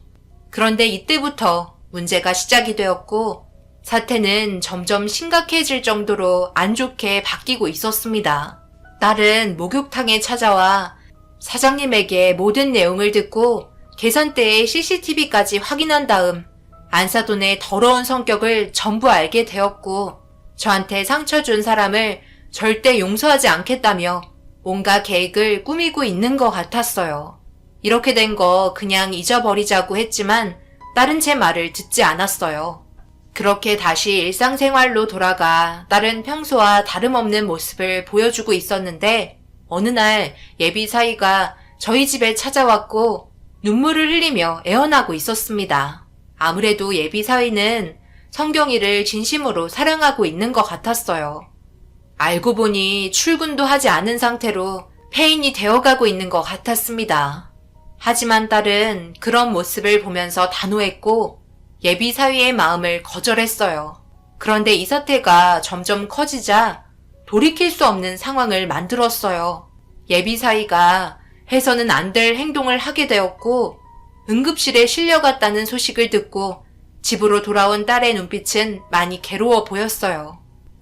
그런데 이때부터 문제가 시작이 되었고 사태는 점점 심각해질 정도로 안 좋게 바뀌고 있었습니다. 딸은 목욕탕에 찾아와 사장님에게 모든 내용을 듣고 계산대의 CCTV까지 확인한 다음 안사돈의 더러운 성격을 전부 알게 되었고 저한테 상처 준 사람을 절대 용서하지 않겠다며 뭔가 계획을 꾸미고 있는 것 같았어요. 이렇게 된 거 그냥 잊어버리자고 했지만 딸은 제 말을 듣지 않았어요. 그렇게 다시 일상생활로 돌아가 딸은 평소와 다름없는 모습을 보여주고 있었는데 어느 날 예비사위가 저희 집에 찾아왔고 눈물을 흘리며 애원하고 있었습니다. 아무래도 예비사위는 성경이를 진심으로 사랑하고 있는 것 같았어요. 알고 보니 출근도 하지 않은 상태로 폐인이 되어가고 있는 것 같았습니다. 하지만 딸은 그런 모습을 보면서 단호했고 예비사위의 마음을 거절했어요. 그런데 이 사태가 점점 커지자 돌이킬 수 없는 상황을 만들었어요. 예비사위가 해서는 안 될 행동을 하게 되었고 응급실에 실려갔다는 소식을 듣고 집으로 돌아온 딸의 눈빛은 많이 괴로워 보였어요.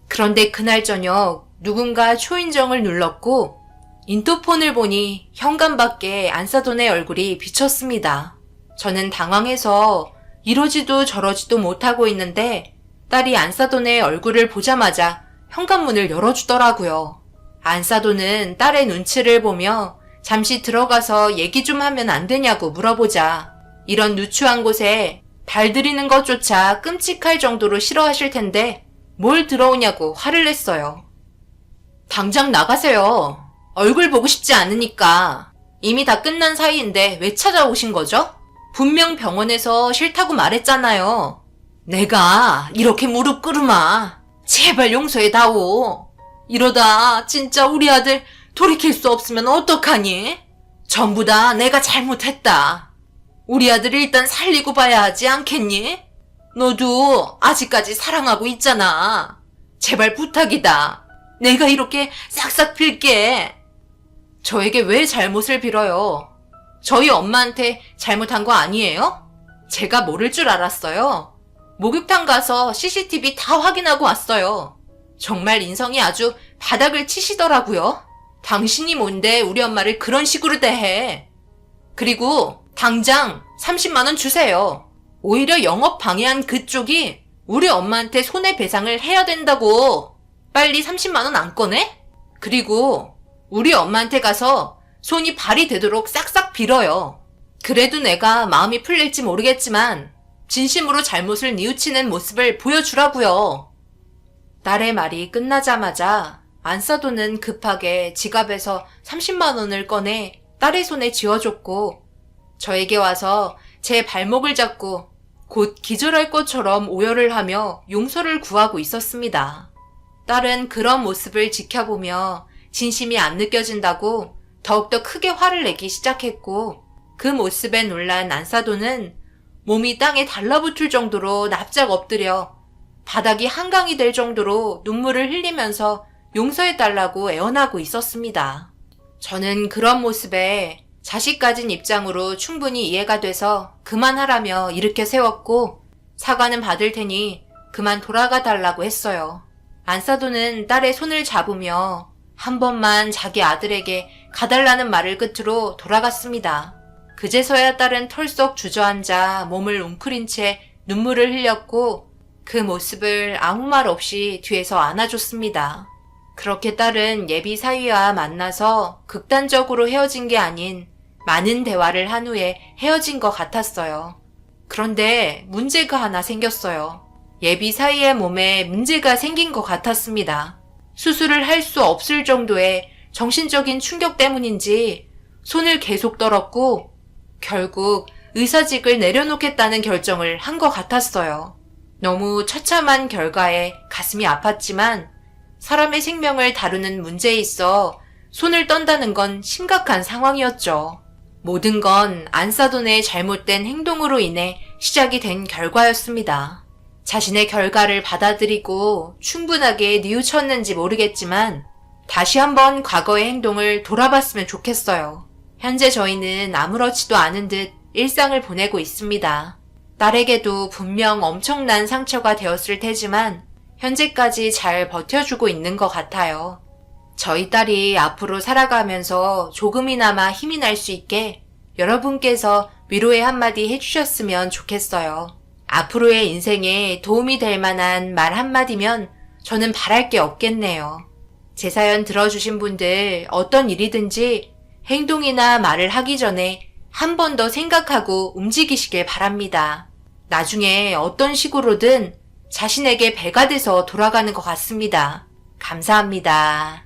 그런데 그날 저녁 누군가 초인종을 눌렀고 인터폰을 보니 현관밖에 안사돈의 얼굴이 비쳤습니다. 저는 당황해서 이러지도 저러지도 못하고 있는데 딸이 안사돈의 얼굴을 보자마자 현관문을 열어주더라고요. 안사돈은 딸의 눈치를 보며 잠시 들어가서 얘기 좀 하면 안 되냐고 물어보자 이런 누추한 곳에 발 들이는 것조차 끔찍할 정도로 싫어하실 텐데 뭘 들어오냐고 화를 냈어요. 당장 나가세요. 얼굴 보고 싶지 않으니까. 이미 다 끝난 사이인데 왜 찾아오신 거죠? 분명 병원에서 싫다고 말했잖아요. 내가 이렇게 무릎 꿇으마. 제발 용서해다오. 이러다 진짜 우리 아들 돌이킬 수 없으면 어떡하니? 전부 다 내가 잘못했다. 우리 아들 일단 살리고 봐야 하지 않겠니? 너도 아직까지 사랑하고 있잖아. 제발 부탁이다. 내가 이렇게 싹싹 빌게. 저에게 왜 잘못을 빌어요? 저희 엄마한테 잘못한 거 아니에요? 제가 모를 줄 알았어요. 목욕탕 가서 CCTV 다 확인하고 왔어요. 정말 인성이 아주 바닥을 치시더라고요. 당신이 뭔데 우리 엄마를 그런 식으로 대해. 그리고 당장 30만 원 주세요. 오히려 영업 방해한 그쪽이 우리 엄마한테 손해배상을 해야 된다고. 빨리 30만 원 안 꺼내? 그리고 우리 엄마한테 가서 손이 발이 되도록 싹싹 빌어요. 그래도 내가 마음이 풀릴지 모르겠지만 진심으로 잘못을 뉘우치는 모습을 보여주라고요. 딸의 말이 끝나자마자 안사돈은 급하게 지갑에서 30만 원을 꺼내 딸의 손에 쥐어줬고 저에게 와서 제 발목을 잡고 곧 기절할 것처럼 오열을 하며 용서를 구하고 있었습니다. 딸은 그런 모습을 지켜보며 진심이 안 느껴진다고 더욱더 크게 화를 내기 시작했고 그 모습에 놀란 안사돈은 몸이 땅에 달라붙을 정도로 납작 엎드려 바닥이 한강이 될 정도로 눈물을 흘리면서 용서해달라고 애원하고 있었습니다. 저는 그런 모습에 자식 가진 입장으로 충분히 이해가 돼서 그만하라며 일으켜 세웠고 사과는 받을 테니 그만 돌아가 달라고 했어요. 안사돈은 딸의 손을 잡으며 한 번만 자기 아들에게 가달라는 말을 끝으로 돌아갔습니다. 그제서야 딸은 털썩 주저앉아 몸을 웅크린 채 눈물을 흘렸고 그 모습을 아무 말 없이 뒤에서 안아줬습니다. 그렇게 딸은 예비 사위와 만나서 극단적으로 헤어진 게 아닌 많은 대화를 한 후에 헤어진 것 같았어요. 그런데 문제가 하나 생겼어요. 예비 사위의 몸에 문제가 생긴 것 같았습니다. 수술을 할 수 없을 정도의 정신적인 충격 때문인지 손을 계속 떨었고 결국 의사직을 내려놓겠다는 결정을 한 것 같았어요. 너무 처참한 결과에 가슴이 아팠지만 사람의 생명을 다루는 문제에 있어 손을 떤다는 건 심각한 상황이었죠. 모든 건 안사돈의 잘못된 행동으로 인해 시작이 된 결과였습니다. 자신의 결과를 받아들이고 충분하게 뉘우쳤는지 모르겠지만 다시 한번 과거의 행동을 돌아봤으면 좋겠어요. 현재 저희는 아무렇지도 않은 듯 일상을 보내고 있습니다. 딸에게도 분명 엄청난 상처가 되었을 테지만 현재까지 잘 버텨주고 있는 것 같아요. 저희 딸이 앞으로 살아가면서 조금이나마 힘이 날 수 있게 여러분께서 위로의 한마디 해주셨으면 좋겠어요. 앞으로의 인생에 도움이 될 만한 말 한마디면 저는 바랄 게 없겠네요. 제 사연 들어주신 분들 어떤 일이든지 행동이나 말을 하기 전에 한 번 더 생각하고 움직이시길 바랍니다. 나중에 어떤 식으로든 자신에게 배가 돼서 돌아가는 것 같습니다. 감사합니다.